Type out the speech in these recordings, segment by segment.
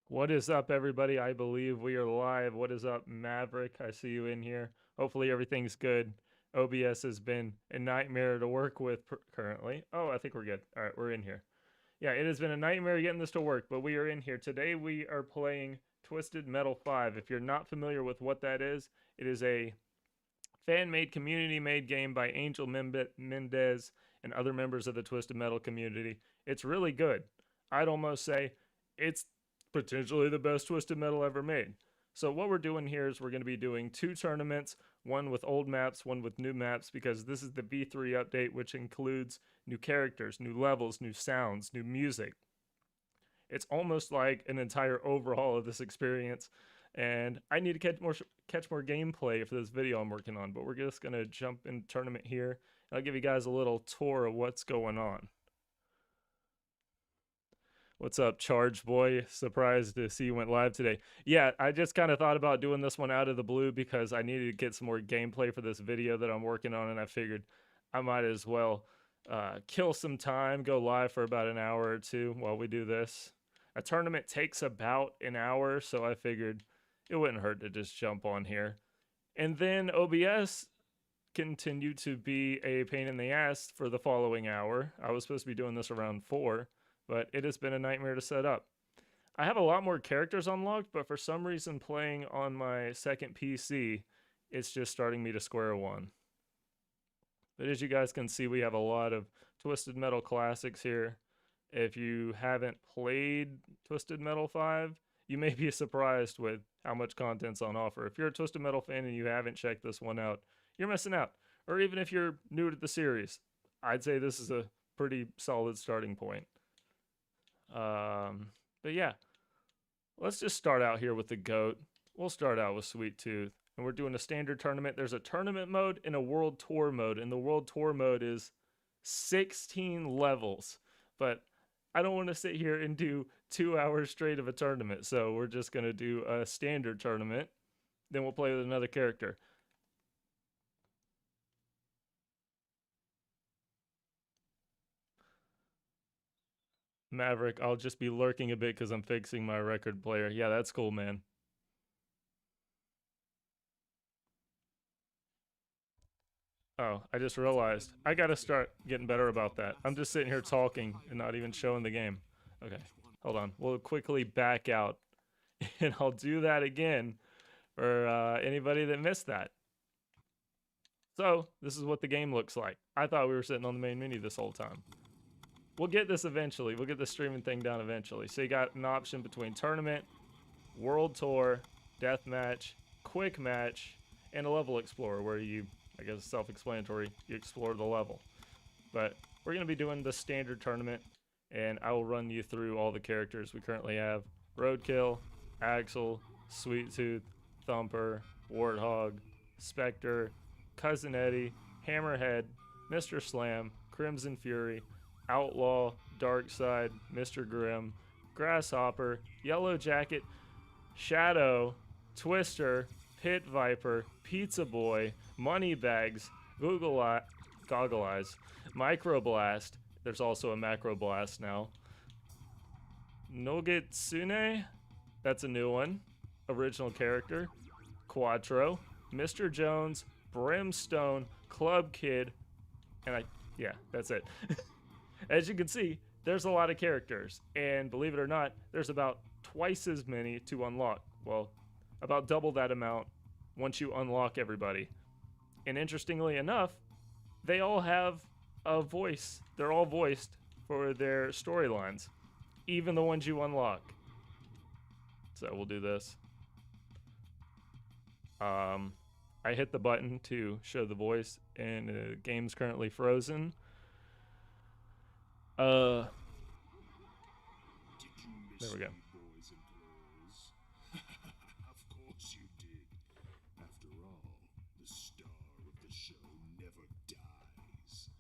What is up, everybody? I believe we are live. What is up, Maverick? I see you in here. Hopefully, everything's good. OBS has been a nightmare to work with currently. Oh, I think we're good. All right, we're in here. Yeah, it has been a nightmare getting this to work, but we are in here. Today, we are playing Twisted Metal 5. If you're not familiar with what that is, it is a fan-made, community-made game by Angel Mendez and other members of the Twisted Metal community. It's really good. I'd almost say it's potentially the best Twisted Metal ever made. So what we're doing here is we're going to be doing 2 tournaments, one with old maps, one with new maps, because this is the V3 update, which includes new characters, new levels, new sounds, new music. It's almost like an entire overhaul of this experience, and I need to catch more gameplay for this video I'm working on, but we're just going to jump in tournament here, and I'll give you guys a little tour of what's going on. What's up, Charge Boy? Surprised to see you went live today. Yeah, I just kind of thought about doing this one out of the blue because I needed to get some more gameplay for this video that I'm working on, and I figured I might as well kill some time, go live for about an hour or two while we do this. A tournament takes about an hour, so I figured it wouldn't hurt to just jump on here. And then OBS continued to be a pain in the ass for the following hour. I was supposed to be doing this around 4, but it has been a nightmare to set up. I have a lot more characters unlocked, but for some reason playing on my second PC, it's just starting me to square one. But as you guys can see, we have a lot of Twisted Metal classics here. If you haven't played Twisted Metal 5, you may be surprised with how much content's on offer. If you're a Twisted Metal fan and you haven't checked this one out, you're missing out. Or even if you're new to the series, I'd say this is a pretty solid starting point. But yeah, let's just start out here with the GOAT. We'll start out with Sweet Tooth, and we're doing a standard tournament. There's a tournament mode and a world tour mode, and the world tour mode is 16 levels. But I don't want to sit here and do 2 hours straight of a tournament, so we're just going to do a standard tournament. Then we'll play with another character. Maverick, I'll just be lurking a bit because I'm fixing my record player. Yeah, that's cool, man. Oh, I just realized. I gotta start getting better about that. I'm just sitting here talking and not even showing the game. Okay, hold on. We'll quickly back out, and I'll do that again for anybody that missed that. So, this is what the game looks like. I thought we were sitting on the main menu this whole time. We'll get this eventually. We'll get the streaming thing down eventually. So you got an option between tournament, world tour, deathmatch, quick match, and a level explorer where you, I guess self-explanatory, you explore the level. But we're going to be doing the standard tournament, and I will run you through all the characters we currently have. Roadkill, Axel, Sweet Tooth, Thumper, Warthog, Spectre, Cousin Eddie, Hammerhead, Mr. Slam, Crimson Fury, Outlaw, Darkside, Mr. Grimm, Grasshopper, Yellow Jacket, Shadow, Twister, Pit Viper, Pizza Boy, Moneybags, Goggle Eyes, Microblast. There's also a Macroblast now. Nogitsune, that's a new one. Original character. Quattro, Mr. Jones, Brimstone, Club Kid, and yeah, that's it. As you can see, there's a lot of characters, and believe it or not, there's about twice as many to unlock. Well, about double that amount once you unlock everybody. And interestingly enough, they all have a voice. They're all voiced for their storylines, even the ones you unlock. So we'll do this. I hit the button to show the voice, and the game's currently frozen. There we go. Boys and girls? Of course you did. After all, the star of the show never dies.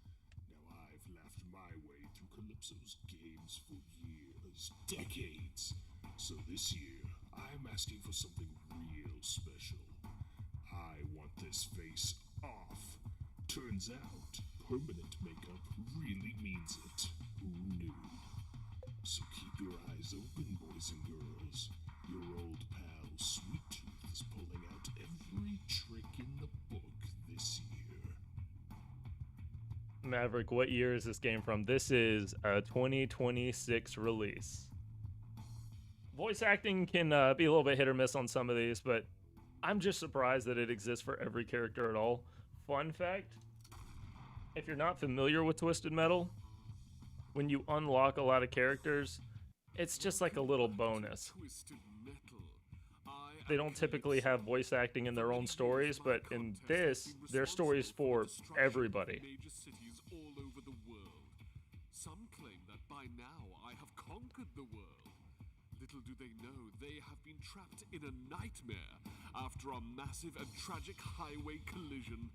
Now I've laughed my way through Calypso's games for years, decades. So this year, I'm asking for something real special. I want this face off. Turns out, permanent makeup really means it. Who knew? So keep your eyes open, boys and girls. Maverick, what year is this game from? This is a 2026 release. Voice acting can be a little bit hit or miss on some of these, but I'm just surprised that it exists for every character at all. Fun fact, if you're not familiar with Twisted Metal, when you unlock a lot of characters, it's just like a little bonus. They don't typically have voice acting in their own stories, but in this, their stories for everybody. Some claim that by now I have conquered the world. Little do they know they have been trapped in a nightmare after a massive and tragic highway collision,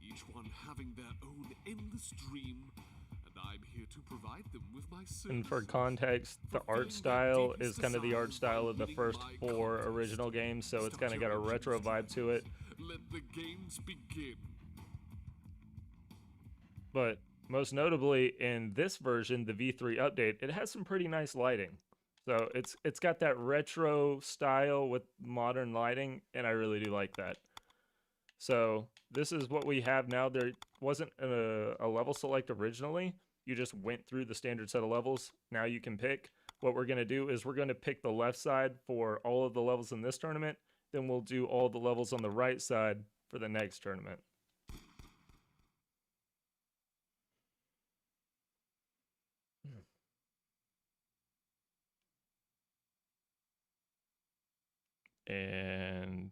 each one having their own endless dream, and I'm here to provide them with my services. And for context, the art style is kind of the art style of the first 4 original games, so it's kind of got a retro vibe to it. Let the games begin. But most notably in this version, the V3 update, it has some pretty nice lighting. So it's got that retro style with modern lighting, and I really do like that. So this is what we have now. There wasn't a level select originally. You just went through the standard set of levels. Now you can pick. What we're going to do is we're going to pick the left side for all of the levels in this tournament. Then we'll do all the levels on the right side for the next tournament. And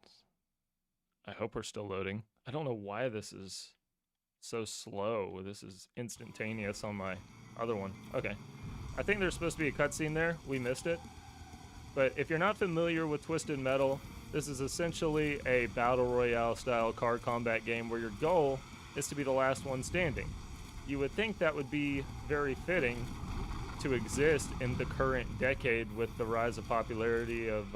I hope we're still loading. I don't know why this is so slow. This is instantaneous on my other one. Okay. I think there's supposed to be a cutscene there. We missed it. But if you're not familiar with Twisted Metal, this is essentially a battle royale style car combat game where your goal is to be the last one standing. You would think that would be very fitting to exist in the current decade with the rise of popularity of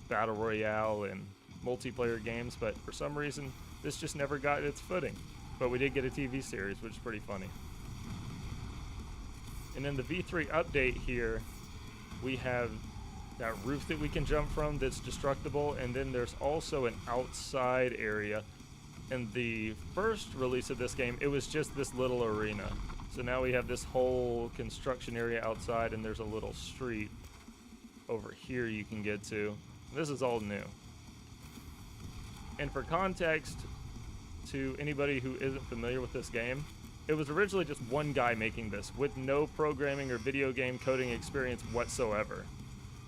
battle royale and multiplayer games, but for some reason this just never got its footing. But we did get a TV series, which is pretty funny. And in the V3 update here, we have that roof that we can jump from that's destructible, and then there's also an outside area. In the first release of this game, it was just this little arena. So now we have this whole construction area outside, and there's a little street over here you can get to. This is all new. And for context, to anybody who isn't familiar with this game, it was originally just one guy making this with no programming or video game coding experience whatsoever.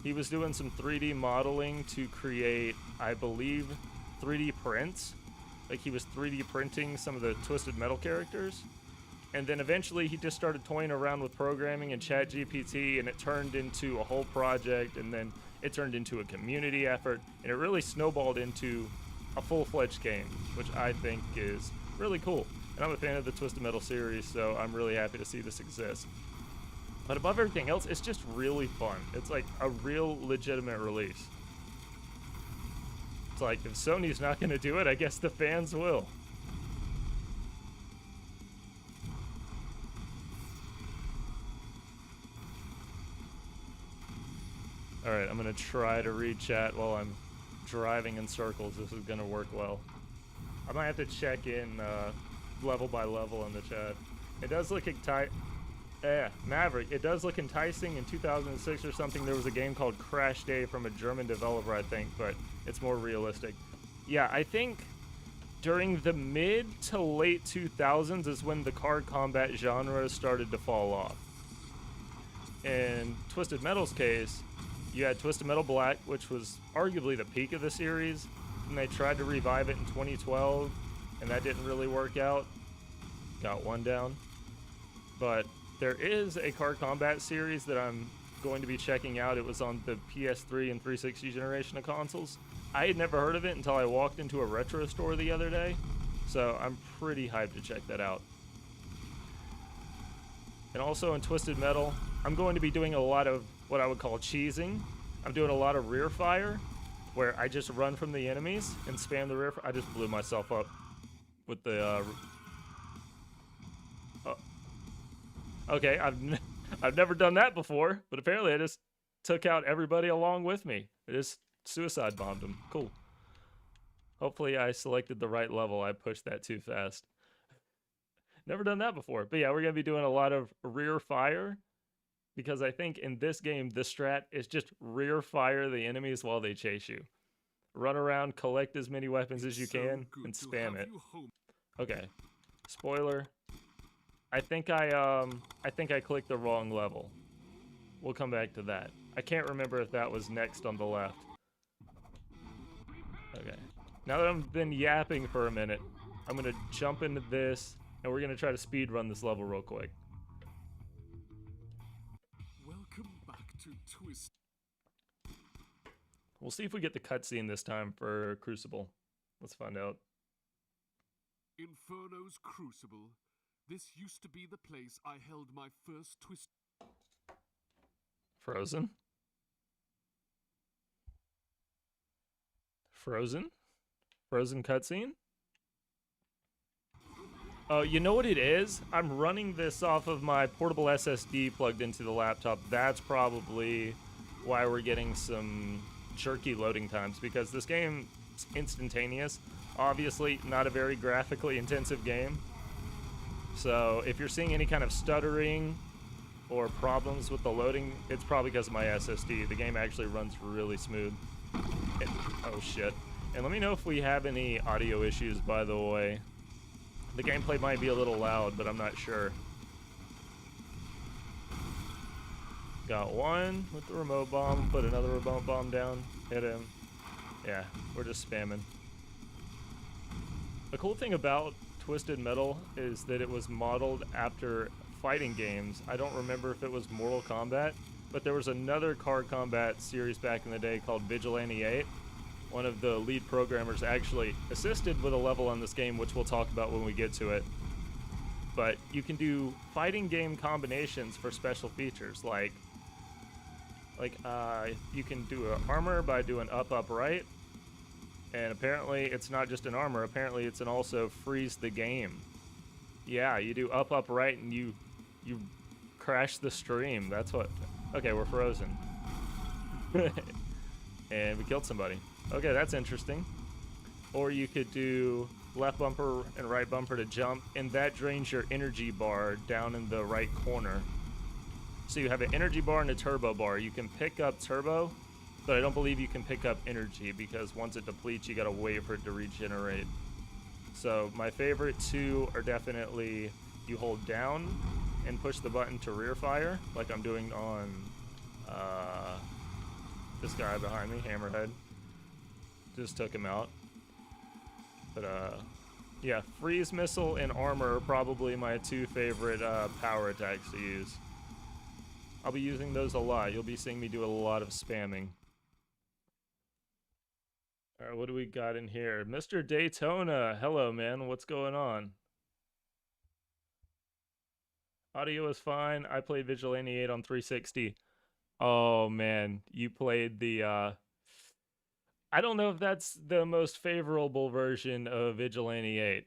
He was doing some 3D modeling to create, I believe, 3D prints. Like he was 3D printing some of the Twisted Metal characters. And then eventually he just started toying around with programming and ChatGPT, and it turned into a whole project, and then it turned into a community effort, and it really snowballed into a full-fledged game, which I think is really cool. And I'm a fan of the Twisted Metal series, so I'm really happy to see this exist. But above everything else, it's just really fun. It's like a real legitimate release. It's like, if Sony's not going to do it, I guess the fans will. Alright, I'm going to try to read chat while I'm driving in circles. This is going to work well. I might have to check in level by level on the chat. It does look Maverick, it does look enticing. In 2006 or something, there was a game called Crash Day from a German developer, I think, but it's more realistic. Yeah, I think during the mid to late 2000s is when the car combat genre started to fall off. In Twisted Metal's case, you had Twisted Metal Black, which was arguably the peak of the series, and they tried to revive it in 2012, and that didn't really work out. Got one down. But there is a car combat series that I'm going to be checking out. It was on the PS3 and 360 generation of consoles. I had never heard of it until I walked into a retro store the other day, so I'm pretty hyped to check that out. And also in Twisted Metal, I'm going to be doing a lot of what I would call cheesing. I'm doing a lot of rear fire, where I just run from the enemies and spam the rear fire. I just blew myself up with the okay, I've never done that before, but apparently I just took out everybody along with me. I just suicide bombed them. Cool. Hopefully I selected the right level. I pushed that too fast. Never done that before. But yeah, we're going to be doing a lot of rear fire because I think in this game, the strat is just rear fire the enemies while they chase you. Run around, collect as many weapons as you can, and spam it. Okay. Spoiler. I think I clicked the wrong level. We'll come back to that. I can't remember if that was next on the left. Okay. Now that I've been yapping for a minute, I'm gonna jump into this, and we're gonna try to speed run this level real quick. Welcome back to Twist. We'll see if we get the cutscene this time for Crucible. Let's find out. Inferno's Crucible. This used to be the place I held my first twist. Frozen? Frozen? Frozen cutscene? Oh, you know what it is? I'm running this off of my portable SSD plugged into the laptop. That's probably why we're getting some jerky loading times, because this game is instantaneous. Obviously, not a very graphically intensive game. So if you're seeing any kind of stuttering or problems with the loading, it's probably because of my SSD. The game actually runs really smooth. Oh shit. And let me know if we have any audio issues, by the way. The gameplay might be a little loud, but I'm not sure. Got one with the remote bomb, put another remote bomb down, hit him. Yeah, we're just spamming. The cool thing about Twisted Metal is that it was modeled after fighting games. I don't remember if it was Mortal Kombat, but there was another car combat series back in the day called Vigilante 8. One of the lead programmers actually assisted with a level on this game, which we'll talk about when we get to it. But you can do fighting game combinations for special features, like you can do an armor by doing up, right. And apparently it's not just an armor, apparently it's an also freeze the game. Yeah, you do up, right, and you crash the stream. That's what... Okay, we're frozen. And we killed somebody. Okay, that's interesting. Or you could do left bumper and right bumper to jump, and that drains your energy bar down in the right corner. So you have an energy bar and a turbo bar. You can pick up turbo, but I don't believe you can pick up energy, because once it depletes, you gotta wait for it to regenerate. So my favorite two are definitely you hold down and push the button to rear fire, like I'm doing on this guy behind me, Hammerhead. Just took him out. But yeah, freeze missile and armor are probably my two favorite power attacks to use. I'll be using those a lot. You'll be seeing me do a lot of spamming. Alright, what do we got in here? Mr. Daytona, hello man, what's going on? Audio is fine. I played Vigilante 8 on 360. Oh man, you played the I don't know if that's the most favorable version of Vigilante 8.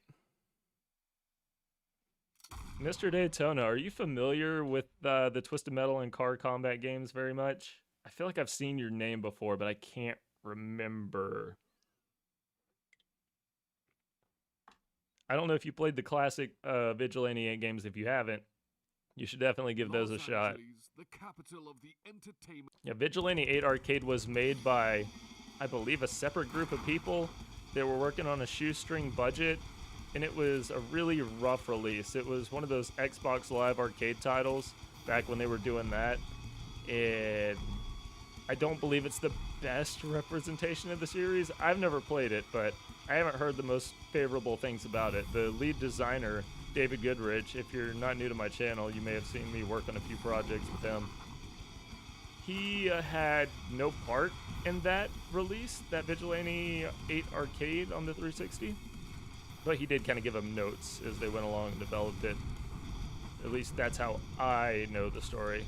Mr. Daytona, are you familiar with the Twisted Metal and car combat games very much? I feel like I've seen your name before, but I can't remember. I don't know if you played the classic Vigilante 8 games. If you haven't, you should definitely give those a shot. The capital of the entertainment. Yeah, Vigilante 8 Arcade was made by, I believe, a separate group of people. They were working on a shoestring budget, and it was a really rough release. It was one of those Xbox Live Arcade titles back when they were doing that. And I don't believe it's the best representation of the series. I've never played it, but I haven't heard the most favorable things about it. The lead designer, David Goodrich, if you're not new to my channel, you may have seen me work on a few projects with him. He had no part in that release, that Vigilante 8 Arcade on the 360. But he did kind of give them notes as they went along and developed it. At least that's how I know the story.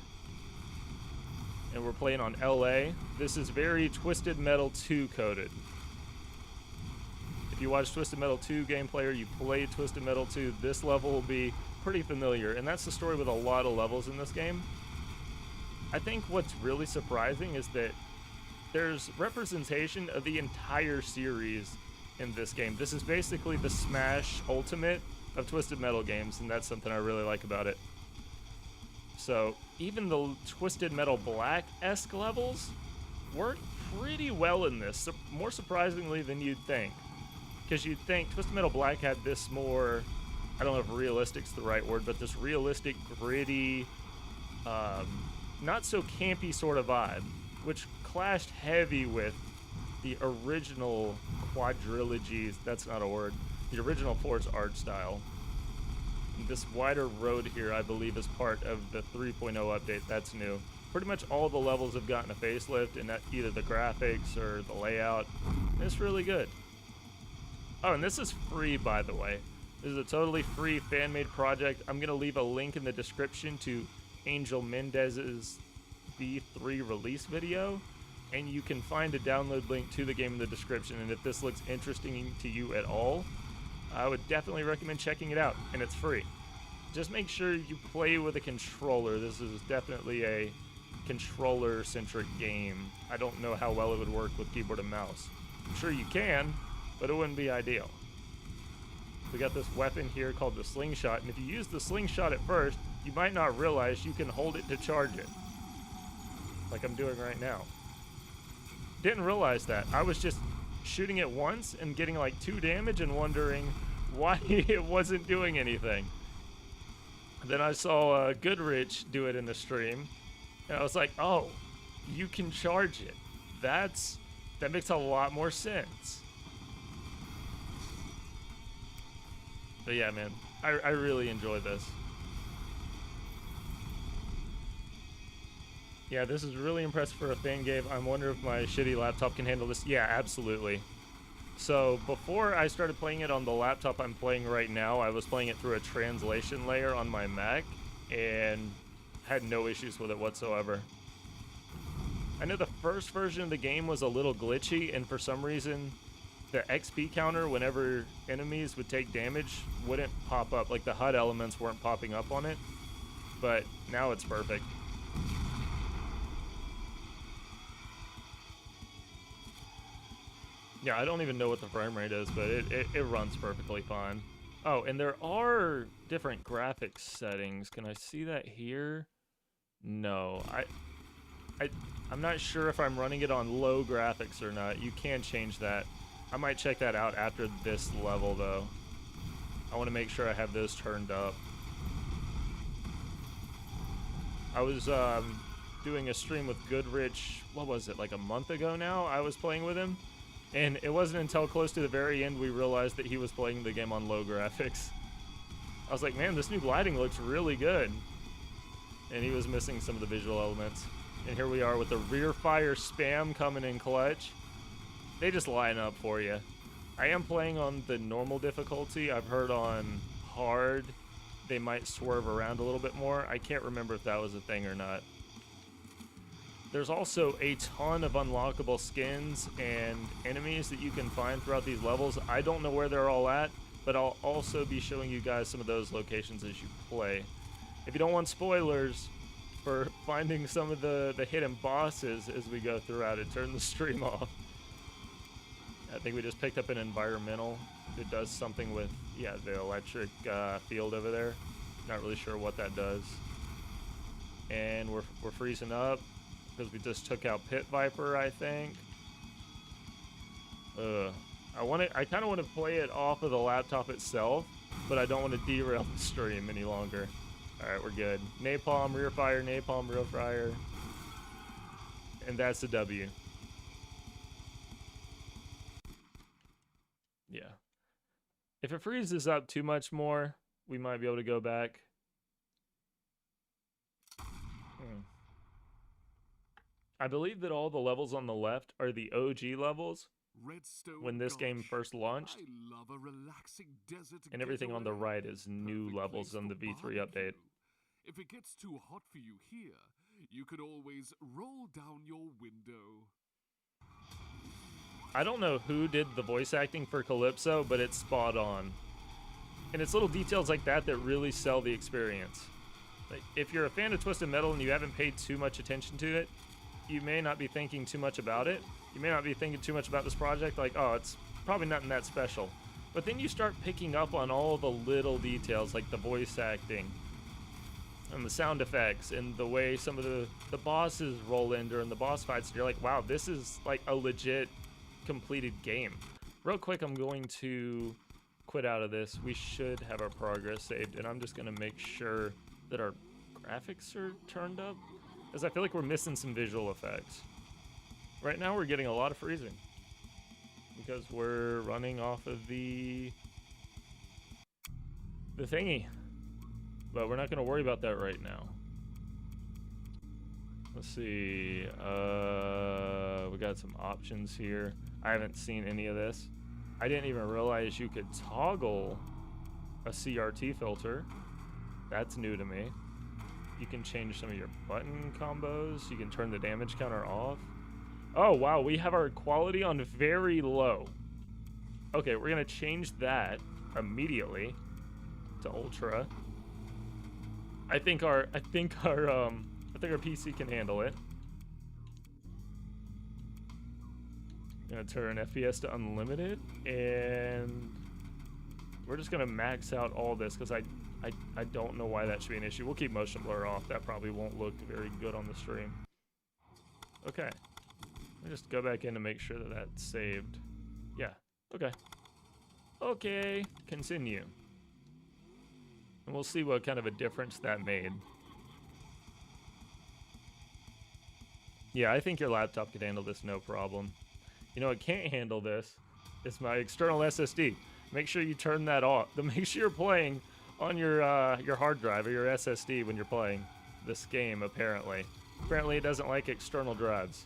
And we're playing on LA. This is very Twisted Metal 2 coded. If you watch Twisted Metal 2 gameplay or you played Twisted Metal 2, this level will be pretty familiar. And that's the story with a lot of levels in this game. I think what's really surprising is that there's representation of the entire series in this game. This is basically the Smash Ultimate of Twisted Metal games, and that's something I really like about it. So even the Twisted Metal Black-esque levels work pretty well in this, more surprisingly than you'd think. Because you'd think Twisted Metal Black had this more, I don't know if realistic's the right word, but this realistic, gritty, not so campy sort of vibe, which clashed heavy with the original quadrilogies, that's not a word, the original Forza art style. This wider road here, I believe, is part of the 3.0 update. That's new. Pretty much all the levels have gotten a facelift in either the graphics or the layout. It's really good. Oh, and this is free, by the way. This is a totally free fan-made project. I'm going to leave a link in the description to Angel Mendez's V3 release video, and you can find a download link to the game in the description. And if this looks interesting to you at all, I would definitely recommend checking it out, and it's free. Just make sure you play with a controller. This is definitely a controller-centric game. I don't know how well it would work with keyboard and mouse. I'm sure you can, but it wouldn't be ideal. We got this weapon here called the slingshot, and if you use the slingshot at first, you might not realize you can hold it to charge it, like I'm doing right now. Didn't realize that. I was just shooting it once and getting like 2 damage and wondering why it wasn't doing anything. Then I saw Goodrich do it in the stream, and I was like, oh, you can charge it. That makes a lot more sense. But yeah, man, I really enjoy this. Yeah, this is really impressive for a fan game. I wonder if my shitty laptop can handle this. Yeah, absolutely. So before I started playing it on the laptop I'm playing right now, I was playing it through a translation layer on my Mac and had no issues with it whatsoever. I know the first version of the game was a little glitchy, and for some reason the XP counter whenever enemies would take damage wouldn't pop up. Like the HUD elements weren't popping up on it, but now it's perfect. Yeah, I don't even know what the frame rate is, but it runs perfectly fine. Oh, and there are different graphics settings. Can I see that here? No. I'm not sure if I'm running it on low graphics or not. You can change that. I might check that out after this level, though. I want to make sure I have those turned up. I was doing a stream with Goodrich, what was it, like a month ago now? I was playing with him. And it wasn't until close to the very end we realized that he was playing the game on low graphics. I was like, man, this new lighting looks really good. And he was missing some of the visual elements. And here we are with the rear fire spam coming in clutch. They just line up for you. I am playing on the normal difficulty. I've heard on hard they might swerve around a little bit more. I can't remember if that was a thing or not. There's also a ton of unlockable skins and enemies that you can find throughout these levels. I don't know where they're all at, but I'll also be showing you guys some of those locations as you play. If you don't want spoilers for finding some of the hidden bosses as we go throughout it, turn the stream off. I think we just picked up an environmental that does something with, yeah, the electric field over there. Not really sure what that does. And we're freezing up because we just took out Pit Viper, I think. I kind of want to play it off of the laptop itself, but I don't want to derail the stream any longer. All right, we're good. Napalm, rear fire, napalm, rear fire. And that's the W. Yeah. If it freezes up too much more, we might be able to go back. I believe that all the levels on the left are the OG levels Redstone when this game Gulch. first launched, I love a relaxing desert and everything on the getaway. right is new Perfect levels place on the for V3 barbecue. update. If it gets too hot for you here, you could always roll down your window. I don't know who did the voice acting for Calypso, but it's spot on. And it's little details like that that really sell the experience. Like, if you're a fan of Twisted Metal and you haven't paid too much attention to it, you may not be thinking too much about it. You may not be thinking too much about this project, like, oh, it's probably nothing that special. But then you start picking up on all the little details, like the voice acting and the sound effects and the way some of the bosses roll in during the boss fights. And you're like, wow, this is like a legit completed game. Real quick, I'm going to quit out of this. We should have our progress saved, and I'm just going to make sure that our graphics are turned up, because I feel like we're missing some visual effects. Right now we're getting a lot of freezing because we're running off of the thingy, but we're not going to worry about that right now. Let's see. We got some options here. I haven't seen any of this. I didn't even realize you could toggle a CRT filter. That's new to me. You can change some of your button combos. You can turn the damage counter off. Oh, wow. We have our quality on very low. Okay, we're going to change that immediately to ultra. I think our PC can handle it. I'm gonna turn FPS to unlimited, and we're just gonna max out all this because I don't know why that should be an issue. We'll keep motion blur off. That probably won't look very good on the stream. Okay, let me just go back in to make sure that that's saved. Yeah. Okay. Okay. Continue. And we'll see what kind of a difference that made. Yeah, I think your laptop could handle this no problem. You know, it can't handle this. It's my external SSD. Make sure you turn that off. Make sure you're playing on your hard drive or your SSD when you're playing this game. Apparently, it doesn't like external drives.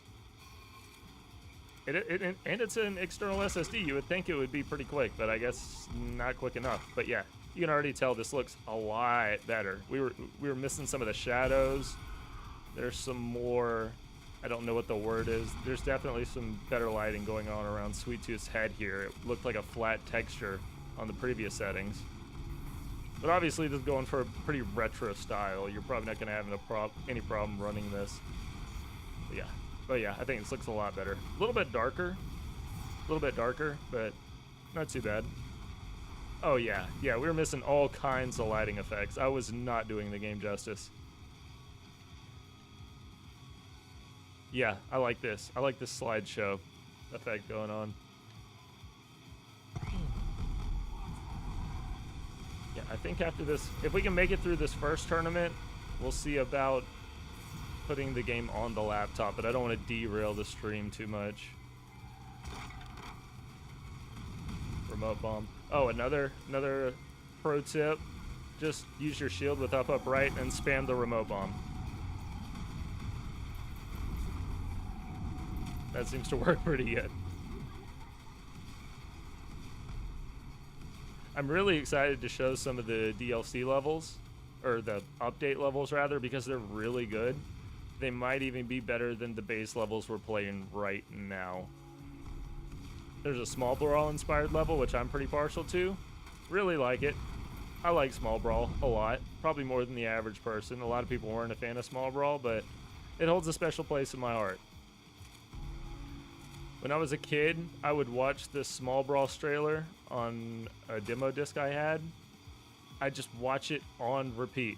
And it's an external SSD. You would think it would be pretty quick, but I guess not quick enough. But yeah, you can already tell this looks a lot better. We were missing some of the shadows. There's some more. I don't know what the word is. There's definitely some better lighting going on around Sweet Tooth's head here. It looked like a flat texture on the previous settings. But obviously this is going for a pretty retro style. You're probably not going to have any problem running this. But yeah, I think this looks a lot better. A little bit darker, but not too bad. Oh yeah, we were missing all kinds of lighting effects. I was not doing the game justice. Yeah, I like this. I like this slideshow effect going on. Yeah, I think after this, if we can make it through this first tournament, we'll see about putting the game on the laptop, but I don't want to derail the stream too much. Remote bomb. Oh, another pro tip. Just use your shield with up, right, and spam the remote bomb. That seems to work pretty good. I'm really excited to show some of the DLC levels, or the update levels rather, because they're really good. They might even be better than the base levels we're playing right now. There's a Small Brawl inspired level, which I'm pretty partial to. Really like it. I like Small Brawl a lot, probably more than the average person. A lot of people weren't a fan of Small Brawl, but it holds a special place in my heart. When I was a kid, I would watch this Small Brawl trailer on a demo disc I had. I'd just watch it on repeat.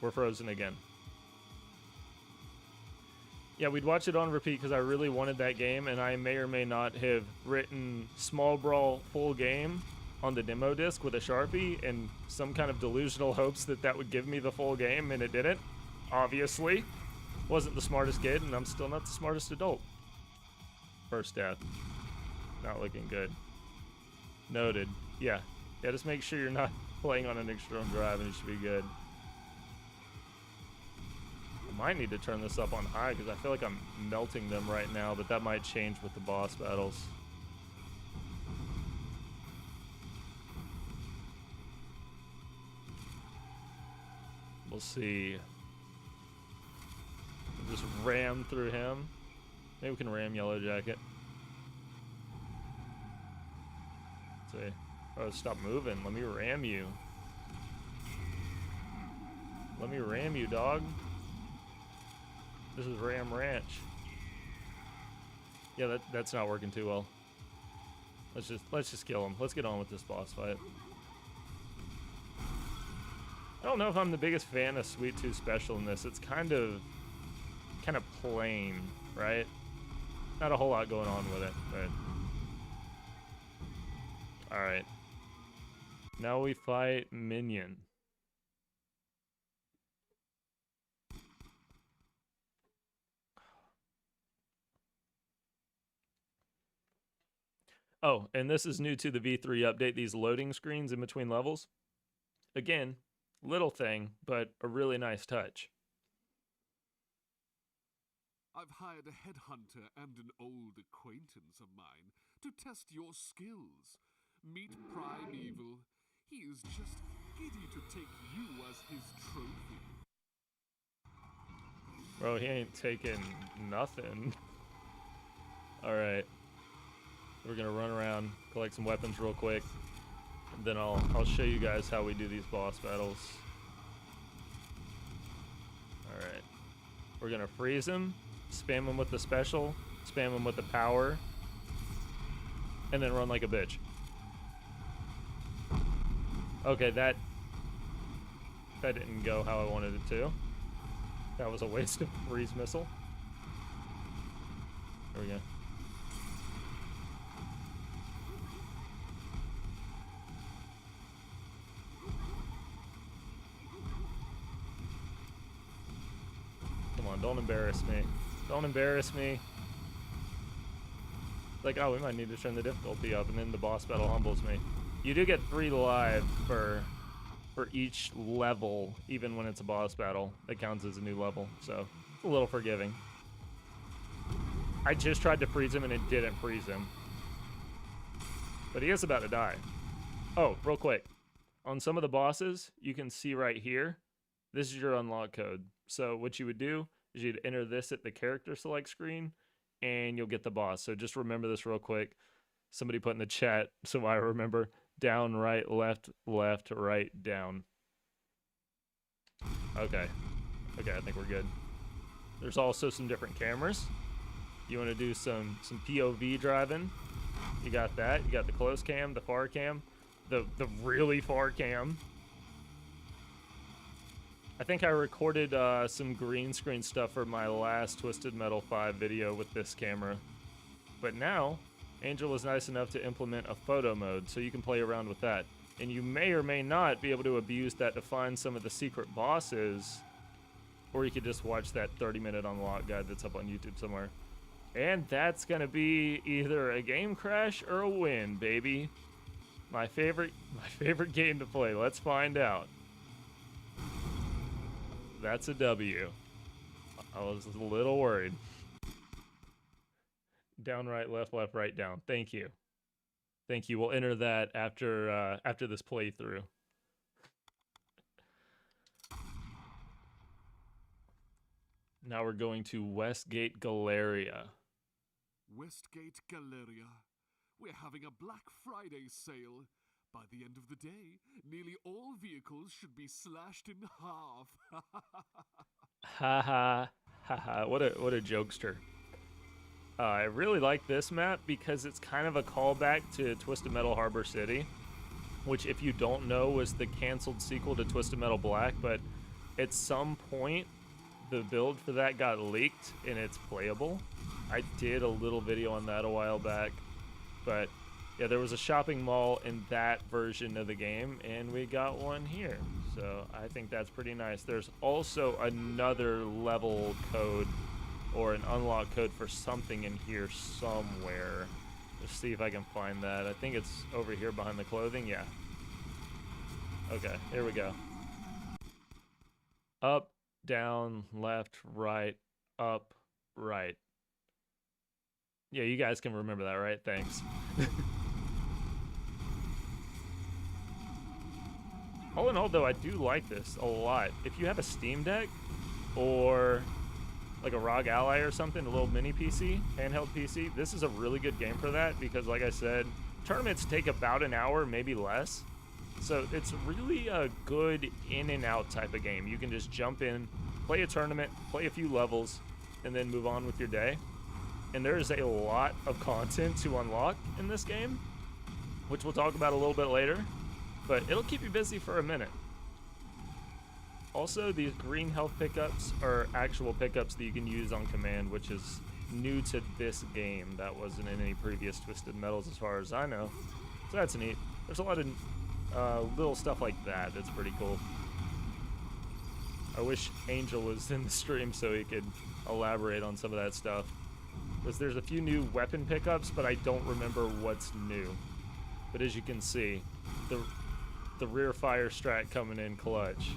We're frozen again. Yeah, we'd watch it on repeat because I really wanted that game, and I may or may not have written Small Brawl full game on the demo disc with a Sharpie in some kind of delusional hopes that that would give me the full game, and it didn't, obviously. Wasn't the smartest kid, and I'm still not the smartest adult. First death. Not looking good. Noted. Yeah, just make sure you're not playing on an external drive, and it should be good. I might need to turn this up on high, because I feel like I'm melting them right now, but that might change with the boss battles. We'll see. Just ram through him. Maybe we can ram Yellow Jacket. Let's see. Oh, stop moving. Let me ram you. Let me ram you, dog. This is Ram Ranch. Yeah, that's not working too well. Let's just kill him. Let's get on with this boss fight. I don't know if I'm the biggest fan of Sweet Tooth Special in this. It's kind of plain, right? Not a whole lot going on with it, but all right. Now we fight Minion. Oh, and this is new to the V3 update, these loading screens in between levels. Again, little thing, but a really nice touch. I've hired a headhunter and an old acquaintance of mine to test your skills. Meet Primeval. He is just giddy to take you as his trophy. Bro, he ain't taking nothing. Alright. We're gonna run around, collect some weapons real quick, and then I'll show you guys how we do these boss battles. Alright. We're gonna freeze him, spam him with the special, spam him with the power, and then run like a bitch. Okay, that didn't go how I wanted it to. That was a waste of freeze missile. There we go. Come on, don't embarrass me. Don't embarrass me. Like, oh, we might need to turn the difficulty up, and then the boss battle humbles me. You do get 3 live for each level, even when it's a boss battle. That counts as a new level, so it's a little forgiving. I just tried to freeze him, and it didn't freeze him. But he is about to die. Oh, real quick. On some of the bosses, you can see right here, this is your unlock code. So what you would do is you'd enter this at the character select screen, and you'll get the boss. So just remember this real quick. Somebody put in the chat, so I remember, down, right, left, left, right, down. Okay. Okay, I think we're good. There's also some different cameras. You want to do some POV driving, you got that. You got the close cam, the far cam, the really far cam. I think I recorded some green screen stuff for my last Twisted Metal 5 video with this camera. But now, Angel was nice enough to implement a photo mode, so you can play around with that. And you may or may not be able to abuse that to find some of the secret bosses, or you could just watch that 30-minute unlock guide that's up on YouTube somewhere. And that's gonna be either a game crash or a win, baby. My favorite game to play. Let's find out. That's a W. I was a little worried. Down, right, left, left, right, down. Thank you. Thank you. We'll enter that after this playthrough. Now we're going to Westgate Galeria. Westgate Galeria. We're having a Black Friday sale. By the end of the day, nearly all vehicles should be slashed in half. Ha ha ha ha. What a jokester. I really like this map because it's kind of a callback to Twisted Metal Harbor City, which, if you don't know, was the canceled sequel to Twisted Metal Black, but at some point the build for that got leaked and it's playable. I did a little video on that a while back, but yeah, there was a shopping mall in that version of the game, and we got one here. So I think that's pretty nice. There's also another level code or an unlock code for something in here somewhere. Let's see if I can find that. I think it's over here behind the clothing. Yeah. Okay, here we go. Up, down, left, right, up, right. Yeah, you guys can remember that, right? Thanks. All in all, though, I do like this a lot. If you have a Steam Deck or like a ROG Ally or something, a little mini PC, handheld PC, this is a really good game for that because, like I said, tournaments take about an hour, maybe less. So it's really a good in and out type of game. You can just jump in, play a tournament, play a few levels, and then move on with your day. And there is a lot of content to unlock in this game. which we'll talk about a little bit later, but it'll keep you busy for a minute. Also, these green health pickups are actual pickups that you can use on command, which is new to this game. That wasn't in any previous Twisted Metals as far as I know. So that's neat. There's a lot of little stuff like that that's pretty cool. I wish Angel was in the stream so he could elaborate on some of that stuff. Because there's a few new weapon pickups, but I don't remember what's new. But as you can see, the rear fire strat coming in clutch.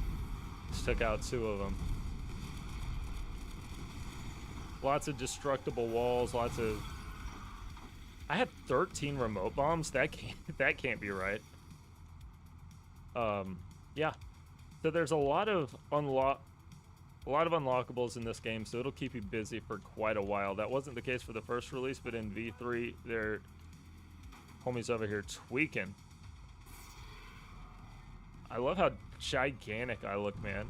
Just took out 2 of them. Lots of destructible walls, lots of... I have 13 remote bombs? That can't be right. Yeah. So there's a lot of unlockables in this game, so it'll keep you busy for quite a while. That wasn't the case for the first release, but in V3, their homies over here tweaking. I love how gigantic I look, man.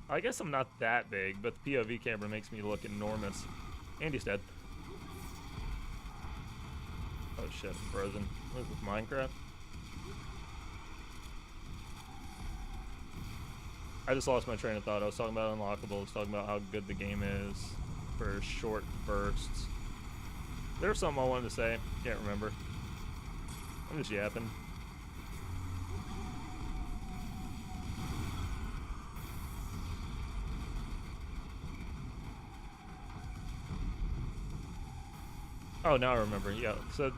I guess I'm not that big, but the POV camera makes me look enormous. Andy's dead. Oh shit, I'm frozen. What is this, Minecraft? I just lost my train of thought. I was talking about unlockables, talking about how good the game is for short bursts. There was something I wanted to say. Can't remember. I'm just yapping. Oh, now I remember. Yeah, so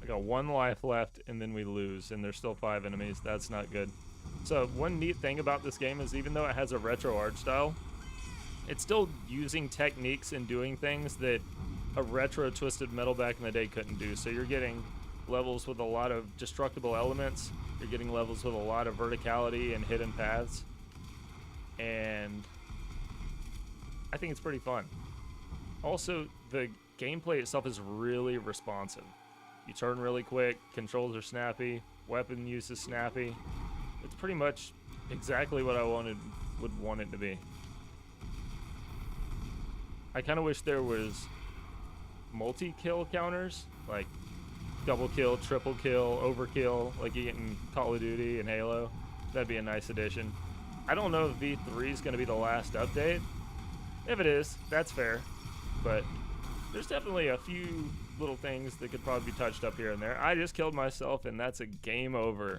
I got 1 life left, and then we lose, and there's still 5 enemies. That's not good. So one neat thing about this game is even though it has a retro art style, it's still using techniques and doing things that a retro Twisted Metal back in the day couldn't do. So you're getting levels with a lot of destructible elements. You're getting levels with a lot of verticality and hidden paths. And I think it's pretty fun. Also, the gameplay itself is really responsive. You turn really quick, controls are snappy, weapon use is snappy. It's pretty much exactly what I would want it to be. I kind of wish there was multi-kill counters, like double kill, triple kill, overkill, like you get in Call of Duty and Halo. That'd be a nice addition. I don't know if V3 is going to be the last update. If it is, that's fair. But there's definitely a few little things that could probably be touched up here and there. I just killed myself, and that's a game over.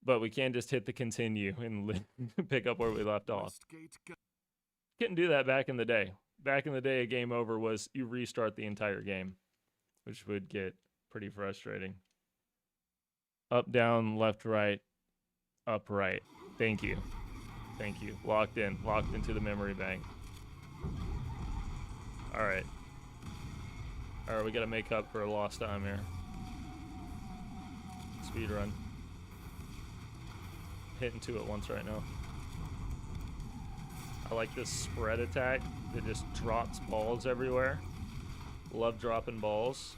But we can just hit the continue and pick up where we left off. Couldn't do that back in the day. Back in the day, a game over was you restart the entire game, which would get pretty frustrating. Up, down, left, right, up, right. Thank you. Thank you. Locked in. Locked into the memory bank. Alright. Alright, we gotta make up for lost time here. Speed run. Hitting 2 at once right now. I like this spread attack that just drops balls everywhere. Love dropping balls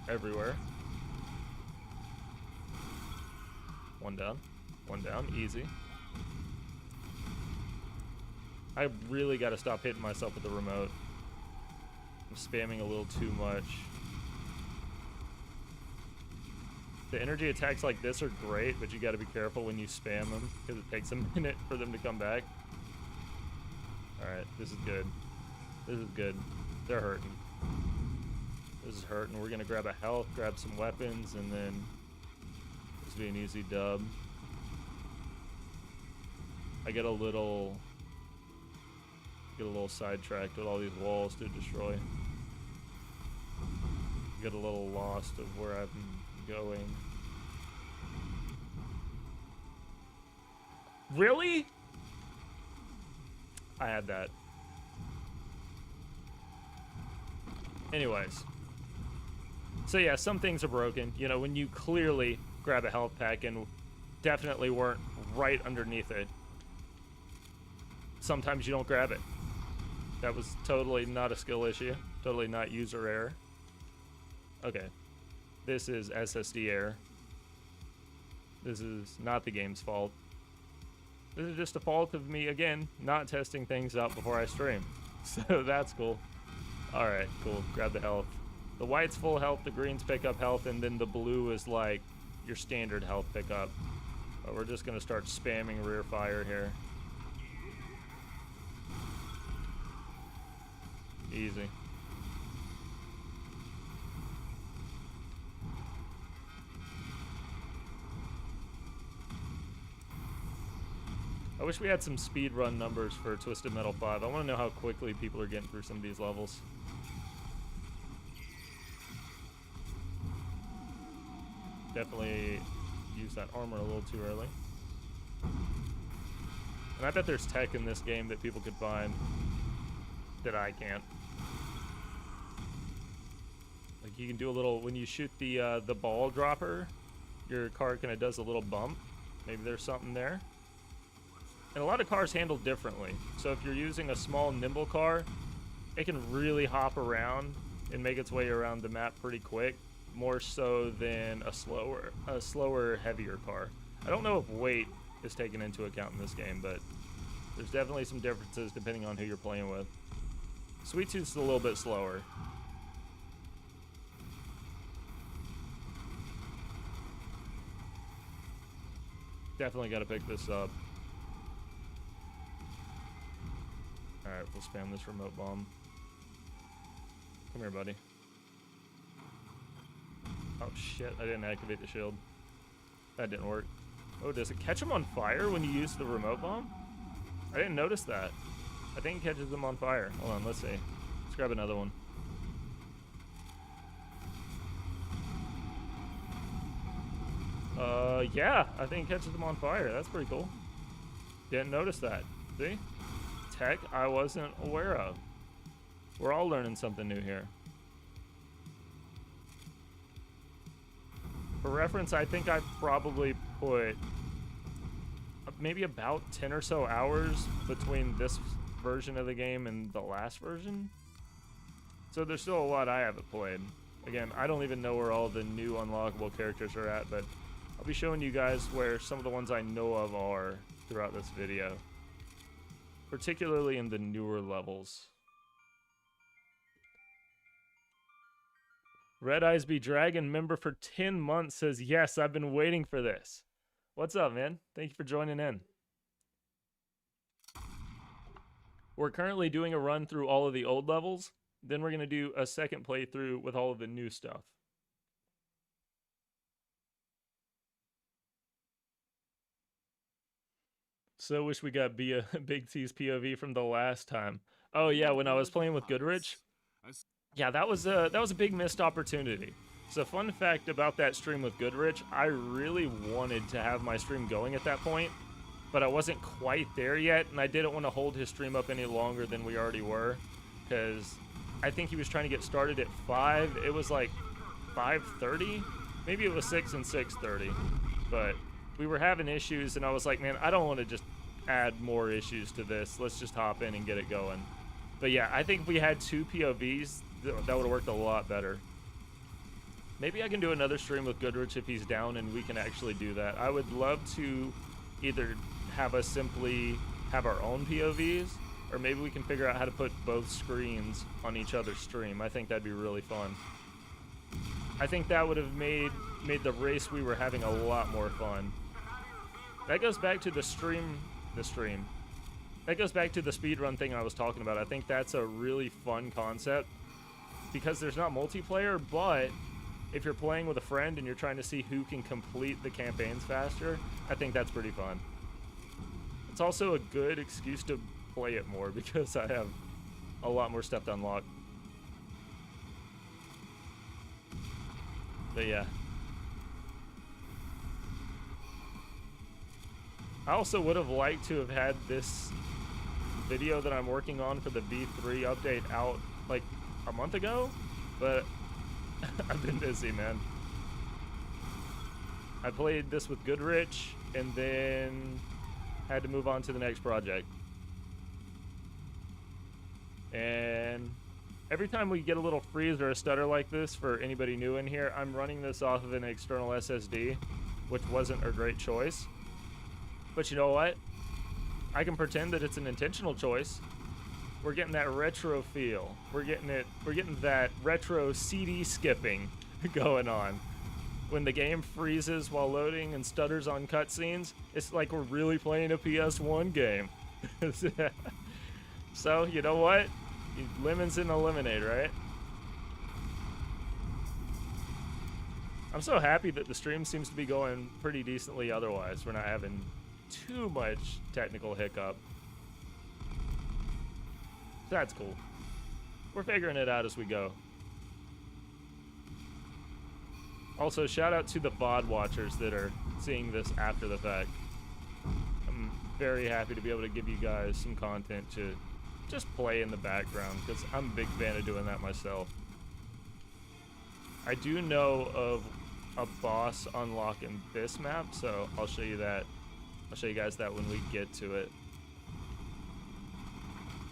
everywhere. 1 down. 1 down. Easy. I really got to stop hitting myself with the remote. I'm spamming a little too much. The energy attacks like this are great, but you got to be careful when you spam them because it takes a minute for them to come back. Alright, this is good. This is good. They're hurting. This is hurting. We're going to grab a health, grab some weapons, and then this will be an easy dub. I get a little sidetracked with all these walls to destroy. Get a little lost of where I'm going. Really? I had that. Anyways. So yeah, some things are broken. You know, when you clearly grab a health pack and definitely weren't right underneath it, sometimes you don't grab it. That was totally not a skill issue. Totally not user error. Okay. This is SSD error. This is not the game's fault. This is just a fault of me, again, not testing things out before I stream. So that's cool. Alright, cool. Grab the health. The white's full health, the green's pick up health, and then the blue is like your standard health pickup. But we're just gonna start spamming rear fire here. Easy. I wish we had some speed run numbers for Twisted Metal 5. I want to know how quickly people are getting through some of these levels. Definitely use that armor a little too early. And I bet there's tech in this game that people could find that I can't. Like you can do a little, when you shoot the ball dropper, your car kind of does a little bump. Maybe there's something there. And a lot of cars handle differently. So if you're using a small, nimble car, it can really hop around and make its way around the map pretty quick, more so than a slower, heavier car. I don't know if weight is taken into account in this game, but there's definitely some differences depending on who you're playing with. Sweet Tooth's a little bit slower. Definitely got to pick this up. Alright, we'll spam this remote bomb. Come here, buddy. Oh shit, I didn't activate the shield. That didn't work. Oh, does it catch them on fire when you use the remote bomb? I didn't notice that. I think it catches them on fire. Hold on, let's see. Let's grab another one. Yeah, I think it catches them on fire. That's pretty cool. Didn't notice that. See? Tech I wasn't aware of. We're all learning something new here. For reference, I think I probably put maybe about 10 or so hours between this version of the game and the last version. So there's still a lot I haven't played. Again, I don't even know where all the new unlockable characters are at, but I'll be showing you guys where some of the ones I know of are throughout this video. Particularly in the newer levels. Red Eyes Be Dragon member for 10 months says, yes, I've been waiting for this. What's up, man? Thank you for joining in. We're currently doing a run through all of the old levels. Then we're going to do a second playthrough with all of the new stuff. So wish we got Big T's POV from the last time. Oh yeah, when I was playing with Goodrich. Yeah, that was a big missed opportunity. So fun fact about that stream with Goodrich, I really wanted to have my stream going at that point, but I wasn't quite there yet, and I didn't want to hold his stream up any longer than we already were, because I think he was trying to get started at 5. It was like 5:30, maybe it was 6 and 6:30, but we were having issues, and I was like, man, I don't want to just add more issues to this. Let's just hop in and get it going. But yeah, I think if we had 2 POVs, that would have worked a lot better. Maybe I can do another stream with Goodrich if he's down and we can actually do that. I would love to either have us simply have our own POVs, or maybe we can figure out how to put both screens on each other's stream. I think that'd be really fun. I think that would have made the race we were having a lot more fun. That goes back to the stream. That goes back to the speedrun thing I was talking about. I think that's a really fun concept because there's not multiplayer, but if you're playing with a friend and you're trying to see who can complete the campaigns faster, I think that's pretty fun. It's also a good excuse to play it more because I have a lot more stuff to unlock. But yeah. I also would have liked to have had this video that I'm working on for the V3 update out like a month ago, but I've been busy, man. I played this with Goodrich and then had to move on to the next project. And every time we get a little freeze or a stutter like this, for anybody new in here, I'm running this off of an external SSD, which wasn't a great choice. But you know what? I can pretend that it's an intentional choice. We're getting that retro feel. We're getting that retro CD skipping going on. When the game freezes while loading and stutters on cutscenes, it's like we're really playing a PS1 game. So, you know what? Lemons in a lemonade, right? I'm so happy that the stream seems to be going pretty decently otherwise. We're not having too much technical hiccup. That's cool. We're figuring it out as we go. Also, shout out to the VOD watchers that are seeing this after the fact. I'm very happy to be able to give you guys some content to just play in the background, because I'm a big fan of doing that myself. I do know of a boss unlock in this map, so I'll show you that. I'll show you guys that when we get to it.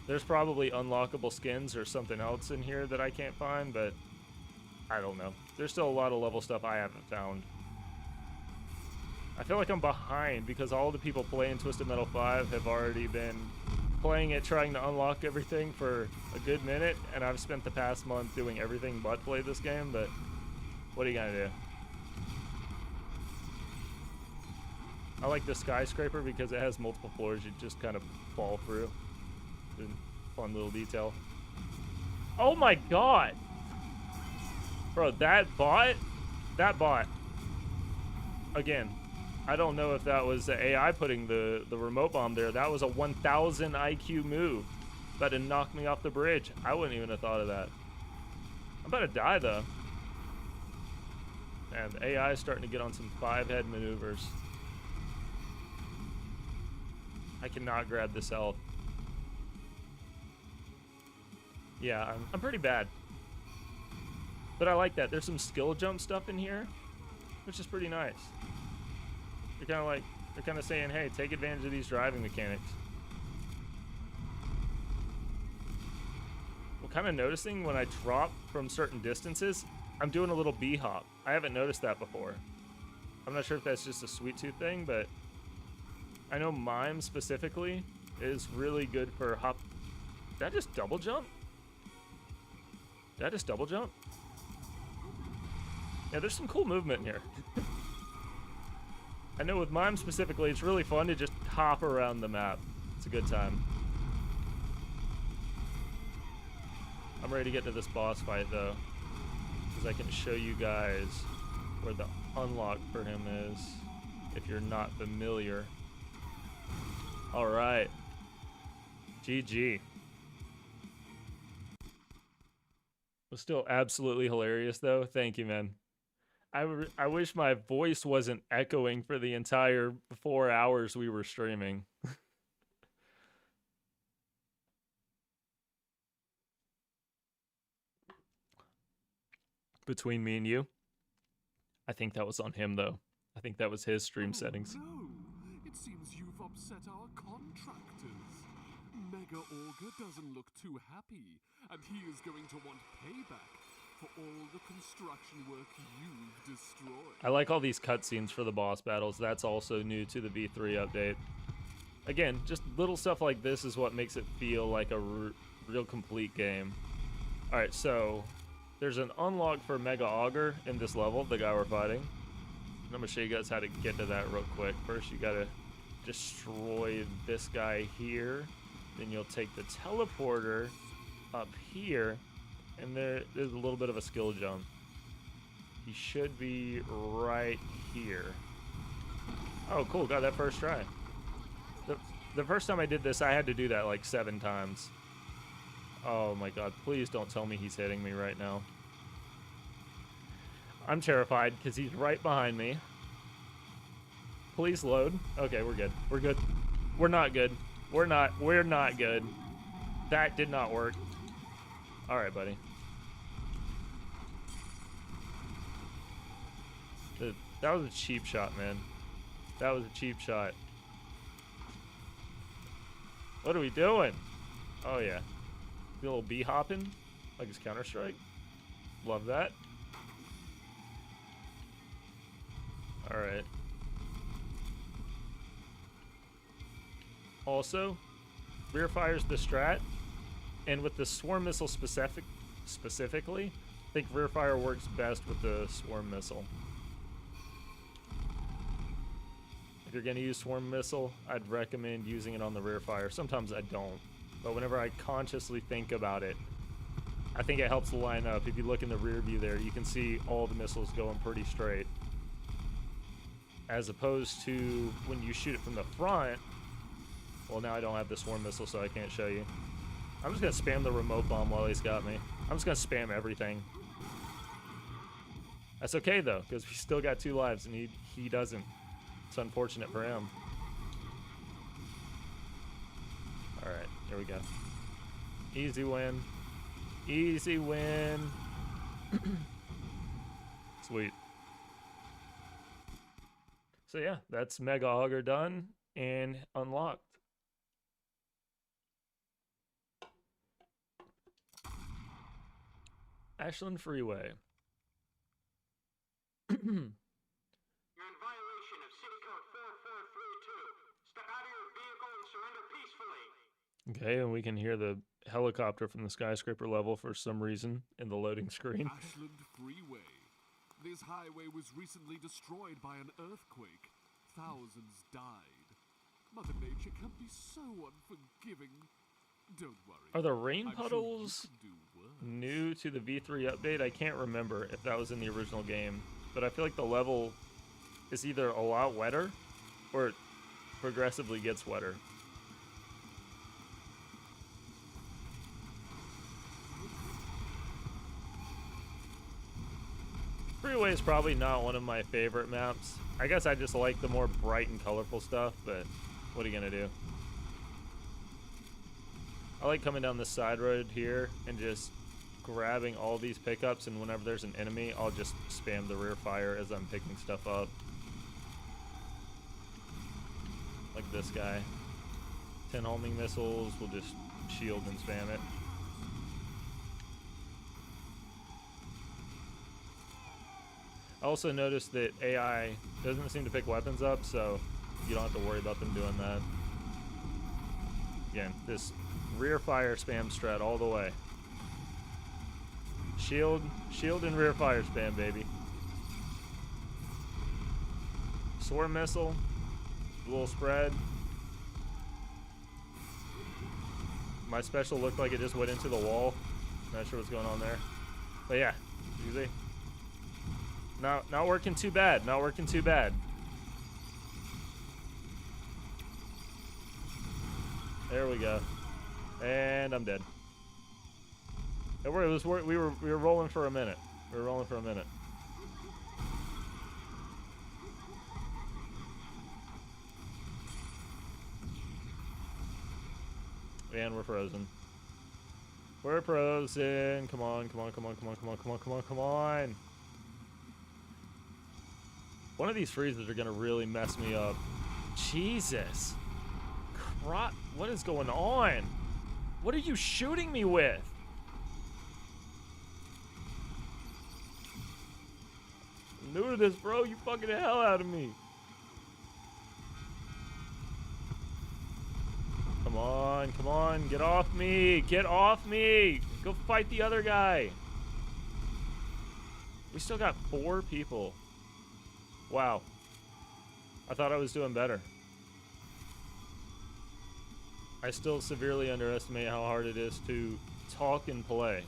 There's probably unlockable skins or something else in here that I can't find, but I don't know. There's still a lot of level stuff I haven't found. I feel like I'm behind because all the people playing Twisted Metal 5 have already been playing it, trying to unlock everything for a good minute, and I've spent the past month doing everything but play this game, but what are you gonna do? I like the skyscraper because it has multiple floors you just kind of fall through. Fun little detail. Oh my god! Bro, that bot, again, I don't know if that was the AI putting the remote bomb there. That was a 1000 IQ move. About to knock me off the bridge. I wouldn't even have thought of that. I'm about to die, though. Man, the AI is starting to get on some 5-head maneuvers. I cannot grab this health. Yeah, I'm pretty bad. But I like that. There's some skill jump stuff in here, which is pretty nice. They're kind of saying, hey, take advantage of these driving mechanics. I'm kind of noticing when I drop from certain distances, I'm doing a little B-hop. I haven't noticed that before. I'm not sure if that's just a Sweet Tooth thing, but I know Mime specifically is really good for hop. Did I just double jump? Did I just double jump? Yeah, there's some cool movement in here. I know with Mime specifically, it's really fun to just hop around the map. It's a good time. I'm ready to get to this boss fight, though, because I can show you guys where the unlock for him is, if you're not familiar. All right. GG. Was still absolutely hilarious, though. Thank you, man. I wish my voice wasn't echoing for the entire 4 hours we were streaming. Between me and you, I think that was on him, though. I think that was his stream settings. No, it seems you've upset our contractors. Mega Augur doesn't look too happy, and he is going to want payback for all the construction work you've destroyed. I like all these cutscenes for the boss battles. That's also new to the V3 update. Again, just little stuff like this is what makes it feel like a real complete game. Alright, so there's an unlock for Mega Augur in this level, the guy we're fighting. I'm going to show you guys how to get to that real quick. First, you got to destroy this guy here. Then you'll take the teleporter up here. And there's a little bit of a skill jump. He should be right here. Oh, cool. Got that first try. The first time I did this, I had to do that like 7 times. Oh my god. Please don't tell me he's hitting me right now. I'm terrified because he's right behind me. Please load. Okay, we're good. We're good. We're not good. We're not good. That did not work. Alright, buddy. That was a cheap shot, man. That was a cheap shot. What are we doing? Oh, yeah. The little bee hopping, like it's Counter-Strike. Love that. Alright. Also, rear fire's the strat. And with the swarm missile specifically, I think rear fire works best with the swarm missile. If you're going to use swarm missile, I'd recommend using it on the rear fire. Sometimes I don't, but whenever I consciously think about it, I think it helps line up. If you look in the rear view there, you can see all the missiles going pretty straight. As opposed to when you shoot it from the front, well, now I don't have the swarm missile, so I can't show you. I'm just going to spam the remote bomb while he's got me. I'm just going to spam everything. That's okay, though, because we still got 2 lives, and he doesn't. It's unfortunate for him. Alright, here we go. Easy win. Easy win. Sweet. So yeah, that's Mega Auger done and unlocked. Ashland Freeway. You're in violation of City Code 4432. Step out of your vehicle and surrender peacefully. Okay, and we can hear the helicopter from the skyscraper level for some reason in the loading screen. Ashland Freeway. This highway was recently destroyed by an earthquake. Thousands died. Mother Nature can be so unforgiving. Don't worry. Are the rain I'm sure you puddles can do worse. new to the V3 update? I can't remember if that was in the original game, but I feel like the level is either a lot wetter or it progressively gets wetter. Freeway is probably not one of my favorite maps. I guess I just like the more bright and colorful stuff, but what are you gonna do? I like coming down the side road here and just grabbing all these pickups, and whenever there's an enemy, I'll just spam the rear fire as I'm picking stuff up. Like this guy. 10 homing missiles, we'll just shield and spam it. I also noticed that AI doesn't seem to pick weapons up, so you don't have to worry about them doing that. Again, this rear fire spam strat all the way. Shield and rear fire spam, baby. Swarm missile, a little spread. My special looked like it just went into the wall. Not sure what's going on there. But yeah, easy. Not working too bad. Not working too bad. There we go. And I'm dead. We were rolling for a minute. We were rolling for a minute. And we're frozen. We're frozen. Come on, come on, come on, come on, come on, come on, come on, come on. One of these freezers are gonna really mess me up. Jesus. What is going on? What are you shooting me with? I'm new to this, bro. You fucking the hell out of me. Come on, come on. Get off me. Get off me. Go fight the other guy. We still got 4 people. Wow. I thought I was doing better. I still severely underestimate how hard it is to talk and play.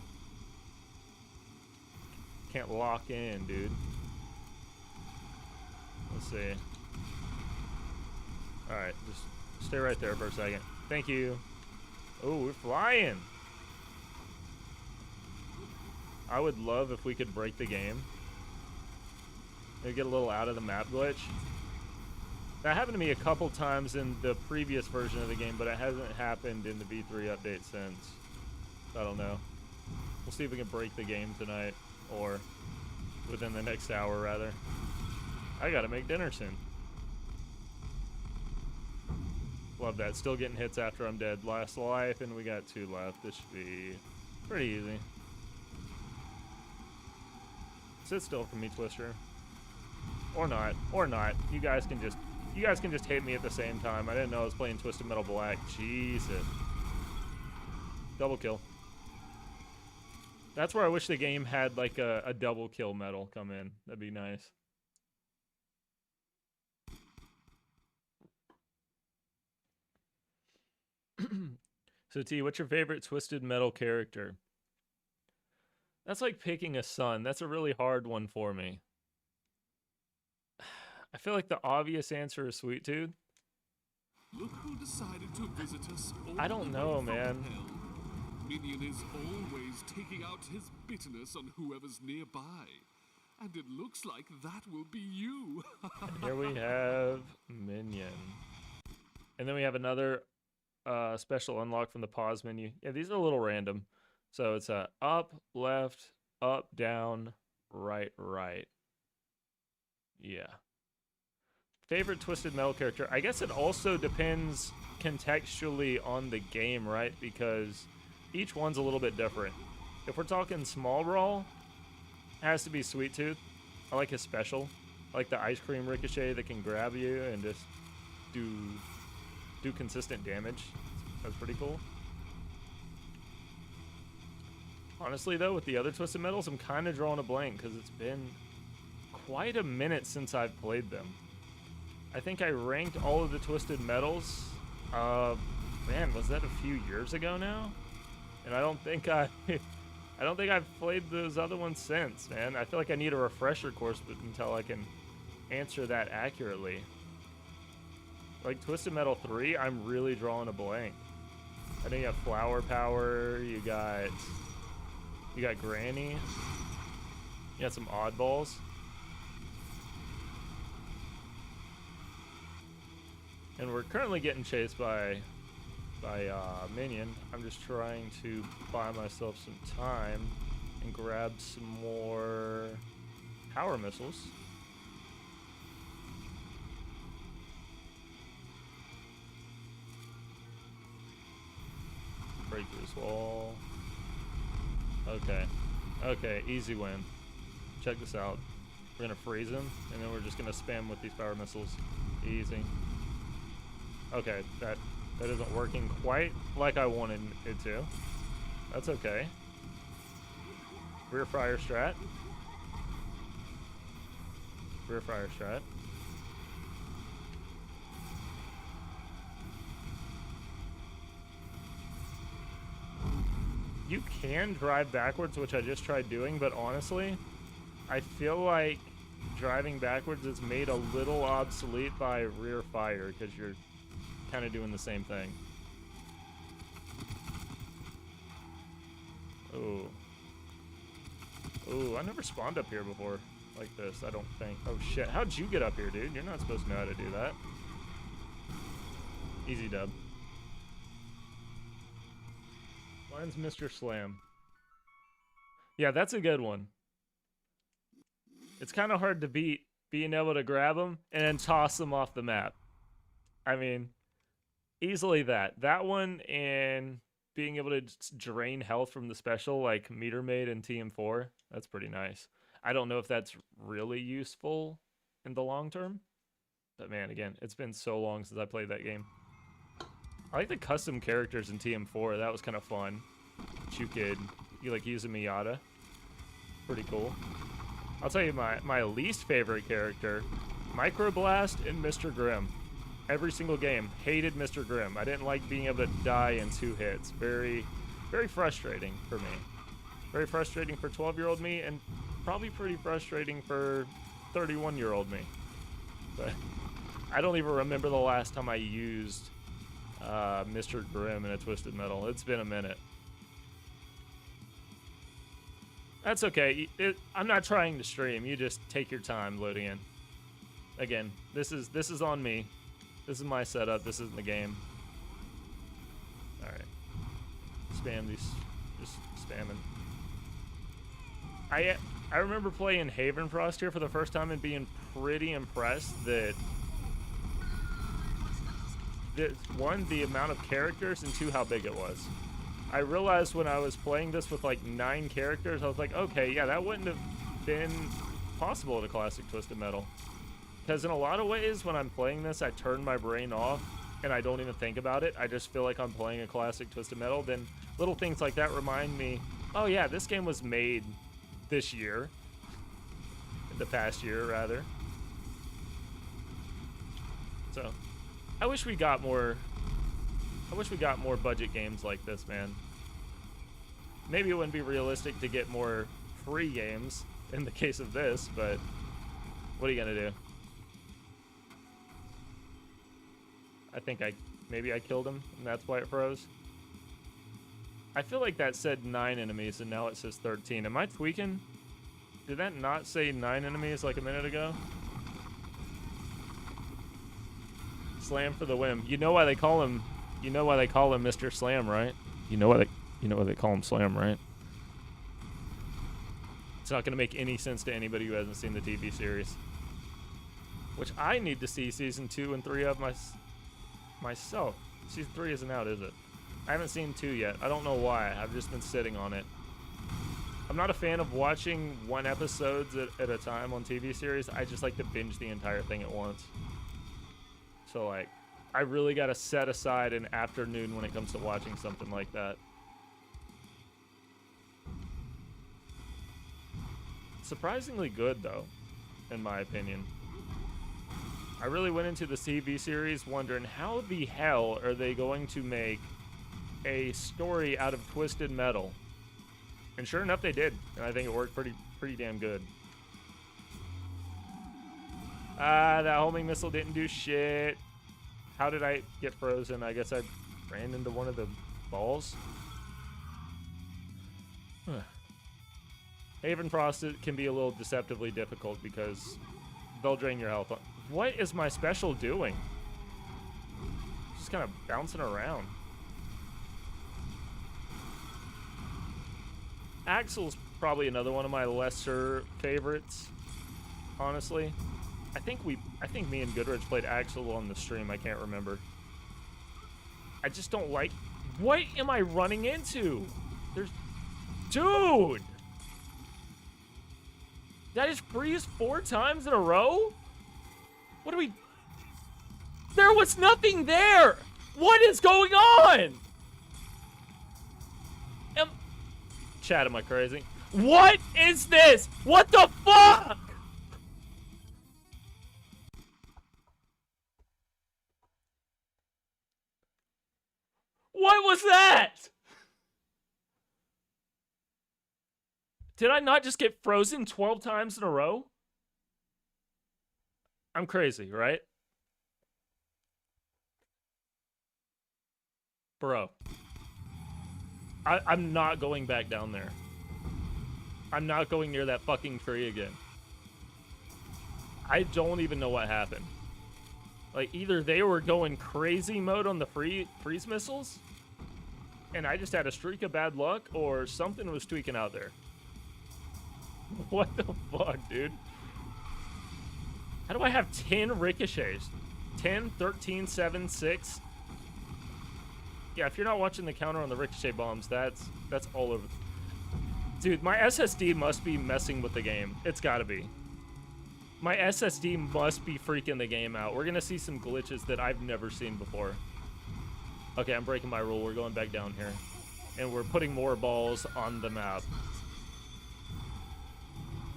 Can't lock in, dude. Let's see. Alright, just stay right there for a second. Thank you. Oh, we're flying. I would love if we could break the game. Maybe get a little out of the map glitch. That happened to me a couple times in the previous version of the game, but it hasn't happened in the V3 update since. I don't know. We'll see if we can break the game tonight, or within the next hour, rather. I gotta make dinner soon. Love that. Still getting hits after I'm dead. Last life, and we got 2 left. This should be pretty easy. Sit still for me, Twister. Or not. Or not. You guys can just hit me at the same time. I didn't know I was playing Twisted Metal Black. Jesus. Double kill. That's where I wish the game had like a double kill medal come in. That'd be nice. So T, what's your favorite Twisted Metal character? That's like picking a son. That's a really hard one for me. I feel like the obvious answer is Sweet Tooth. Look who decided to visit us all I don't the know, way from man. hell. Minion is always taking out his bitterness on whoever's nearby. And it looks like that will be you. Here we have Minion. And then we have another special unlock from the pause menu. Yeah, these are a little random. So it's up, left, up, down, right, right. Yeah. Favorite Twisted Metal character? I guess it also depends contextually on the game, right? Because each one's a little bit different. If we're talking Small Brawl, it has to be Sweet Tooth. I like his special. I like the ice cream ricochet that can grab you and just do consistent damage. That's pretty cool. Honestly, though, with the other Twisted Metals, I'm kind of drawing a blank because it's been quite a minute since I've played them. I think I ranked all of the Twisted Metals. Man, was that a few years ago now? And I don't think I don't think I've played those other ones since, man. I feel like I need a refresher course until I can answer that accurately. Like Twisted Metal 3, I'm really drawing a blank. I think you have Flower Power, you got Granny, you got some oddballs. And we're currently getting chased by Minion. I'm just trying to buy myself some time and grab some more power missiles. Break through this wall. Okay, easy win. Check this out. We're gonna freeze him, and then we're just gonna spam with these power missiles. Easy. Okay, that isn't working quite like I wanted it to. That's okay. Rear fire strat. Rear fire strat. You can drive backwards, which I just tried doing, but honestly, I feel like driving backwards is made a little obsolete by rear fire because you're kind of doing the same thing. Ooh, I never spawned up here before like this, I don't think. Oh shit, how'd you get up here, dude? You're not supposed to know how to do that. Easy dub. Mine's Mr. Slam. Yeah, that's a good one. It's kind of hard to beat being able to grab them and then toss them off the map. I mean, easily that. That one and being able to drain health from the special like Meter Maid and TM4, that's pretty nice. I don't know if that's really useful in the long term. But man, again, it's been so long since I played that game. I like the custom characters in TM4. That was kind of fun. You like use a Miata. Pretty cool. I'll tell you my least favorite character, Microblast and Mr. Grimm. Every single game, hated Mr. Grimm. I didn't like being able to die in 2 hits. Very, very frustrating for me. Very frustrating for 12-year-old me, and probably pretty frustrating for 31-year-old me. But I don't even remember the last time I used Mr. Grimm in a Twisted Metal. It's been a minute. That's okay. I'm not trying to stream. You just take your time loading in. Again, this is on me. This is my setup. This isn't the game. All right. Spam these. Just spamming. I remember playing Havenfrost here for the first time and being pretty impressed that one, the amount of characters, and 2, how big it was. I realized when I was playing this with like 9 characters, I was like, okay, yeah, that wouldn't have been possible in a classic Twisted Metal. Because in a lot of ways, when I'm playing this, I turn my brain off and I don't even think about it, I just feel like I'm playing a classic Twisted Metal, then little things like that remind me, oh yeah, this game was made this year. In the past year, rather. So, I wish we got more budget games like this, man. Maybe it wouldn't be realistic to get more free games in the case of this, but what are you gonna do? I think maybe I killed him, and that's why it froze. I feel like that said 9 enemies, and now it says 13. Am I tweaking? Did that not say 9 enemies like a minute ago? Slam for the win. You know why they call him Mr. Slam, right? You know why they call him Slam, right? It's not going to make any sense to anybody who hasn't seen the TV series. Which I need to see season 2 and 3 of myself. Season 3 isn't out, is it? I haven't seen 2 yet. I don't know why. I've just been sitting on it. I'm not a fan of watching one episode at a time on TV series. I just like to binge the entire thing at once. So, like, I really got to set aside an afternoon when it comes to watching something like that. Surprisingly good, though, in my opinion. I really went into the TV series wondering how the hell are they going to make a story out of Twisted Metal. And sure enough, they did. And I think it worked pretty damn good. That homing missile didn't do shit. How did I get frozen? I guess I ran into one of the balls. Haven Frost can be a little deceptively difficult because they'll drain your health. What is my special doing? Just kind of bouncing around. Axel's probably another one of my lesser favorites, honestly. I think me and Goodrich played Axel on the stream. I can't remember. I just don't like. What am I running into? Dude! Did I just freeze 4 times in a row? What do we... There was nothing there! What is going on? Chat, am I crazy? What is this? What the fuck? What was that? Did I not just get frozen 12 times in a row? I'm crazy, right? Bro. I'm not going back down there. I'm not going near that fucking tree again. I don't even know what happened. Like, either they were going crazy mode on the freeze missiles, and I just had a streak of bad luck, or something was tweaking out there. What the fuck, dude? How do I have 10 ricochets? 10, 13, 7, 6? Yeah, if you're not watching the counter on the ricochet bombs, that's all over. Dude, my SSD must be messing with the game. It's gotta be. My SSD must be freaking the game out. We're gonna see some glitches that I've never seen before. Okay, I'm breaking my rule. We're going back down here. And we're putting more balls on the map.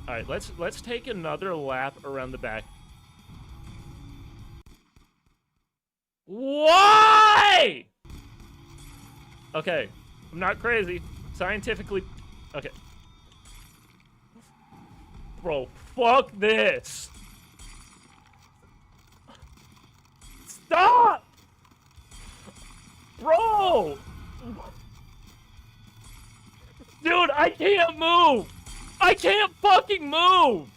Alright, let's take another lap around the back. Why? Okay, I'm not crazy. Scientifically, okay. Bro, fuck this. Stop! Bro! Dude, I can't move! I can't fucking move!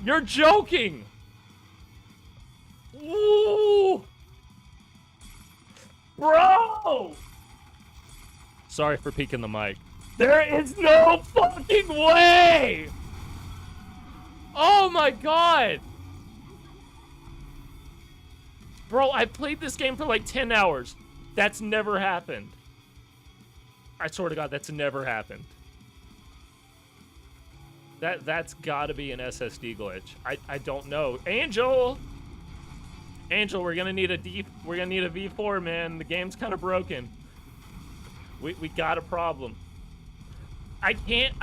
You're joking! Ooh! Bro! Sorry for peeking the mic. There is no fucking way! Oh my god! Bro, I played this game for like 10 hours. That's never happened. I swear to God, that's never happened. That's gotta be an SSD glitch. I don't know. Angel! Angel, we're gonna need a V4, man. The game's kind of broken. We got a problem. I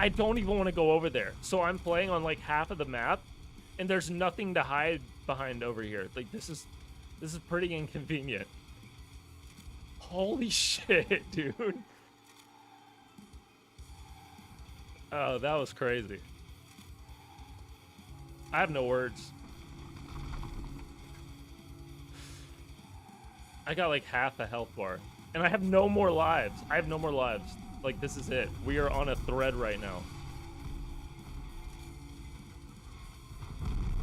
don't even want to go over there. So I'm playing on like half of the map, and there's nothing to hide behind over here. Like this is pretty inconvenient. Holy shit, dude. Oh, that was crazy. I have no words. I got like half a health bar. And I have no more lives. I have no more lives. Like, this is it. We are on a thread right now.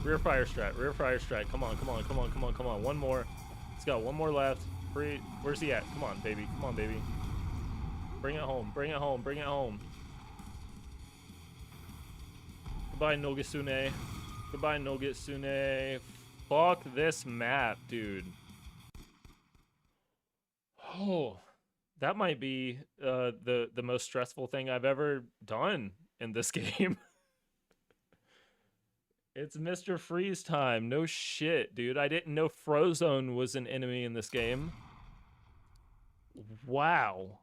Rear fire strat. Rear fire strat. Come on, come on, come on, come on, come on. One more. Let's go. One more left. Free. Where's he at? Come on, baby. Come on, baby. Bring it home. Bring it home. Bring it home. Goodbye, Nogisune. Goodbye, Nogisune. Fuck this map, dude. Oh, that might be the most stressful thing I've ever done in this game. It's Mr. Freeze time. No shit, dude. I didn't know Frozone was an enemy in this game. Wow.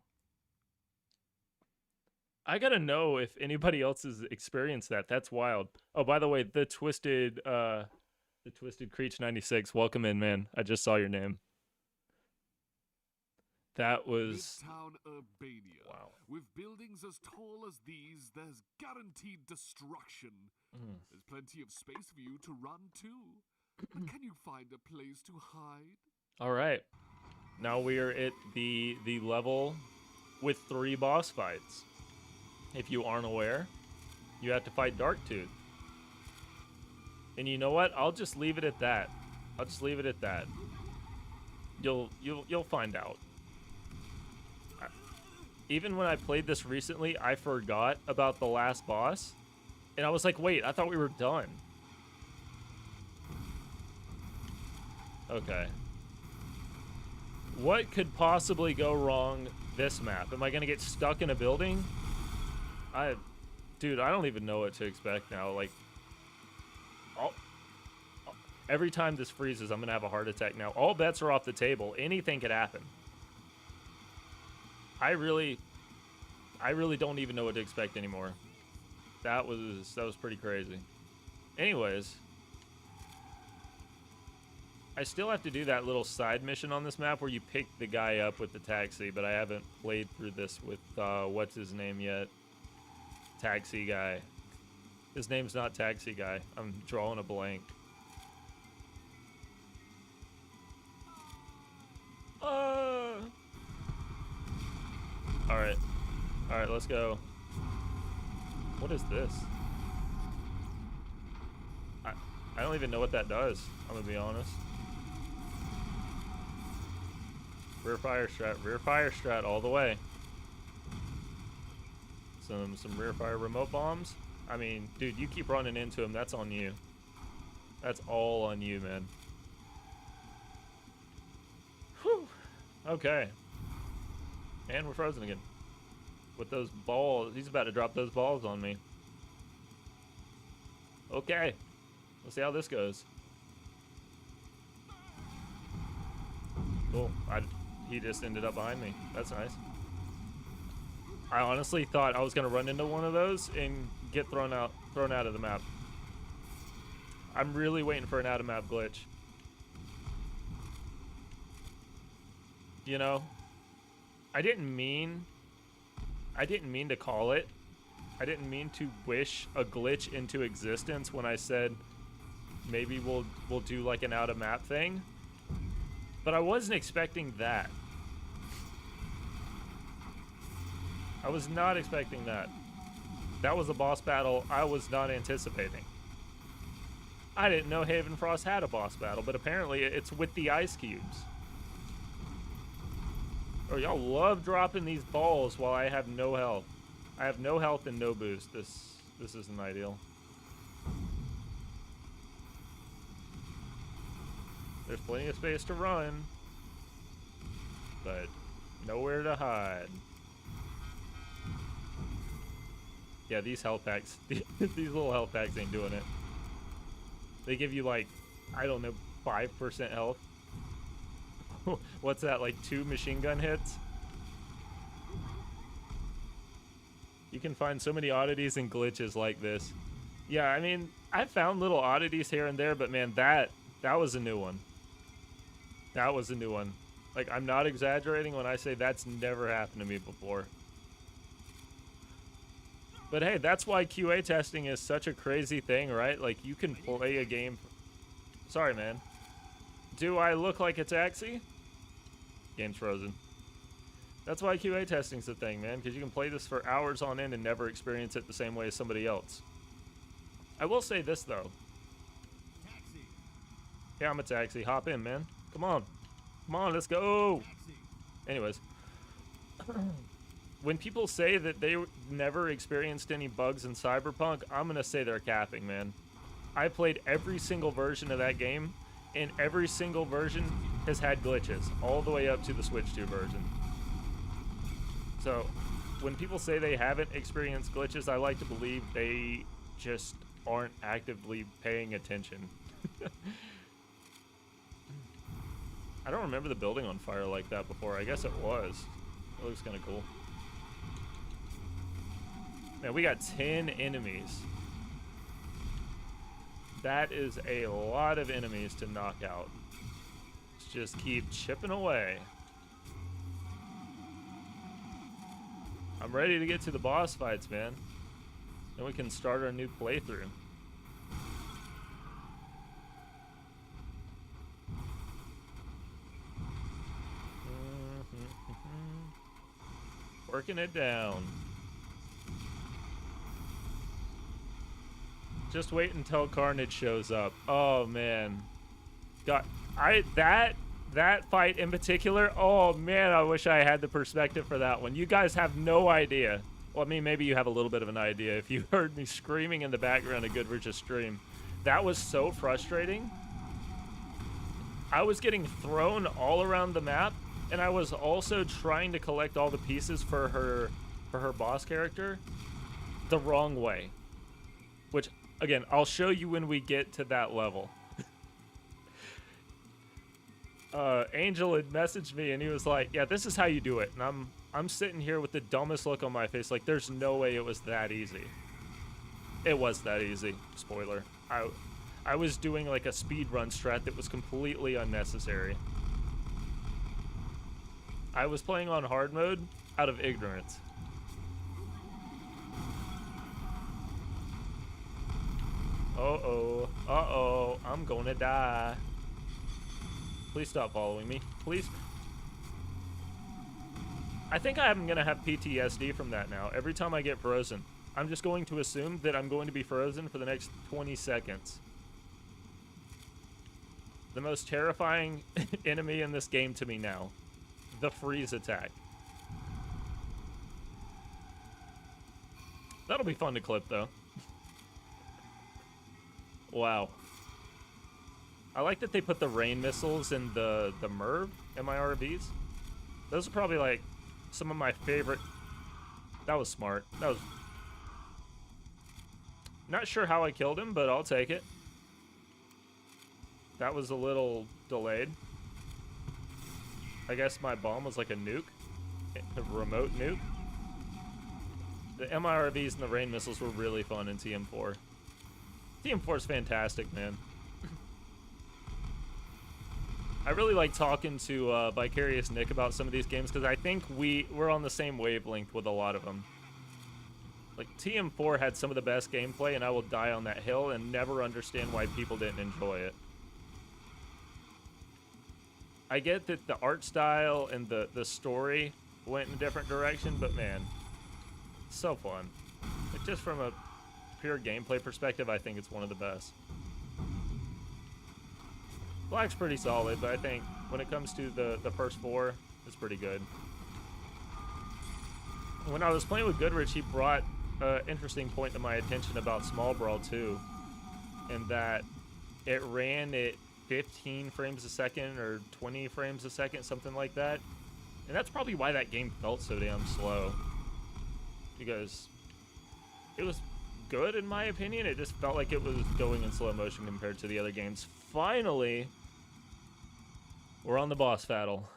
I gotta know if anybody else has experienced that. That's wild. Oh, by the way, the Twisted Creech 96. Welcome in, man. I just saw your name. That was Midtown Urbania. Wow. With buildings as tall as these, there's guaranteed destruction. There's plenty of space for you to run too. But can you find a place to hide? all right. Now we are at the level with 3 boss fights. If you aren't aware, you have to fight Darktooth. And you know what? I'll just leave it at that. I'll just leave it at that. You'll find out. Even when I played this recently, I forgot about the last boss. And I was like, wait, I thought we were done. Okay. What could possibly go wrong this map? Am I going to get stuck in a building? Dude, I don't even know what to expect now. Like, every time this freezes, I'm going to have a heart attack now. All bets are off the table. Anything could happen. I really don't even know what to expect anymore. That was pretty crazy. Anyways, I still have to do that little side mission on this map where you pick the guy up with the taxi, but I haven't played through this with what's his name yet. Taxi guy. His name's not Taxi Guy. I'm drawing a blank. Alright. Alright, let's go. What is this? I don't even know what that does, I'm gonna be honest. Rear fire strat all the way. Some rear fire remote bombs. I mean, dude, you keep running into him, that's on you. That's all on you, man. Whew. Okay. And we're frozen again. With those balls. He's about to drop those balls on me. Okay. Let's see how this goes. Cool. He just ended up behind me. That's nice. I honestly thought I was going to run into one of those and get thrown out of the map. I'm really waiting for an out-of-map glitch. You know? I didn't mean to call it. I didn't mean to wish a glitch into existence when I said maybe we'll do like an out of map thing. But I wasn't expecting that. I was not expecting that. That was a boss battle I was not anticipating. I didn't know Haven Frost had a boss battle, but apparently it's with the ice cubes. Oh, y'all love dropping these balls while I have no health. I have no health and no boost. This isn't ideal. There's plenty of space to run, but nowhere to hide. Yeah, these health packs, these little health packs ain't doing it. They give you like, I don't know, 5% health what's that, like 2 machine gun hits? You can find so many oddities and glitches like this. Yeah, I mean, I found little oddities here and there, but man, that was a new one. That was a new one. Like, I'm not exaggerating when I say that's never happened to me before. But hey, that's why QA testing is such a crazy thing, right? Like, you can play a game... Sorry, man. Do I look like a taxi? Game's frozen. That's why QA testing's a thing, man, because you can play this for hours on end and never experience it the same way as somebody else. I will say this, though. Taxi. Yeah, I'm a taxi. Hop in, man. Come on. Come on, let's go. Taxi. Anyways. When people say that they never experienced any bugs in Cyberpunk, I'm going to say they're capping, man. I played every single version of that game, and every single version has had glitches, all the way up to the Switch 2 version. So, when people say they haven't experienced glitches, I like to believe they just aren't actively paying attention. I don't remember the building on fire like that before. I guess it was. It looks kind of cool. Man, we got 10 enemies. That is a lot of enemies to knock out. Let's just keep chipping away. I'm ready to get to the boss fights, man. Then we can start our new playthrough. Working it down. Just wait until Carnage shows up. Oh man. God, that fight in particular, oh man, I wish I had the perspective for that one. You guys have no idea. Well, I mean, maybe you have a little bit of an idea if you heard me screaming in the background of Goodrich's stream. That was so frustrating. I was getting thrown all around the map, and I was also trying to collect all the pieces for her boss character the wrong way. Which, again, I'll show you when we get to that level. Angel had messaged me and he was like, yeah, this is how you do it. And I'm sitting here with the dumbest look on my face, like there's no way it was that easy. It was that easy. Spoiler. I was doing like a speedrun strat that was completely unnecessary. I was playing on hard mode out of ignorance. Uh-oh. Uh-oh. I'm gonna die. Please stop following me. Please. I think I'm gonna have PTSD from that now. Every time I get frozen, I'm just going to assume that I'm going to be frozen for the next 20 seconds. The most terrifying enemy in this game to me now. The freeze attack. That'll be fun to clip, though. Wow. I like that they put the rain missiles in the MIRV, MIRVs. Those are probably, like, some of my favorite... That was smart. That was... Not sure how I killed him, but I'll take it. That was a little delayed. I guess my bomb was like a nuke. A remote nuke. The MIRVs and the rain missiles were really fun in TM4. TM4 is fantastic, man. I really like talking to Vicarious Nick about some of these games because I think we're on the same wavelength with a lot of them. Like, TM4 had some of the best gameplay, and I will die on that hill and never understand why people didn't enjoy it. I get that the art style and the story went in a different direction, but man, so fun. Like, just from a pure gameplay perspective, I think it's one of the best. Black's pretty solid, but I think when it comes to the first four, it's pretty good. When I was playing with Goodrich, he brought an interesting point to my attention about Small Brawl 2, and that it ran at 15 frames a second or 20 frames a second, something like that. And that's probably why that game felt so damn slow. Because it was good in my opinion, it just felt like it was going in slow motion compared to the other games. Finally, We're on the boss battle.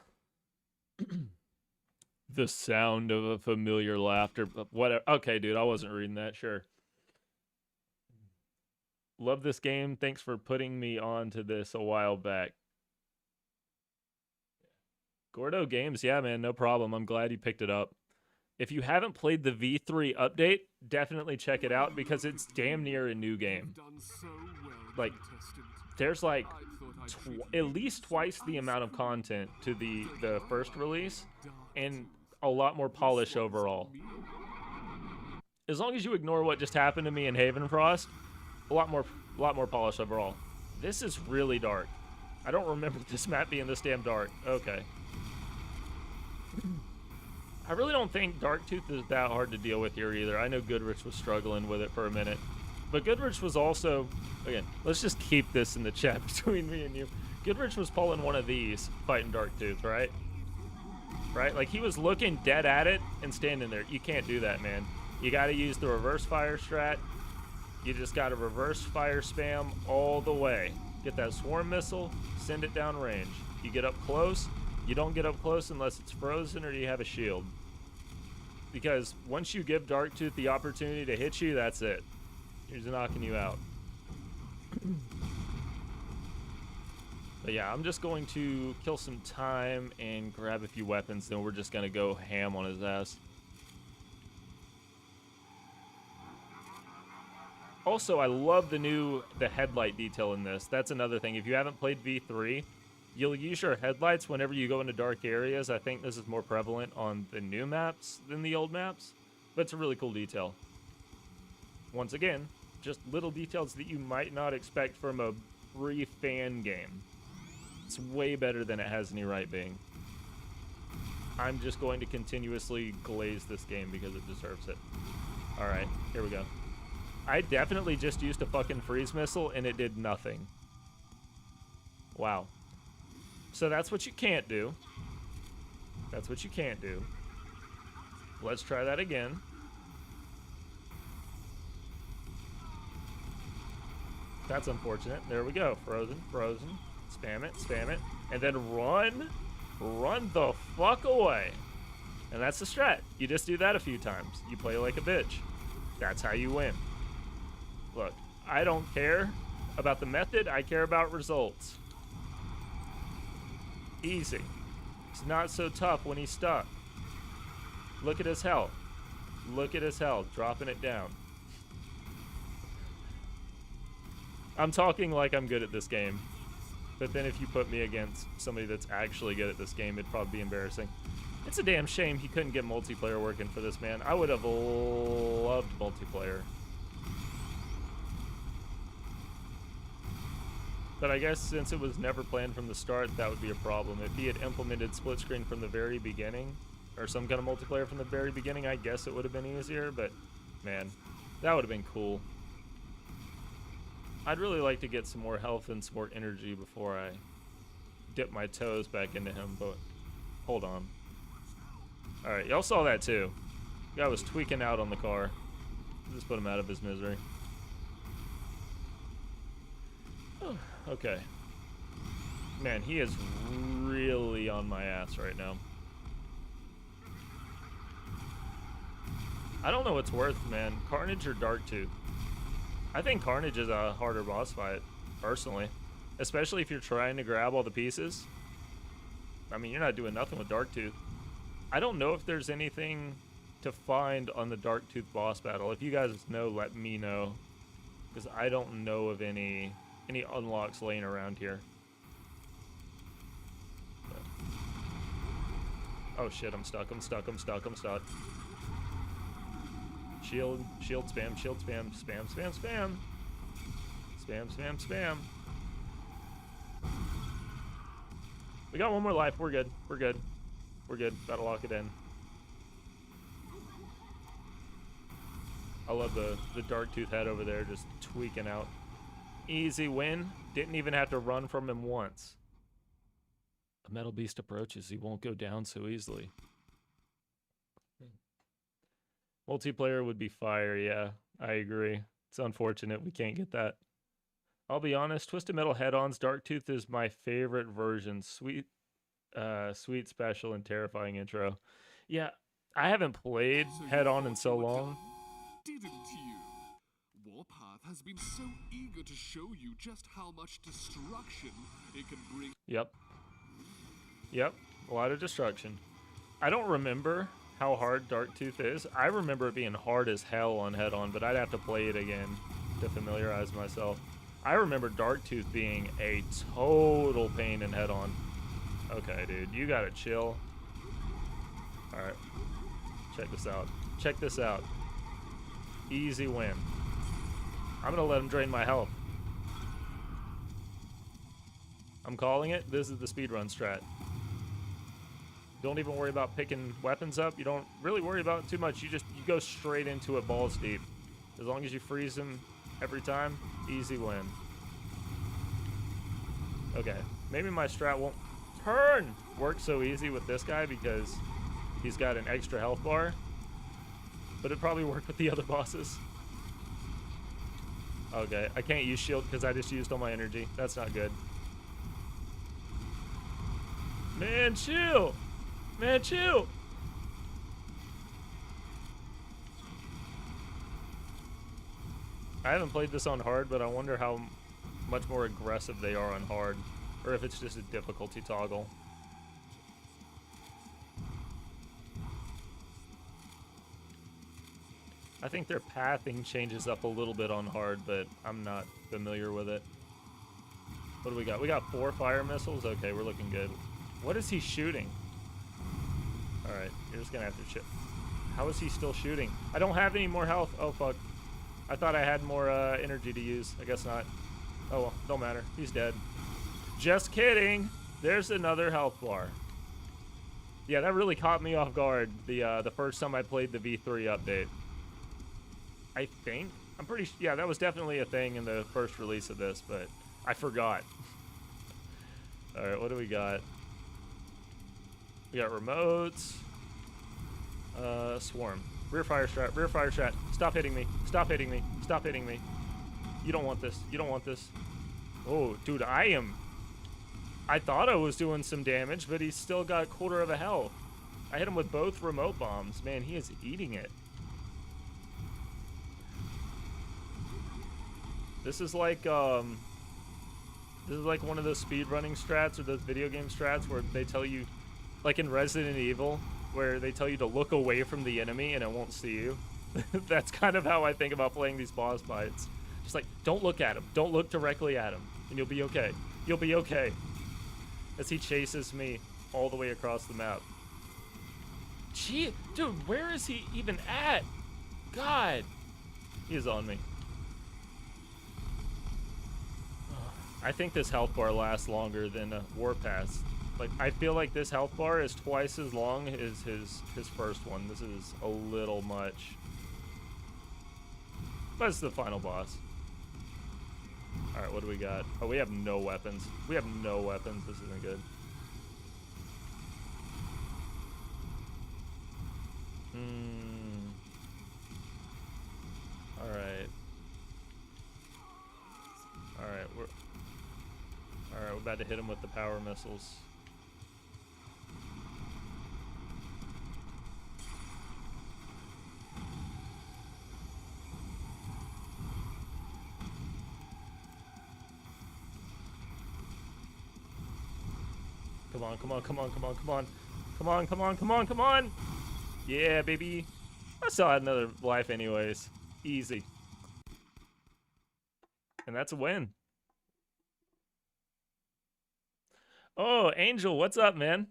The sound of a familiar laughter. Whatever. Okay, dude, I wasn't reading that. Sure. Love this game. Thanks for putting me on to this a while back. Gordo Games, yeah, man, no problem. I'm glad you picked it up. If you haven't played the V3 update, definitely check it out because it's damn near a new game. Done so well, Like, contestant. there's like I thought I'd treat at you least twice the amount of content to the first release, and a lot more polish overall. As long as you ignore what just happened to me in Havenfrost, a lot more polish overall. This is really dark. I don't remember this map being this damn dark. Okay. I really don't think Darktooth is that hard to deal with here either. I know Goodrich was struggling with it for a minute. But Goodrich was also, again, let's just keep this in the chat between me and you. Goodrich was pulling one of these fighting Darktooth, right? Right? Like, he was looking dead at it and standing there. You can't do that, man. You got to use the reverse fire strat. You just got to reverse fire spam all the way. Get that swarm missile, send it down range. You get up close. You don't get up close unless it's frozen or you have a shield. Because once you give Darktooth the opportunity to hit you, that's it. He's knocking you out. But yeah, I'm just going to kill some time and grab a few weapons, then we're just going to go ham on his ass. Also, I love the headlight detail in this. That's another thing. If you haven't played V3, you'll use your headlights whenever you go into dark areas. I think this is more prevalent on the new maps than the old maps, but it's a really cool detail. Once again, just little details that you might not expect from a free-fan game. It's way better than it has any right being. I'm just going to continuously glaze this game because it deserves it. Alright, here we go. I definitely just used a fucking freeze missile and it did nothing. Wow. So that's what you can't do. That's what you can't do. Let's try that again. That's unfortunate. There we go. Frozen, frozen. Spam it, and then run the fuck away. And that's the strat. You just do that a few times. You play like a bitch. That's how you win. Look, I don't care about the method. I care about results. Easy. It's not so tough when he's stuck. Look at his health. Look at his health. Dropping it down. I'm talking like I'm good at this game. But then if you put me against somebody that's actually good at this game, it'd probably be embarrassing. It's a damn shame he couldn't get multiplayer working for this, man. I would have loved multiplayer. But I guess since it was never planned from the start, that would be a problem. If he had implemented split screen from the very beginning, or some kind of multiplayer from the very beginning, I guess it would have been easier, but man, that would have been cool. I'd really like to get some more health and some more energy before I dip my toes back into him, but hold on. Alright, y'all saw that too. Guy was tweaking out on the car. Just put him out of his misery. Oh, okay. Man, he is really on my ass right now. I don't know what's worth, man. Carnage or Darktooth? I think Carnage is a harder boss fight, personally. Especially if you're trying to grab all the pieces. I mean, you're not doing nothing with Darktooth. I don't know if there's anything to find on the Darktooth boss battle. If you guys know, let me know. Because I don't know of any unlocks laying around here. But. Oh shit, I'm stuck. Shield spam, spam, spam. Spam. We got one more life. We're good. Gotta lock it in. I love the Darktooth head over there just tweaking out. Easy win. Didn't even have to run from him once. A metal beast approaches. He won't go down so easily. Multiplayer would be fire, yeah. I agree. It's unfortunate we can't get that. I'll be honest, Twisted Metal Head-On's Darktooth is my favorite version. Sweet, sweet, special, and terrifying intro. Yeah, I haven't played So you Head-On in thought so you were long. done, didn't you? Warpath has been so eager to show you just how much destruction it can bring. Yep. Yep, a lot of destruction. I don't remember how hard Darktooth is. I remember it being hard as hell on Head-On, but I'd have to play it again to familiarize myself. I remember Darktooth being a total pain in Head-On. Okay, dude, you gotta chill. Alright. Check this out. Check this out. Easy win. I'm gonna let him drain my health. I'm calling it. This is the speedrun strat. Don't even worry about picking weapons up. You don't really worry about it too much. You go straight into it balls deep. As long as you freeze him every time, easy win. Okay, maybe my strat won't work so easy with this guy because he's got an extra health bar. But it'd probably work with the other bosses. Okay, I can't use shield because I just used all my energy. That's not good. Man, chill! Man, chill! I haven't played this on hard, but I wonder how much more aggressive they are on hard. Or if it's just a difficulty toggle. I think their pathing changes up a little bit on hard, but I'm not familiar with it. What do we got? We got 4 fire missiles? Okay, we're looking good. What is he shooting? Alright, you're just gonna have to chip. How is he still shooting? I don't have any more health. Oh, fuck. I thought I had more energy to use. I guess not. Oh, well, don't matter. He's dead. Just kidding. There's another health bar. Yeah, that really caught me off guard the first time I played the V3 update. I think. I'm pretty yeah, that was definitely a thing in the first release of this, but I forgot. Alright, what do we got? We got remotes. Swarm. Rear fire strat. Rear fire strat. Stop hitting me. Stop hitting me. Stop hitting me. You don't want this. You don't want this. Oh, dude, I thought I was doing some damage, but he's still got 1/4 of a health. I hit him with both remote bombs. Man, he is eating it. This is like one of those speedrunning strats or those video game strats where they tell you, like in Resident Evil, where they tell you to look away from the enemy and it won't see you. That's kind of how I think about playing these boss fights. Just like, don't look at him. Don't look directly at him, and you'll be okay. You'll be okay. As he chases me all the way across the map. Gee, dude, where is he even at? God. He is on me. I think this health bar lasts longer than Warpath. Like, I feel like this health bar is twice as long as his first one. This is a little much. But it's the final boss. Alright, what do we got? Oh, we have no weapons. We have no weapons. This isn't good. Alright. Alright, we're about to hit him with the power missiles. Come on, come on, come on, come on, come on. Come on, come on, come on, come on! Yeah, baby. I still had another life anyways. Easy. And that's a win. Oh, Angel, what's up, man?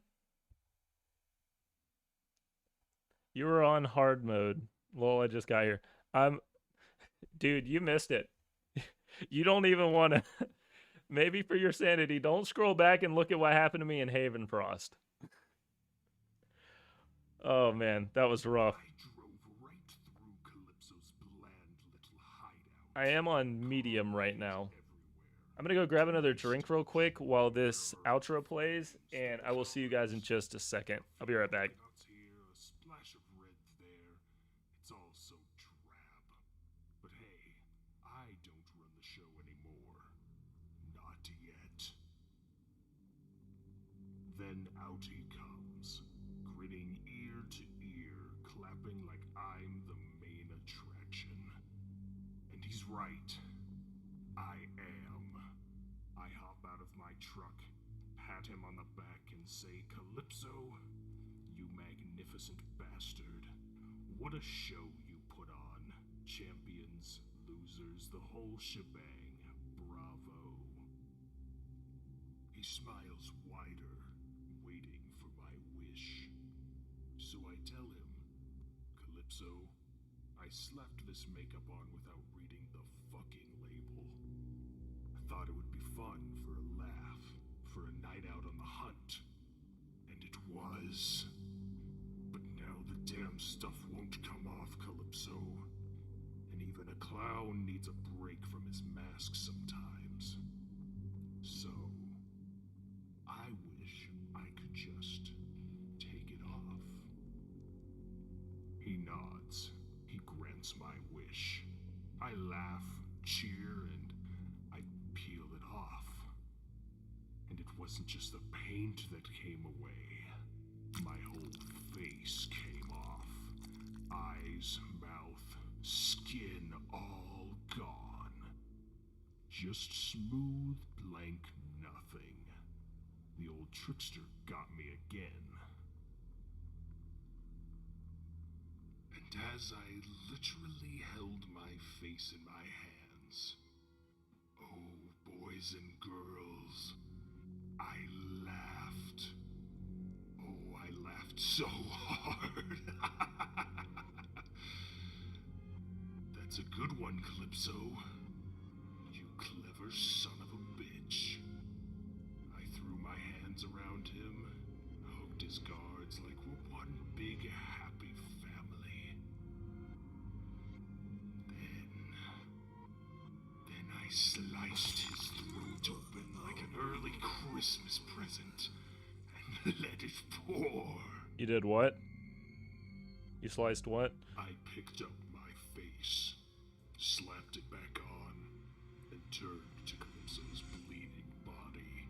You were on hard mode. Lol, I just got here. Dude, you missed it. You don't even want to... Maybe for your sanity, don't scroll back and look at what happened to me in Havenfrost. Oh, man, that was rough. I drove right through Calypso's bland little hideout. I am on medium right now. Everywhere. I'm gonna go grab another drink real quick while this outro plays, and I will see you guys in just a second. I'll be right back. Nuts here, a splash of red there. It's all so drab. But hey, I don't run the show anymore. Then out he comes, grinning ear to ear, clapping like I'm the main attraction. And he's right. I am. I hop out of my truck, pat him on the back, and say, Calypso, you magnificent bastard. What a show you put on. Champions, losers, the whole shebang. Bravo. He smiles wider, waiting for my wish. So I tell him, Calypso, I slapped this makeup on without reading the fucking label. I thought it would be fun for a laugh, for a night out on the hunt. And it was. But now the damn stuff won't come off, Calypso. And even a clown needs a break from his mask sometimes. So, I wish I could just take it off. He nods. He grants my wish. I laugh, cheer, and I peel it off. And it wasn't just the paint that came away. My whole face came off. Eyes, mouth, skin all gone. Just smooth, blank nothing. The old trickster got me again. And as I literally held my face in my hands, oh, boys and girls, I laughed. Oh, I laughed so hard. That's a good one, Calypso. You clever son of a bitch. I threw my hands around him, hugged his guards like we're one big happy family. Then I sliced his throat open like an early Christmas present and let it pour. You did what? You sliced what? I picked up my face, slapped it back on, and turned to Calypso's bleeding body.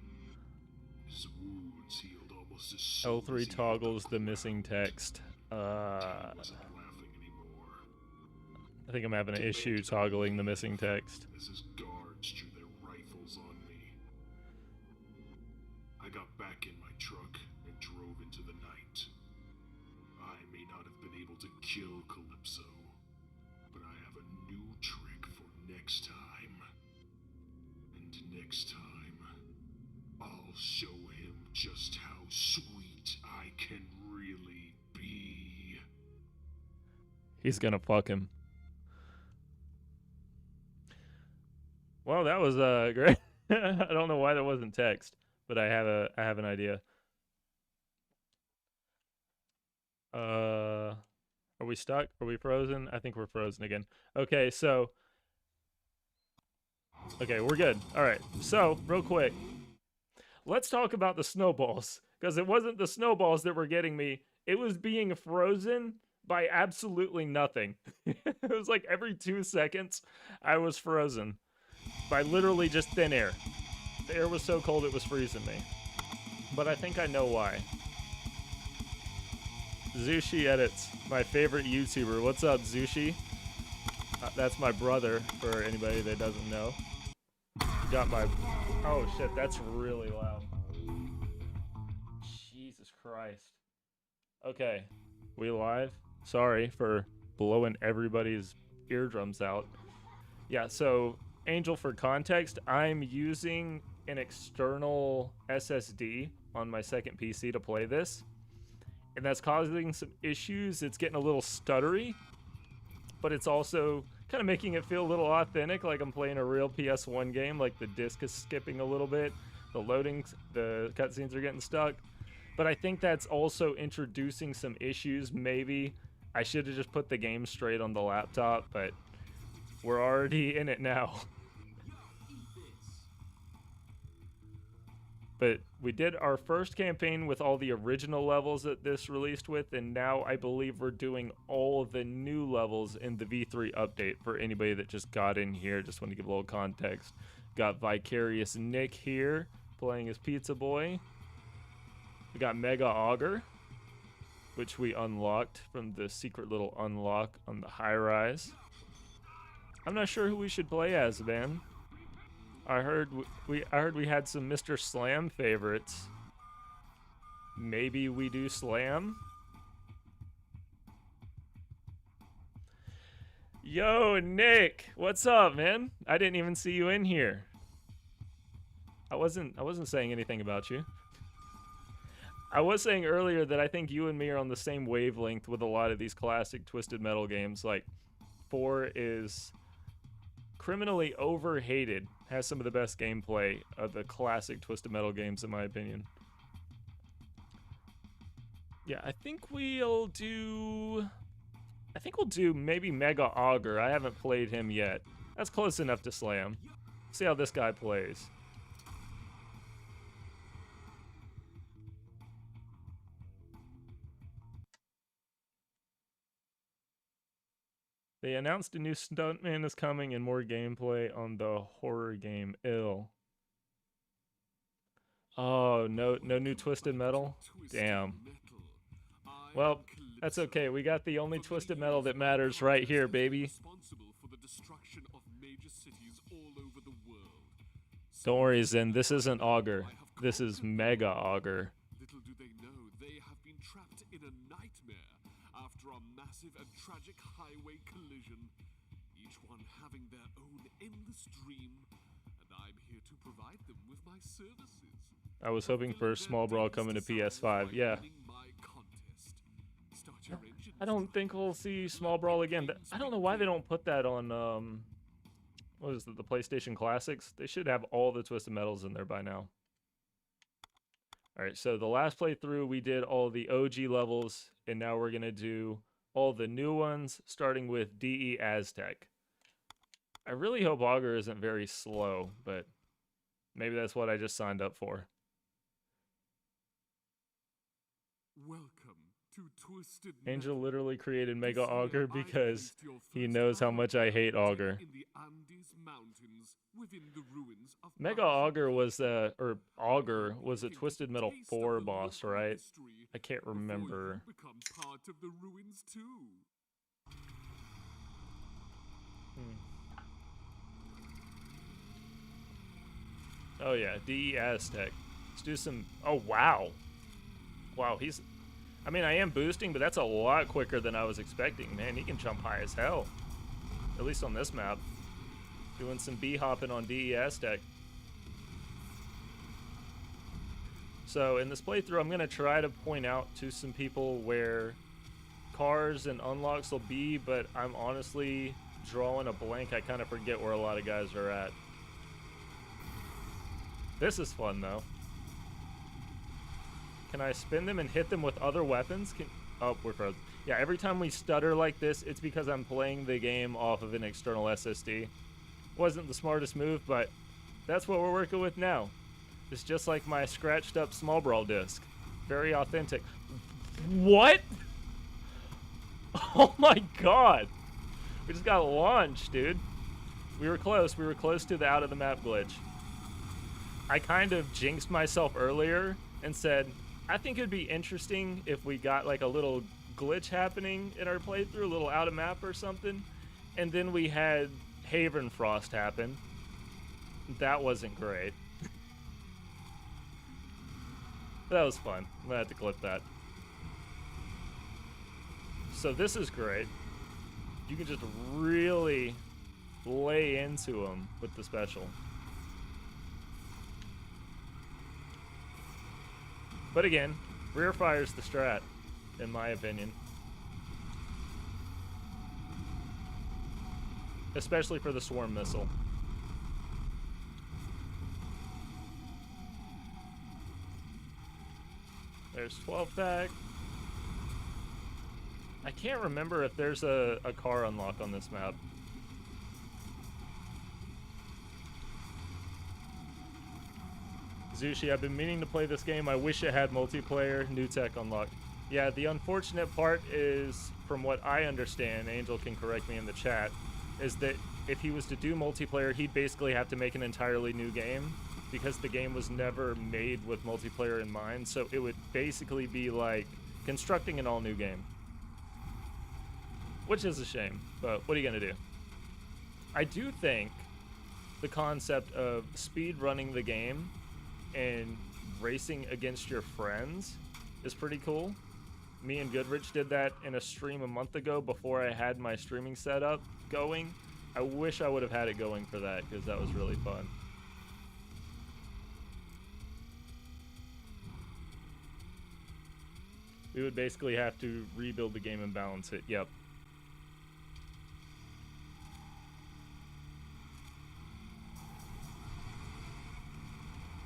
His wounds healed almost as soon as L3 he toggles hit the ground. missing text. He wasn't laughing anymore. I think I'm having an issue toggling the missing text. As his guards drew their rifles on me. I got back in my truck and drove into the night. I may not have been able to kill Calypso, but I have a new trick for next time. And next time, I'll show him just how sweet I can really be. He's gonna fuck him. Well, that was great. I don't know why that wasn't text, but I have an idea. Are we stuck? Are we frozen? I think we're frozen again. Okay, so okay, we're good. All right. So, real quick. Let's talk about the snowballs, because it wasn't the snowballs that were getting me. It was being frozen by absolutely nothing. It was like every 2 seconds I was frozen by literally just thin air. The air was so cold it was freezing me. But I think I know why. Zushi Edits, my favorite YouTuber. What's up, Zushi? That's my brother, for anybody that doesn't know. Got my... Oh, shit, that's really loud. Jesus Christ. Okay, we live? Sorry for blowing everybody's eardrums out. Yeah, so, Angel, for context, I'm using an external SSD on my second PC to play this. And that's causing some issues. It's getting a little stuttery, but it's also kind of making it feel a little authentic, like I'm playing a real PS1 game. Like the disc is skipping a little bit, the loadings, the cutscenes are getting stuck. But I think that's also introducing some issues. Maybe I should have just put the game straight on the laptop, but we're already in it now. But we did our first campaign with all the original levels that this released with, and now I believe we're doing all of the new levels in the V3 update for anybody that just got in here. Just want to give a little context. Got Vicarious Nick here, playing as Pizza Boy. We got Mega Augur, which we unlocked from the secret little unlock on the high rise. I'm not sure who we should play as, man. I heard we had some Mr. Slam favorites. Maybe we do Slam? Yo, Nick, what's up, man? I didn't even see you in here. I wasn't saying anything about you. I was saying earlier that I think you and me are on the same wavelength with a lot of these classic Twisted Metal games. Like, 4 is criminally overhated, has some of the best gameplay of the classic Twisted Metal games, in my opinion. Yeah, I think we'll do maybe Mega Augur. I haven't played him yet. That's close enough to Slam. See how this guy plays. They announced a new Stuntman is coming and more gameplay on the horror game Ill. Oh, no new Twisted Metal? Damn. Well, that's okay. We got the only Twisted Metal that matters right here, baby. Don't worry, Zen. This isn't Augur. This is Mega Augur. Little do they know, they have been trapped in a nightmare after a massive and tragic highway collision. Each one having their own endless dream, and I'm here to provide them with my services. I was hoping for a Small Brawl coming to PS5. Yeah. I don't think we'll see Small Brawl again. I don't know why they don't put that on, what is it, the PlayStation Classics? They should have all the Twisted Metals in there by now. Alright, so the last playthrough, we did all the OG levels, and now we're going to do all the new ones, starting with DE Aztec. I really hope Augur isn't very slow, but maybe that's what I just signed up for. Welcome to Twisted Angel Metal. literally created Mega This year Augur I because placed your he first knows how much I hate highway Augur. in the Andes Mountains, within the ruins of Mega Mount Augur was or Augur was a Begin to Twisted Metal taste of 4 the boss, local right? history I can't before remember. you become part of the ruins too. Oh yeah, DE Aztec. Let's do some. Oh wow, wow. I mean, I am boosting, but that's a lot quicker than I was expecting. Man, he can jump high as hell. At least on this map. Doing some B-hopping on DE Aztec. So in this playthrough, I'm gonna try to point out to some people where cars and unlocks will be, but I'm honestly drawing a blank. I kind of forget where a lot of guys are at. This is fun though. Can I spin them and hit them with other weapons? Oh, we're frozen. Yeah, every time we stutter like this, it's because I'm playing the game off of an external SSD. Wasn't the smartest move, but that's what we're working with now. It's just like my scratched up Small Brawl disc. Very authentic. What? Oh my god. We just got launched, dude. We were close. We were close to the out of the map glitch. I kind of jinxed myself earlier and said, I think it'd be interesting if we got like a little glitch happening in our playthrough, a little out of map or something. And then we had Haven Frost happen. That wasn't great. That was fun. I'm gonna have to clip that. So this is great. You can just really lay into them with the special. But again, rear fire's the strat, in my opinion. Especially for the swarm missile. There's 12 pack. I can't remember if there's a car unlock on this map. Zushi, I've been meaning to play this game. I wish it had multiplayer, new tech unlocked. Yeah, the unfortunate part is, from what I understand, Angel can correct me in the chat, is that if he was to do multiplayer, he'd basically have to make an entirely new game because the game was never made with multiplayer in mind, so it would basically be like constructing an all-new game. Which is a shame, but what are you going to do? I do think the concept of speed running the game and racing against your friends is pretty cool. Me and Goodrich did that in a stream a month ago before I had my streaming setup going. I wish I would have had it going for that because that was really fun. We would basically have to rebuild the game and balance it. Yep.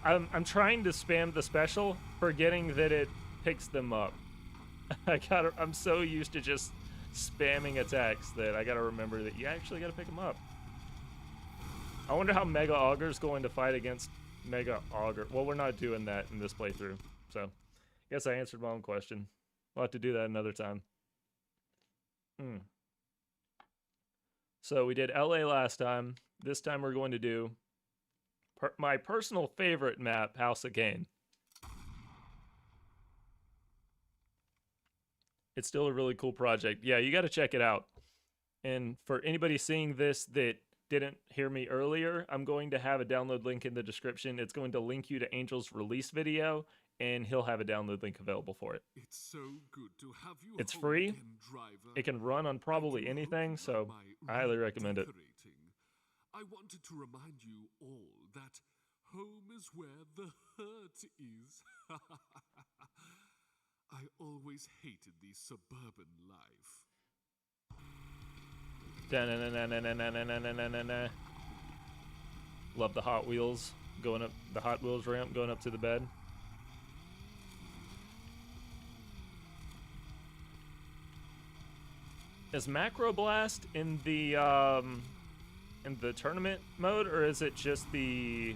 I'm trying to spam the special, forgetting that it picks them up. I'm so used to just spamming attacks that I gotta remember that you actually gotta pick them up. I wonder how Mega Augur's going to fight against Mega Augur. Well, we're not doing that in this playthrough, so I guess I answered my own question. We'll have to do that another time. So we did LA last time. This time we're going to do my personal favorite map, House of Kain. It's still a really cool project. Yeah, you got to check it out. And for anybody seeing this that didn't hear me earlier, I'm going to have a download link in the description. It's going to link you to Angel's release video, and he'll have a download link available for it. It's so good to have you It's home free. again, driver. It can run on probably anything, so I highly recommend it. I wanted to remind you all that home is where the hurt is. I always hated the suburban life. Da-na-na-na-na-na-na-na-na-na-na. Love the Hot Wheels going up, the Hot Wheels ramp going up to the bed. Is Macro Blast in the tournament mode, or is it just the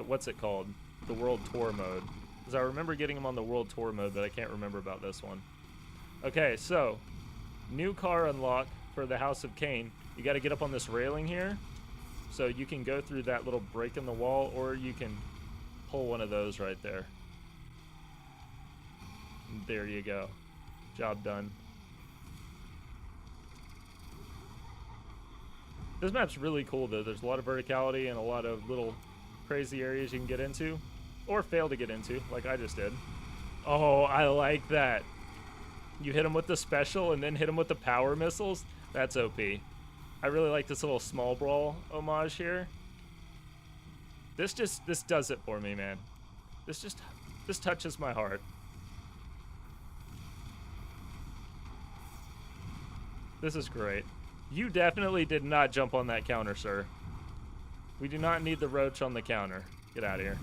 what's it called? The World Tour mode? Because I remember getting them on the World Tour mode, but I can't remember about this one. Okay, so new car unlock for the House of Kain. You got to get up on this railing here, so you can go through that little break in the wall, or you can pull one of those right there. There you go. Job done. This map's really cool, though. There's a lot of verticality and a lot of little crazy areas you can get into, or fail to get into, like I just did. Oh, I like that. You hit them with the special and then hit them with the power missiles. That's OP. I really like this little small brawl homage here. This does it for me, man. This touches my heart. This is great. You definitely did not jump on that counter, sir. We do not need the roach on the counter. Get out of here.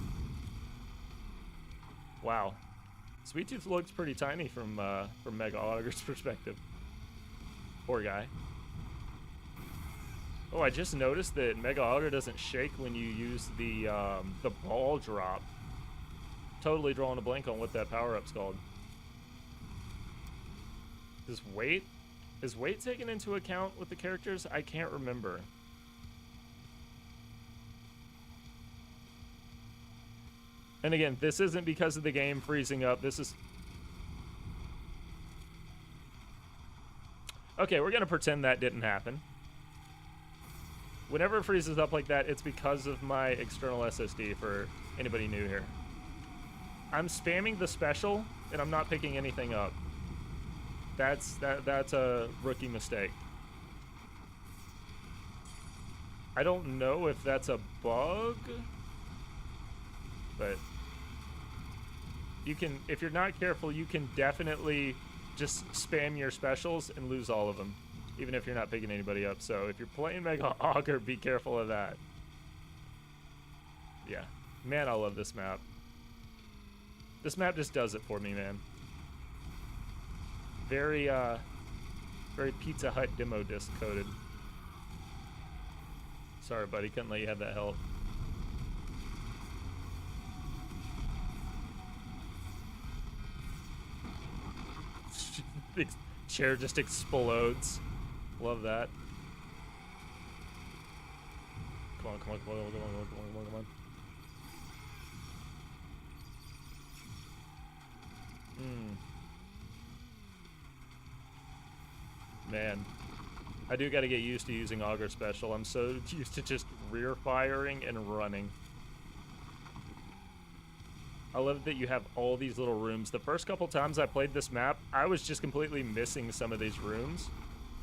Wow. Sweet Tooth looks pretty tiny from Mega Augur's perspective. Poor guy. Oh, I just noticed that Mega Augur doesn't shake when you use the ball drop. Totally drawing a blank on what that power-up's called. Is weight taken into account with the characters? I can't remember. And again, this isn't because of the game freezing up. This is... Okay, we're going to pretend that didn't happen. Whenever it freezes up like that, it's because of my external SSD for anybody new here. I'm spamming the special, and I'm not picking anything up. That's a rookie mistake. I don't know if that's a bug, but you can, if you're not careful, you can definitely just spam your specials and lose all of them, even if you're not picking anybody up. So if you're playing Mega Augur, be careful of that. Yeah, man, I love this map. This map just does it for me, man. Very Pizza Hut demo disc coded. Sorry, buddy, couldn't let you have that help. The chair just explodes. Love that. Come on, come on, come on, come on, come on, come on, come on. Man, I do got to get used to using Auger Special. I'm so used to just rear firing and running. I love that you have all these little rooms. The first couple times I played this map, I was just completely missing some of these rooms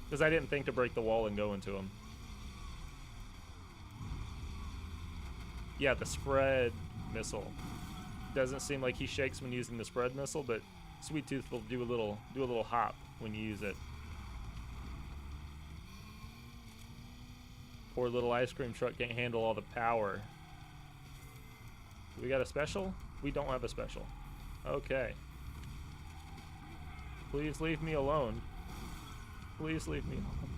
because I didn't think to break the wall and go into them. Yeah, the spread missile. Doesn't seem like he shakes when using the spread missile, but Sweet Tooth will do a little hop when you use it. Poor little ice cream truck can't handle all the power. We got a special? We don't have a special. Okay. Please leave me alone. Please leave me alone.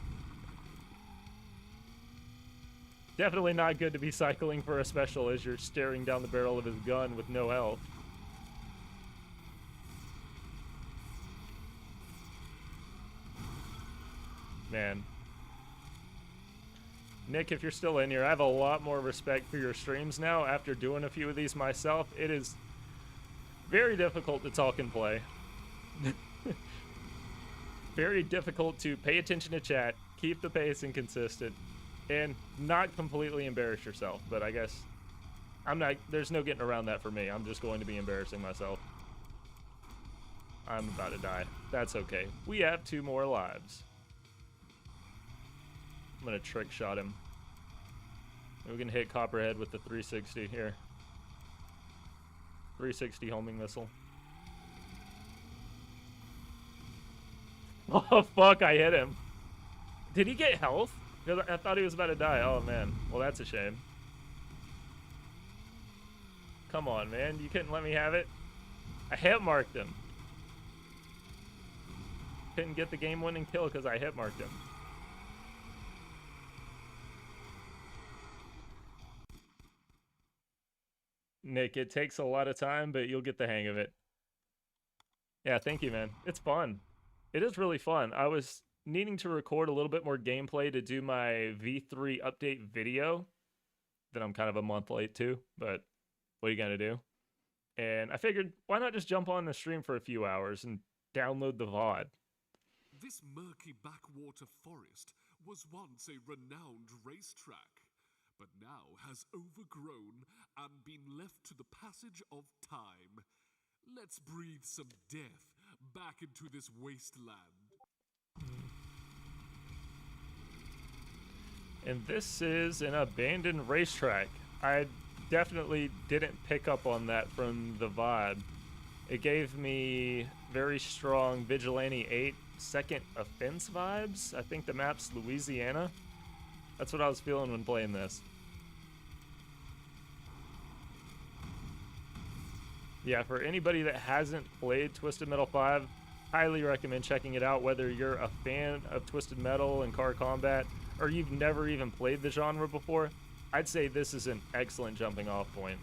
Definitely not good to be cycling for a special as you're staring down the barrel of his gun with no health. Man. Nick, if you're still in here, I have a lot more respect for your streams now after doing a few of these myself. It is very difficult to talk and play. Very difficult to pay attention to chat, keep the pace consistent, and not completely embarrass yourself. But I guess there's no getting around that for me. I'm just going to be embarrassing myself. I'm about to die. That's okay. We have 2 more lives. I'm gonna trick shot him. We can hit Copperhead with the 360 here. 360 homing missile. Oh fuck, I hit him. Did he get health? Because I thought he was about to die. Oh man. Well, that's a shame. Come on, man. You couldn't let me have it. I hit marked him. Couldn't get the game winning kill because I hit marked him. Nick, it takes a lot of time, but you'll get the hang of it. Yeah, thank you, man. It's fun. It is really fun. I was needing to record a little bit more gameplay to do my V3 update video that I'm kind of a month late to, but what are you gonna do? And I figured, why not just jump on the stream for a few hours and download the VOD? This murky backwater forest was once a renowned racetrack, but now has overgrown and been left to the passage of time. Let's breathe some death back into this wasteland. And this is an abandoned racetrack. I definitely didn't pick up on that from the VOD. It gave me very strong Vigilante 8 Second Offense vibes. I think the map's Louisiana. That's what I was feeling when playing this. Yeah, for anybody that hasn't played Twisted Metal 5, highly recommend checking it out, whether you're a fan of Twisted Metal and car combat, or you've never even played the genre before. I'd say this is an excellent jumping off point.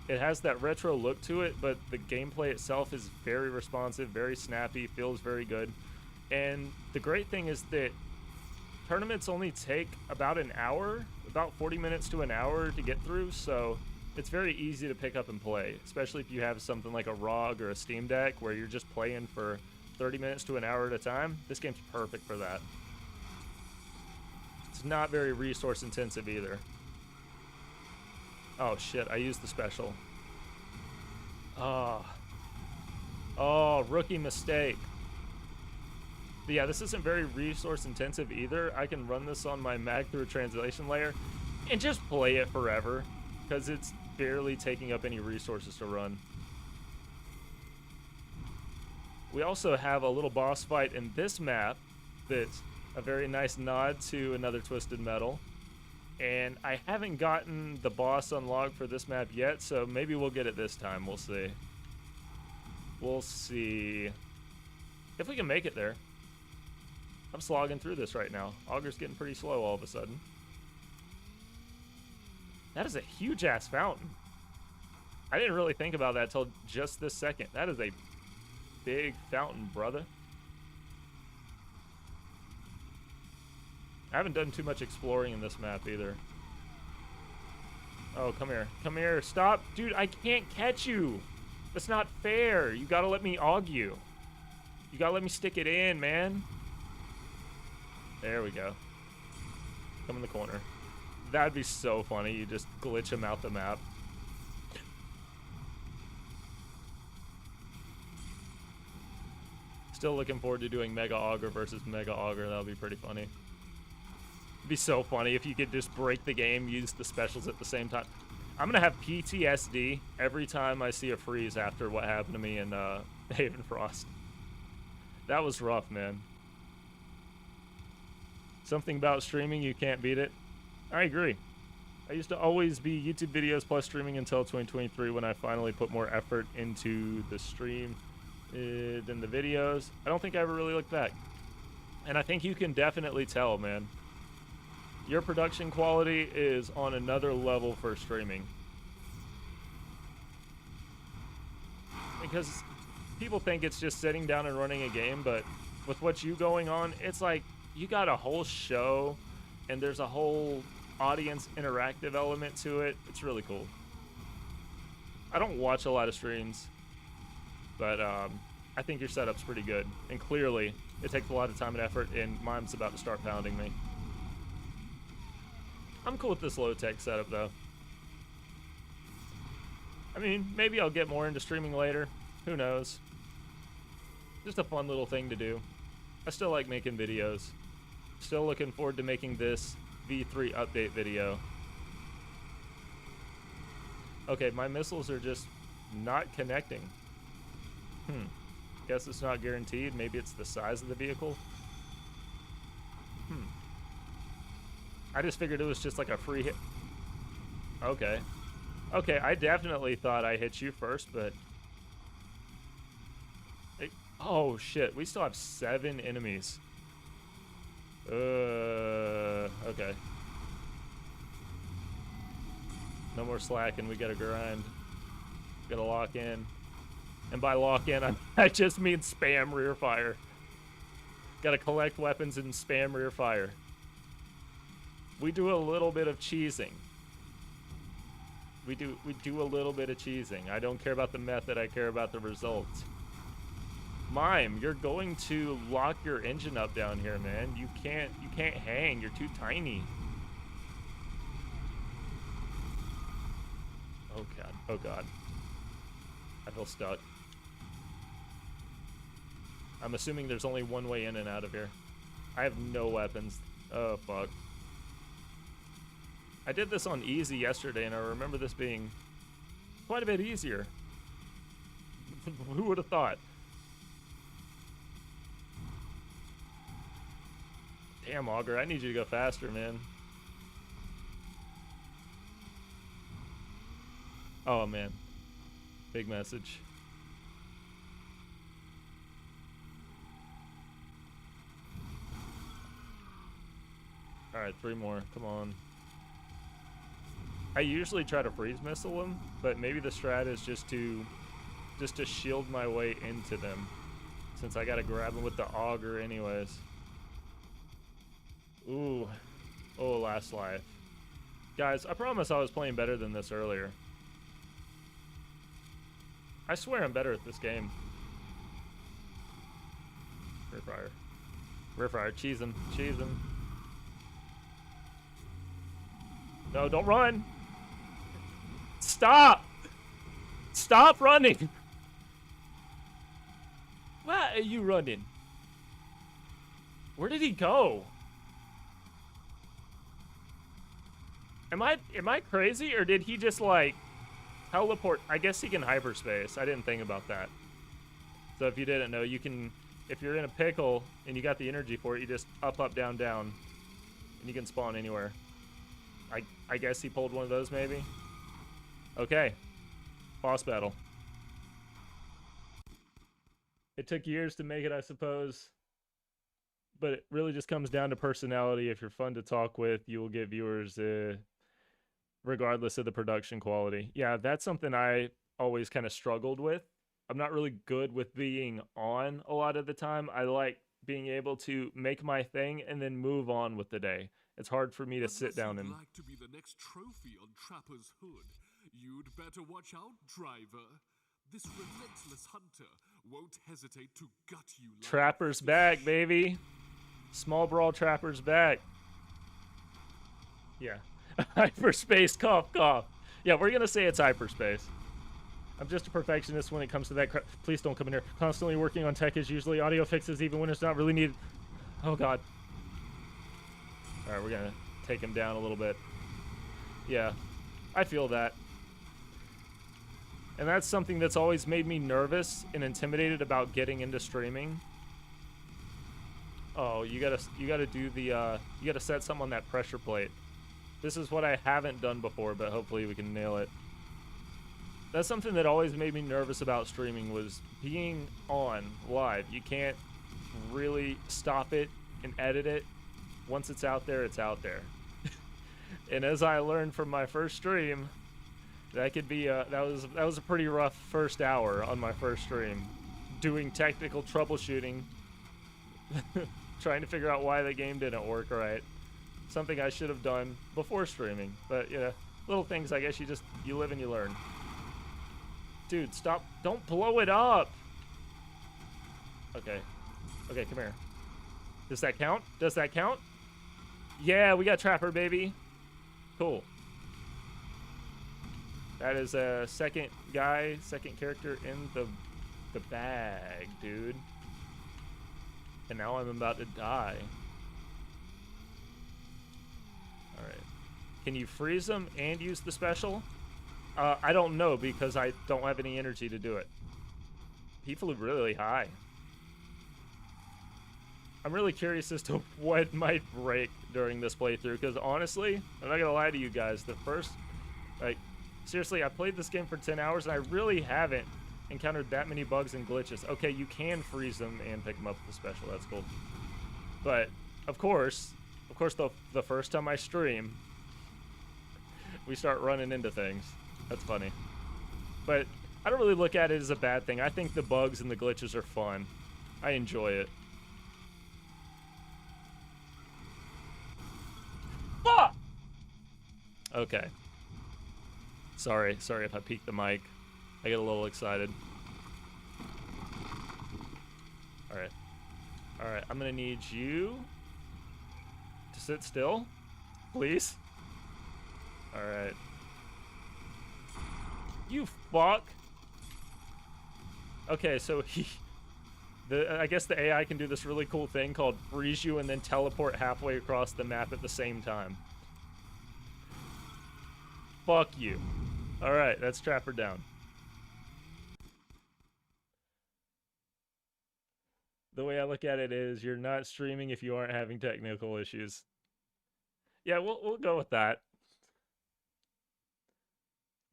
It has that retro look to it, but the gameplay itself is very responsive, very snappy, feels very good. And the great thing is that tournaments only take about an hour, about 40 minutes to an hour to get through, so it's very easy to pick up and play, especially if you have something like a ROG or a Steam Deck where you're just playing for 30 minutes to an hour at a time. This game's perfect for that. It's not very resource intensive either. Oh shit, I used the special. Oh, rookie mistake. But yeah, this isn't very resource intensive either. I can run this on my mag through a translation layer and just play it forever because it's barely taking up any resources to run. We also have a little boss fight in this map that's a very nice nod to another Twisted Metal. And I haven't gotten the boss unlocked for this map yet, so maybe we'll get it this time. We'll see. We'll see if we can make it there. I'm slogging through this right now. Auger's getting pretty slow all of a sudden. That is a huge-ass fountain. I didn't really think about that till just this second. That is a big fountain, brother. I haven't done too much exploring in this map either. Oh, come here. Come here. Stop. Dude, I can't catch you. That's not fair. You gotta let me AUG you. You gotta let me stick it in, man. There we go. Come in the corner. That'd be so funny. You just glitch him out the map. Still looking forward to doing Mega Augur versus Mega Augur. That would be pretty funny. It'd be so funny if you could just break the game, use the specials at the same time. I'm gonna have PTSD every time I see a freeze after what happened to me in Haven Frost. That was rough, man. Something about streaming, you can't beat it. I agree. I used to always be YouTube videos plus streaming until 2023 when I finally put more effort into the stream than the videos. I don't think I ever really looked back. And I think you can definitely tell, man. Your production quality is on another level for streaming. Because people think it's just sitting down and running a game, but with what you going on, it's like you got a whole show and there's a whole audience interactive element to it. It's really cool. I don't watch a lot of streams, but I think your setup's pretty good. And clearly, it takes a lot of time and effort, and mine's about to start pounding me. I'm cool with this low-tech setup, though. I mean, maybe I'll get more into streaming later. Who knows? Just a fun little thing to do. I still like making videos. Still looking forward to making this V3 update video. Okay, my missiles are just not connecting. Guess it's not guaranteed. Maybe it's the size of the vehicle. I just figured it was just like a free hit. Okay. Okay, I definitely thought I hit you first, but... Oh, shit. We still have 7 enemies. Okay. No more slacking. We gotta grind. Gotta lock in. And by lock in, I just mean spam rear fire. Gotta collect weapons and spam rear fire. We do a little bit of cheesing. We do a little bit of cheesing. I don't care about the method, I care about the results. Mime, you're going to lock your engine up down here, man. You can't hang. You're too tiny. Oh god. Oh god. I feel stuck. I'm assuming there's only one way in and out of here. I have no weapons. Oh fuck. I did this on easy yesterday, and I remember this being quite a bit easier. Who would have thought? Damn, Augur, I need you to go faster, man. Oh, man. Big message. Alright, 3 more. Come on. I usually try to freeze missile them, but maybe the strat is just to shield my way into them, since I gotta grab them with the Augur anyways. Ooh. Oh, last life. Guys, I promise I was playing better than this earlier. I swear I'm better at this game. Rear fire. Rear fire. Cheese him. Cheese him. No, don't run! Stop! Stop running! Why are you running? Where did he go? Am I crazy, or did he just like teleport? I guess he can hyperspace. I didn't think about that. So if you didn't know, you can, if you're in a pickle and you got the energy for it, you just up, down, down, and you can spawn anywhere. I guess he pulled one of those, maybe. Okay, boss battle. It took years to make it, I suppose, but it really just comes down to personality. If you're fun to talk with, you will get viewers regardless of the production quality. Yeah, that's something I always kind of struggled with. I'm not really good with being on a lot of the time. I like being able to make my thing and then move on with the day. It's hard for me to sit down and... like to be the next trophy on Trapper's Hood, you'd better watch out, driver. This relentless hunter won't hesitate to gut you like Trapper's fish. back, baby. Small Brawl Trapper's back. Yeah. Hyperspace, cough, cough. Yeah, we're going to say it's hyperspace. I'm just a perfectionist when it comes to that crap. Please don't come in here. Constantly working on tech is usually audio fixes even when it's not really needed. Oh, God. All right, we're going to take him down a little bit. Yeah, I feel that. And that's something that's always made me nervous and intimidated about getting into streaming. Oh, you gotta do the you gotta set something on that pressure plate. This is what I haven't done before, but hopefully we can nail it. That's something that always made me nervous about streaming, was being on live. You can't really stop it and edit it. Once it's out there, it's out there. And as I learned from my first stream, that could be that was a pretty rough first hour on my first stream, doing technical troubleshooting, trying to figure out why the game didn't work right. Something I should have done before streaming, but you know, little things I guess you live and you learn. Dude, stop! Don't blow it up. Okay, okay, come here. Does that count? Does that count? Yeah, we got Trapper, baby. Cool. That is a second character in the bag, dude. And now I'm about to die. Alright. Can you freeze them and use the special? I don't know because I don't have any energy to do it. He flew really high. I'm really curious as to what might break during this playthrough, because honestly, I'm not gonna lie to you guys, the first, like, seriously, I played this game for 10 hours and I really haven't encountered that many bugs and glitches. Okay, you can freeze them and pick them up with the special, that's cool. But, of course, the first time I stream, we start running into things. That's funny. But I don't really look at it as a bad thing. I think the bugs and the glitches are fun. I enjoy it. Fuck! Okay. Sorry if I peeked the mic. I get a little excited. Alright. Alright, I'm gonna need you to sit still, please. Alright. You fuck! Okay, so I guess the AI can do this really cool thing called freeze you and then teleport halfway across the map at the same time. Fuck you. Alright, that's Trapper down. The way I look at it is, you're not streaming if you aren't having technical issues. Yeah, we'll go with that.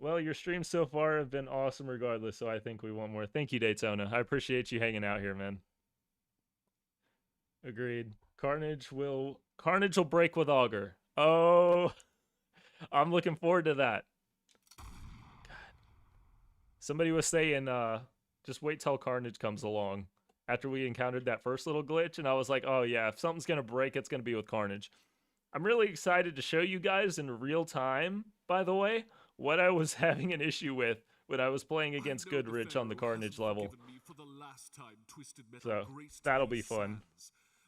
Well, your streams so far have been awesome regardless, so I think we want more. Thank you, Daytona. I appreciate you hanging out here, man. Agreed. Carnage will break with Augur. Oh, I'm looking forward to that. God. Somebody was saying, just wait till Carnage comes along. After we encountered that first little glitch, and I was like, oh yeah, if something's gonna break, it's gonna be with Carnage. I'm really excited to show you guys in real time, by the way, what I was having an issue with when I was playing against Goodrich on the Carnage level. So, that'll be fun.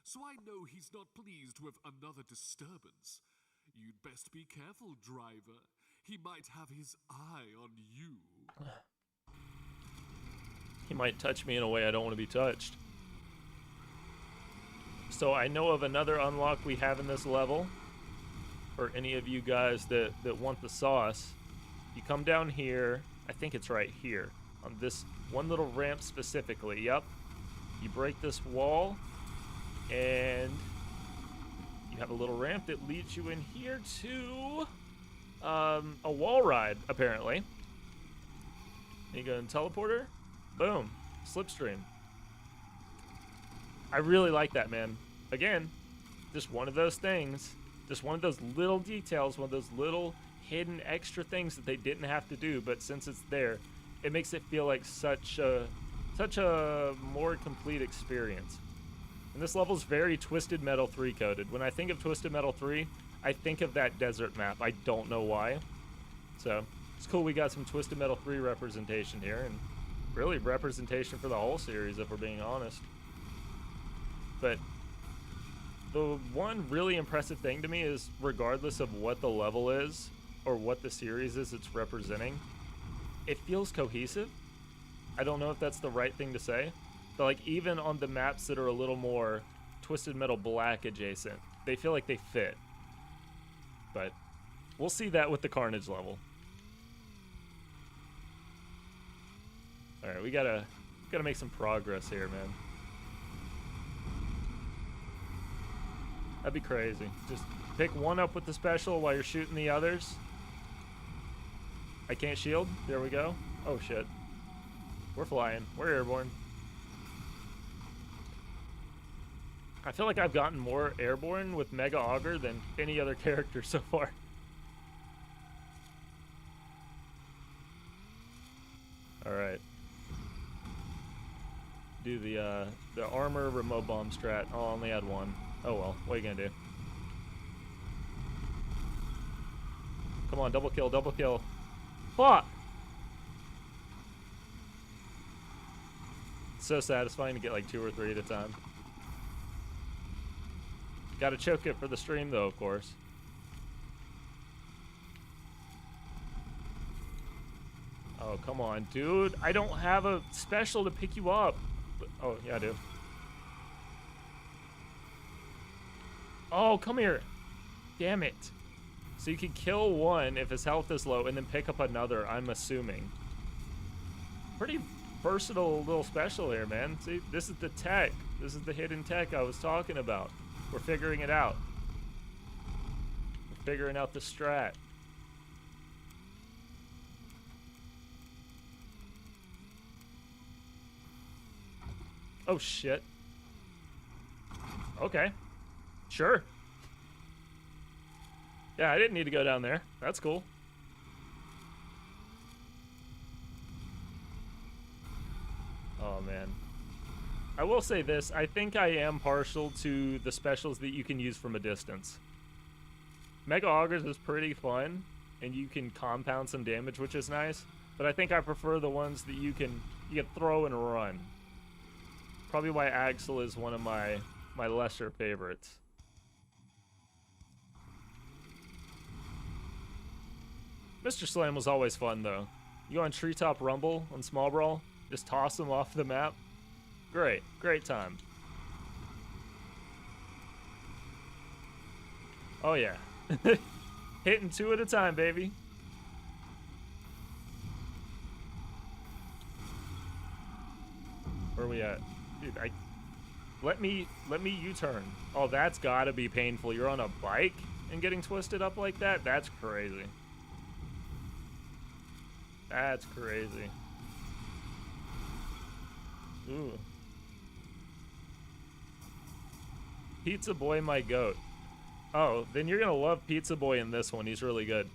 So I know he's not pleased with another disturbance. You'd best be careful, driver. He might have his eye on you. He might touch me in a way I don't want to be touched. So I know of another unlock we have in this level. For any of you guys that want the sauce. You come down here. I think it's right here. On this one little ramp specifically. Yep. You break this wall. And you have a little ramp that leads you in here to a wall ride, apparently. And you go in teleporter. Boom. Slipstream. I really like that, man. Again, just one of those things. Just one of those little details, one of those little hidden extra things that they didn't have to do, but since it's there, it makes it feel like such a more complete experience. And this level's very Twisted Metal 3 coded. When I think of Twisted Metal 3, I think of that desert map. I don't know why. So, it's cool we got some Twisted Metal 3 representation here, and really representation for the whole series, if we're being honest. But the one really impressive thing to me is, regardless of what the level is or what the series is it's representing, it feels cohesive. I don't know if that's the right thing to say, but like even on the maps that are a little more Twisted Metal Black adjacent, they feel like they fit. But we'll see that with the Carnage level. All right, we gotta make some progress here, man. That'd be crazy. Just pick one up with the special while you're shooting the others. I can't shield. There we go. Oh shit. We're flying. We're airborne. I feel like I've gotten more airborne with Mega Augur than any other character so far. All right. Do the armor remote bomb strat. Oh, I only had one. Oh well, what are you gonna do? Come on, double kill, double kill. Fuck! It's so satisfying to get like 2 or 3 at a time. Gotta choke it for the stream though, of course. Oh, come on, dude. I don't have a special to pick you up. Oh, yeah, I do. Oh, come here. Damn it. So you can kill one if his health is low and then pick up another, I'm assuming. Pretty versatile little special here, man. See, this is the tech. This is the hidden tech I was talking about. We're figuring it out. We're figuring out the strat. Oh, shit. Okay. Sure. Yeah, I didn't need to go down there. That's cool. Oh, man. I will say this. I think I am partial to the specials that you can use from a distance. Mega Augurs is pretty fun, and you can compound some damage, which is nice. But I think I prefer the ones that you can throw and run. Probably why Axel is one of my lesser favorites. Mr. Slam was always fun, though. You go on Treetop Rumble on Small Brawl, just toss them off the map. Great, great time. Oh yeah. Hitting 2 at a time, baby. Where are we at? Dude, let me U-turn. Oh, that's gotta be painful. You're on a bike and getting twisted up like that? That's crazy. That's crazy. Ooh. Pizza Boy, my goat. Oh, then you're gonna love Pizza Boy in this one. He's really good.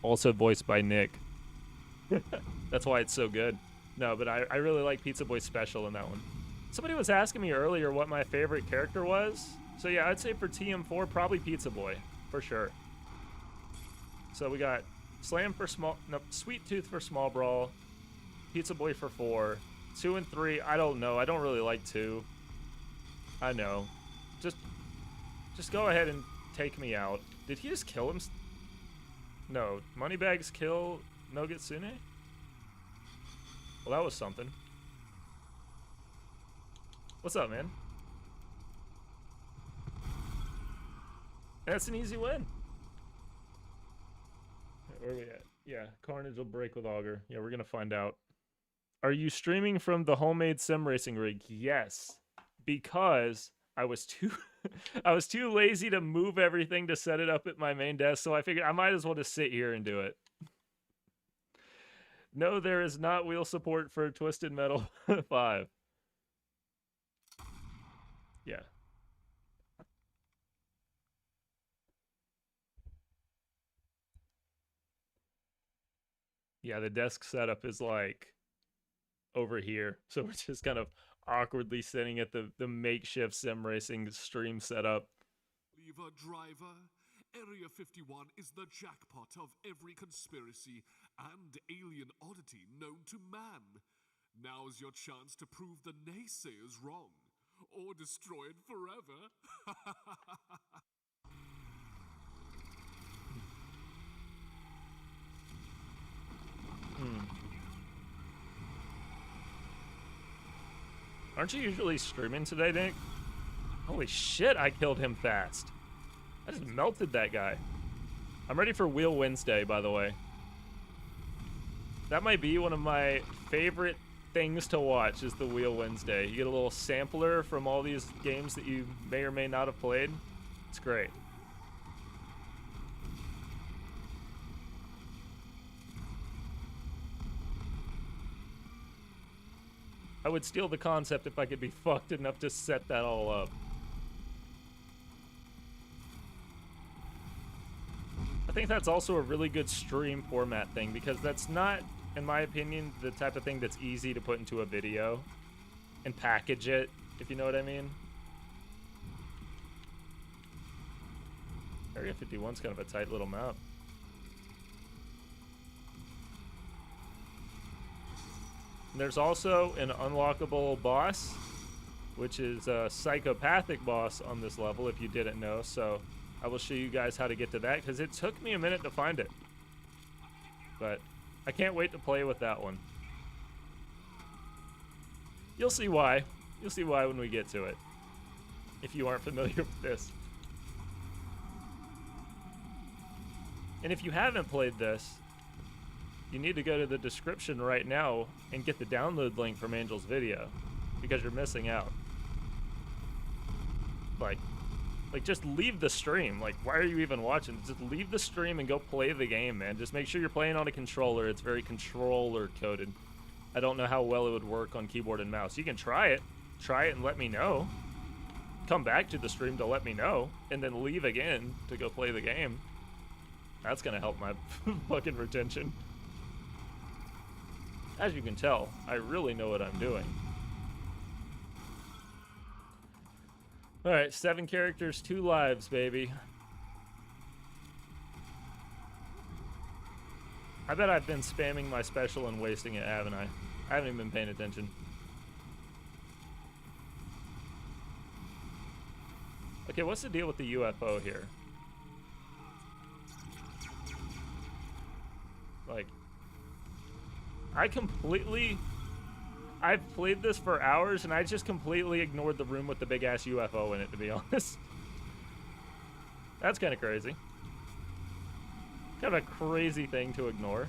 Also voiced by Nick. That's why it's so good. No, but I really like Pizza Boy special in that one. Somebody was asking me earlier what my favorite character was. So yeah, I'd say for TM4, probably Pizza Boy, for sure. So we got Slam for Sweet Tooth for Small Brawl, Pizza Boy for 4, 2 and 3, I don't know. I don't really like 2. I know. Just go ahead and take me out. Did he just kill him? No. Moneybags kill Nogitsune? Well, that was something. What's up, man? That's an easy win. Where are we at? Yeah, Carnage will break with Augur. Yeah, we're gonna find out. Are you streaming from the homemade sim racing rig? Yes, because I was too I was too lazy to move everything to set it up at my main desk, so I figured I might as well just sit here and do it. No, there is not wheel support for Twisted Metal 5. Yeah. Yeah, the desk setup is like over here. So we're just kind of awkwardly sitting at the makeshift sim racing stream setup. Lever driver, Area 51 is the jackpot of every conspiracy and alien oddity known to man. Now's your chance to prove the naysayers wrong, or destroy it forever. Aren't you usually streaming today, Nick? Holy shit, I killed him fast. I just melted that guy. I'm ready for Wheel Wednesday, by the way. That might be one of my favorite things to watch is the Wheel Wednesday. You get a little sampler from all these games that you may or may not have played. It's great. I would steal the concept if I could be fucked enough to set that all up. I think that's also a really good stream format thing because that's not, in my opinion, the type of thing that's easy to put into a video and package it, if you know what I mean. Area 51's kind of a tight little map. And there's also an unlockable boss, which is a psychopathic boss on this level, if you didn't know. So I will show you guys how to get to that, because it took me a minute to find it. But I can't wait to play with that one. You'll see why. You'll see why when we get to it, if you aren't familiar with this. And if you haven't played this, you need to go to the description right now and get the download link from Angel's video, because you're missing out. Like just leave the stream. Like, why are you even watching? Just leave the stream and go play the game, man. Just make sure you're playing on a controller. It's very controller coded. I don't know how well it would work on keyboard and mouse. You can try it and let me know. Come back to the stream to let me know, and then leave again to go play the game. That's gonna help my fucking retention. As you can tell, I really know what I'm doing. Alright, 7 characters, 2 lives, baby. I bet I've been spamming my special and wasting it, haven't I? I haven't even been paying attention. Okay, what's the deal with the UFO here? Like, I've played this for hours and I just completely ignored the room with the big ass UFO in it, to be honest. That's kind of crazy. Kind of a crazy thing to ignore.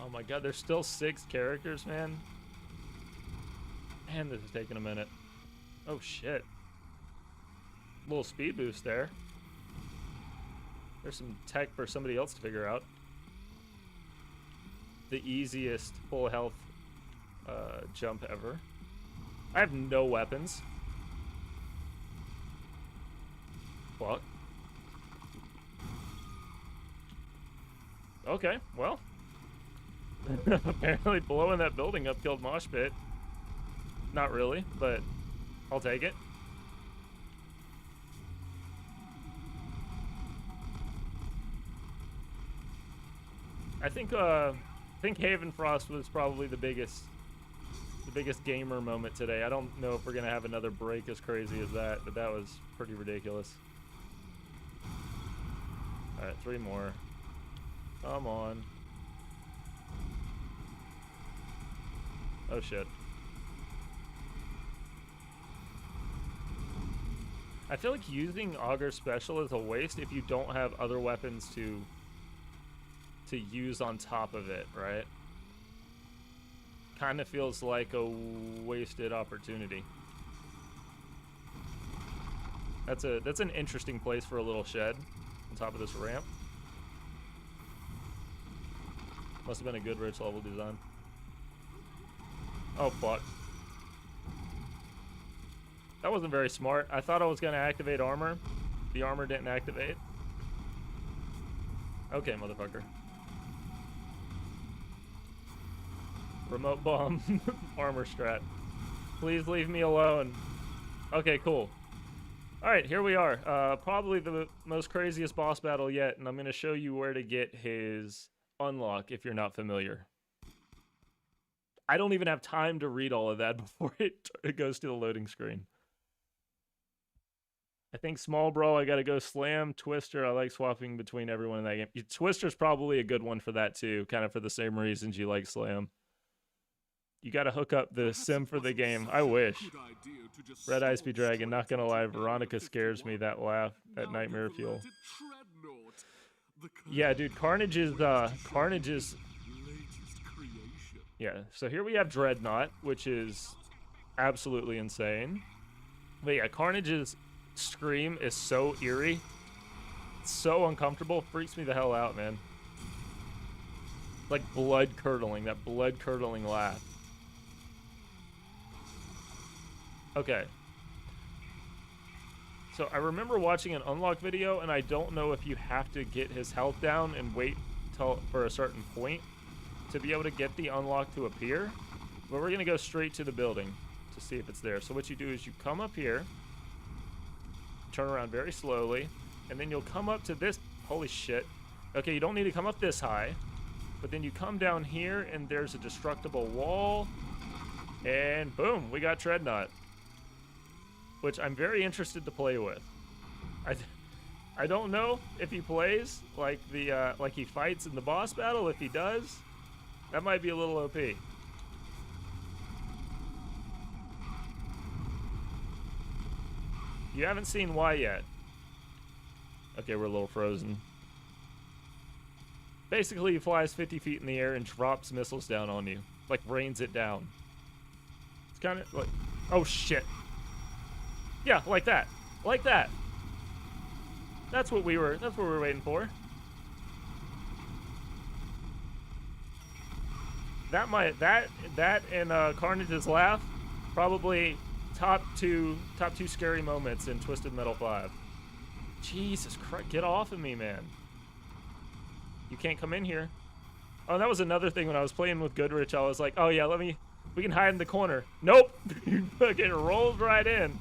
Oh my god, there's still 6 characters, man. Man, this is taking a minute. Oh shit. Little speed boost there. There's some tech for somebody else to figure out. The easiest full health jump ever. I have no weapons. Fuck. Okay, well. Apparently blowing that building up killed Mosh Pit. Not really, but I'll take it. I think Haven Frost was probably the biggest gamer moment today. I don't know if we're gonna have another break as crazy as that, but that was pretty ridiculous. All right, 3 more. Come on. Oh shit. I feel like using Augur Special is a waste if you don't have other weapons to use on top of it, right? Kind of feels like a wasted opportunity. That's an interesting place for a little shed on top of this ramp. Must have been a good rich level design. Oh fuck. That wasn't very smart. I thought I was gonna activate armor. The armor didn't activate. Okay, motherfucker. Remote bomb. Armor strat. Please leave me alone. Okay, cool. Alright, here we are. Probably the most craziest boss battle yet, and I'm going to show you where to get his unlock if you're not familiar. I don't even have time to read all of that before it goes to the loading screen. I think Small Brawl, I gotta go Slam. Twister, I like swapping between everyone in that game. Twister's probably a good one for that too, kind of for the same reasons you like Slam. You gotta hook up the sim for the game. I wish. Red Eyes Be Dragon, not gonna lie, Veronica scares me, that laugh, that nightmare fuel. Yeah, dude, Carnage is yeah, so here we have Dreadnought, which is absolutely insane. But yeah, Carnage's scream is so eerie. It's so uncomfortable. Freaks me the hell out, man. Like blood-curdling, that blood-curdling laugh. Okay. So I remember watching an unlock video, and I don't know if you have to get his health down and wait for a certain point to be able to get the unlock to appear. But we're going to go straight to the building to see if it's there. So what you do is you come up here, turn around very slowly, and then you'll come up to this. Holy shit. Okay, you don't need to come up this high, but then you come down here, and there's a destructible wall, and boom, we got Dreadnought, which I'm very interested to play with. I don't know if he plays like like he fights in the boss battle. If he does, that might be a little OP. You haven't seen Y yet. Okay, we're a little frozen. Basically, he flies 50 feet in the air and drops missiles down on you. Like, rains it down. It's kind of like... Oh, shit. Yeah, like that. Like that. That's what we were waiting for. That and Carnage's laugh, probably top two scary moments in Twisted Metal 5. Jesus Christ, get off of me, man. You can't come in here. Oh, that was another thing when I was playing with Goodrich. I was like, oh yeah, we can hide in the corner. Nope. You fucking rolled right in.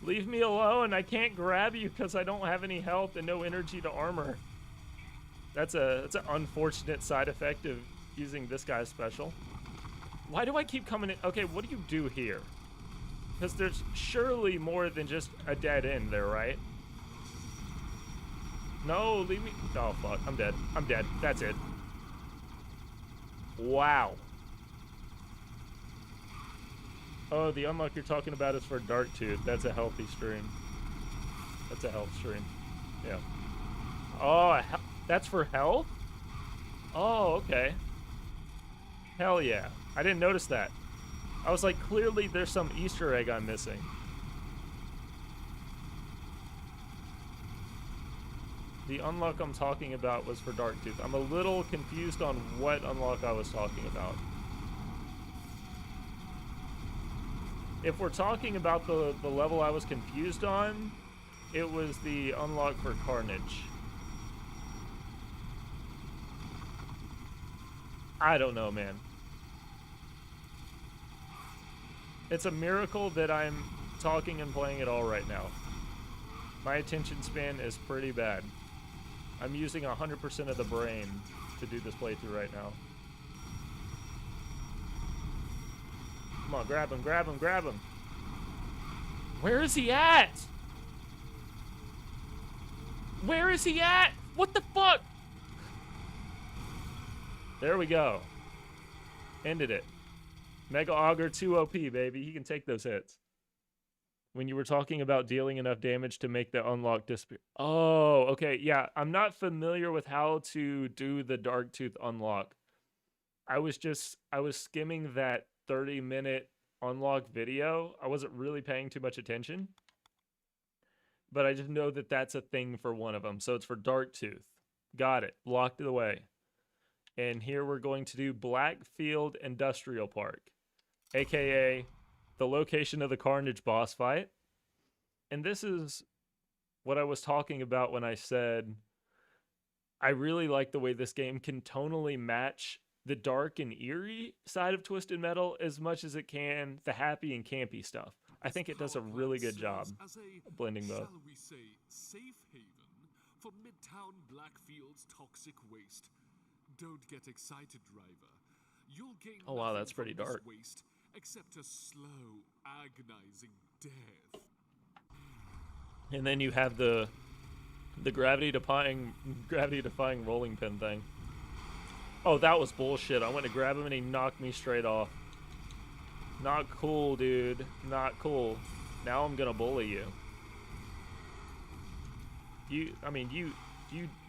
Leave me alone. I can't grab you because I don't have any health and no energy to armor. That's an unfortunate side effect of using this guy's special. Why do I keep coming in? Okay, what do you do here? Because there's surely more than just a dead end there, right? No, leave me. Oh, fuck. I'm dead. I'm dead. That's it. Wow. Oh, the unlock you're talking about is for Darktooth. That's a healthy stream. That's a health stream. Yeah. Oh, that's for health? Oh, okay. Hell yeah. I didn't notice that. I was like, clearly there's some Easter egg I'm missing. The unlock I'm talking about was for Darktooth. I'm a little confused on what unlock I was talking about. If we're talking about the level I was confused on, it was the unlock for Carnage. I don't know, man. It's a miracle that I'm talking and playing it all right now. My attention span is pretty bad. I'm using 100% of the brain to do this playthrough right now. Come on, grab him, grab him, grab him. Where is he at? Where is he at? What the fuck? There we go. Ended it. Mega Augur 2 OP, baby. He can take those hits. When you were talking about dealing enough damage to make the unlock disappear. Oh, okay. Yeah, I'm not familiar with how to do the Darktooth unlock. I was skimming that 30-minute unlock video. I wasn't really paying too much attention. But I just know that that's a thing for one of them. So it's for Darktooth. Got it. Locked it away. And here we're going to do Blackfield Industrial Park, aka the location of the Carnage boss fight. And this is what I was talking about when I said I really like the way this game can tonally match the dark and eerie side of Twisted Metal as much as it can the happy and campy stuff. I think it does a really good job blending both. Shall we say, safe haven for Midtown Blackfield's toxic waste. Don't get excited, driver. You'll gain Oh, wow, nothing that's pretty from this dark. waste except a slow, agonizing death. And then you have the gravity defying rolling pin thing. Oh, that was bullshit. I went to grab him and he knocked me straight off. Not cool, dude. Not cool. Now I'm gonna bully you. You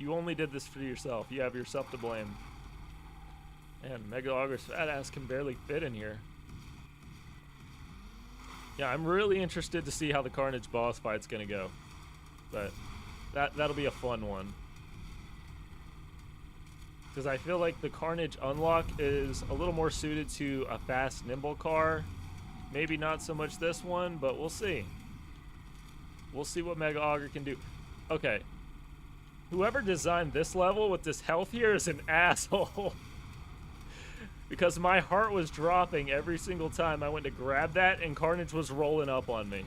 only did this for yourself. You have yourself to blame. Man, Mega Augur's fat ass can barely fit in here. Yeah, I'm really interested to see how the Carnage boss fight's gonna go. But that'll be a fun one. Because I feel like the Carnage unlock is a little more suited to a fast, nimble car. Maybe not so much this one, but we'll see. We'll see what Mega Augur can do. Okay. Whoever designed this level with this health here is an asshole. Because my heart was dropping every single time I went to grab that and Carnage was rolling up on me.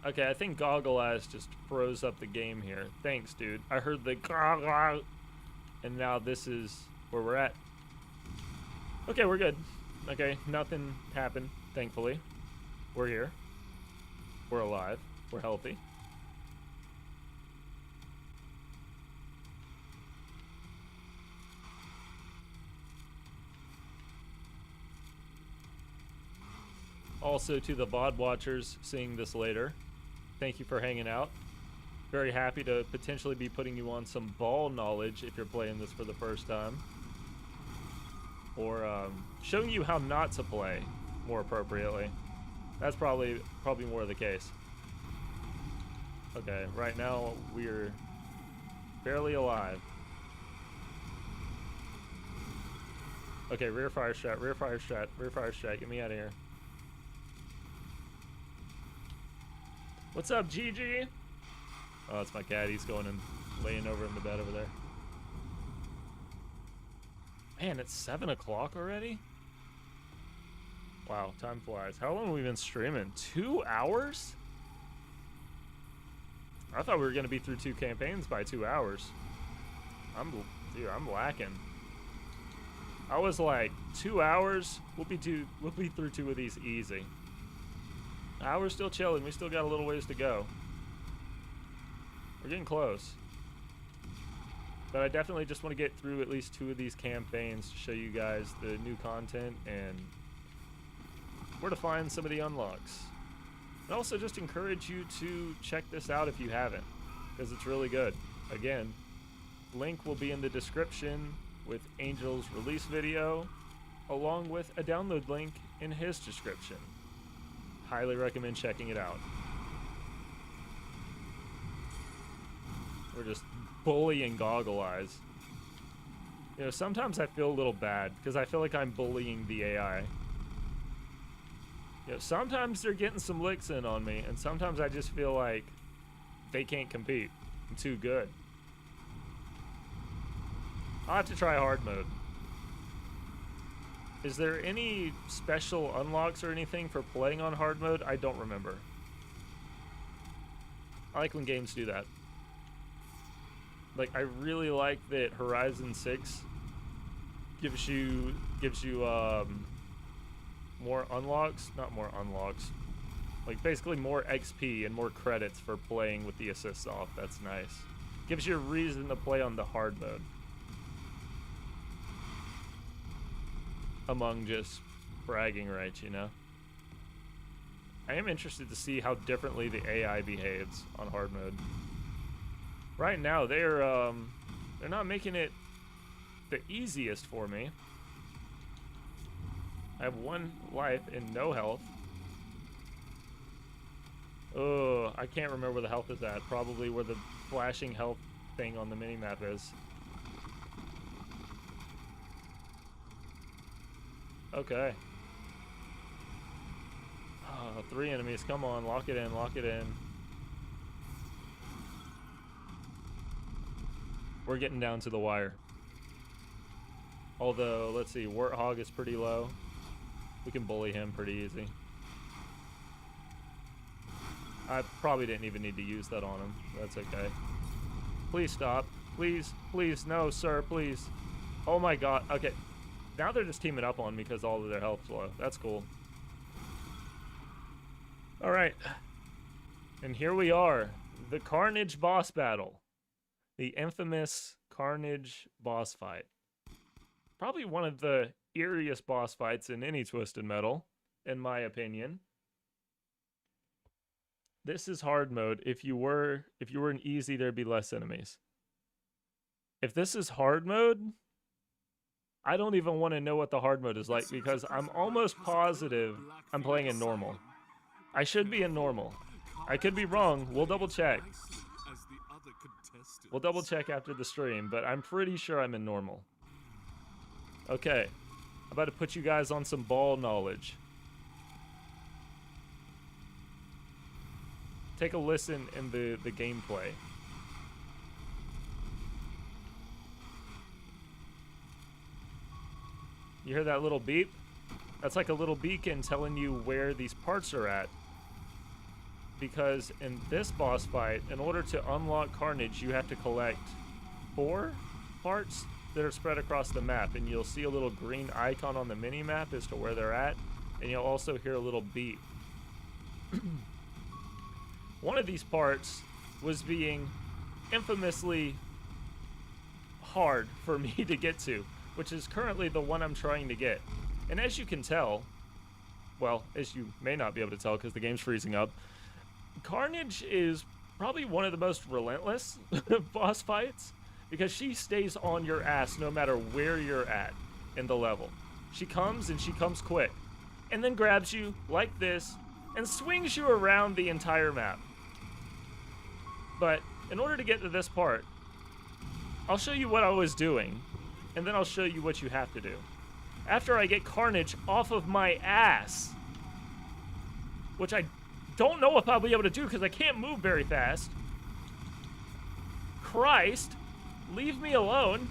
Okay, I think Goggle Eyes just froze up the game here. Thanks, dude. I heard the goggle, and now this is where we're at. Okay, we're good. Okay, nothing happened, thankfully. We're here. We're alive. We're healthy. Also to the VOD watchers seeing this later, thank you for hanging out. Very happy to potentially be putting you on some ball knowledge if you're playing this for the first time. Or showing you how not to play more appropriately. That's probably more the case. Okay, right now we're barely alive. Okay, rear fire shot, rear fire shot, rear fire shot. Get me out of here. What's up, Gigi? Oh, that's my cat. He's going and laying over in the bed over there. Man, it's 7 o'clock already? Wow, time flies. How long have we been streaming? 2 hours? I thought we were going to be through 2 campaigns by 2 hours. Dude, I'm lacking. I was like, 2 hours? We'll be through 2 of these easy. We're still chilling. We still got a little ways to go. We're getting close. But I definitely just want to get through at least 2 of these campaigns to show you guys the new content and where to find some of the unlocks. And also just encourage you to check this out if you haven't, because it's really good. Again, link will be in the description with Angel's release video, along with a download link in his description. Highly recommend checking it out. We're just bullying Goggle Eyes. You know, sometimes I feel a little bad because I feel like I'm bullying the AI. You know, sometimes they're getting some licks in on me, and sometimes I just feel like they can't compete. I'm too good. I'll have to try hard mode. Is there any special unlocks or anything for playing on hard mode? I don't remember. I like when games do that. Like, I really like that Horizon 6 gives you more unlocks, not more unlocks, like basically more XP and more credits for playing with the assists off. That's nice. Gives you a reason to play on the hard mode. Among just bragging rights, you know? I am interested to see how differently the AI behaves on hard mode. Right now, they're not making it the easiest for me. I have 1 life and no health. Oh, I can't remember where the health is at. Probably where the flashing health thing on the minimap is. Okay. Oh, 3 enemies. Come on, lock it in, lock it in. We're getting down to the wire. Although, let's see, Warthog is pretty low. We can bully him pretty easy. I probably didn't even need to use that on him. That's okay. Please stop. Please, please, no, sir, please. Oh my god. Okay. Now they're just teaming up on me because all of their health's low. That's cool. Alright. And here we are. The Carnage boss battle. The infamous Carnage boss fight. Probably one of the eeriest boss fights in any Twisted Metal, in my opinion. This is hard mode. If you were in easy, there'd be less enemies. If this is hard mode, I don't even want to know what the hard mode is like because I'm almost positive I'm playing in normal. I should be in normal. I could be wrong. We'll double check. We'll double check after the stream, but I'm pretty sure I'm in normal. Okay. I'm about to put you guys on some ball knowledge. Take a listen in the gameplay. You hear that little beep? That's like a little beacon telling you where these parts are at. Because in this boss fight, in order to unlock Carnage, you have to collect 4 parts that are spread across the map. And you'll see a little green icon on the mini-map as to where they're at. And you'll also hear a little beep. One of these parts was being infamously hard for me to get to, which is currently the one I'm trying to get. And as you can tell, well, as you may not be able to tell because the game's freezing up, Carnage is probably one of the most relentless boss fights because she stays on your ass no matter where you're at in the level. She comes and she comes quick and then grabs you like this and swings you around the entire map. But in order to get to this part, I'll show you what I was doing and then I'll show you what you have to do. After I get Carnage off of my ass, which I don't know if I'll be able to do because I can't move very fast. Christ, leave me alone.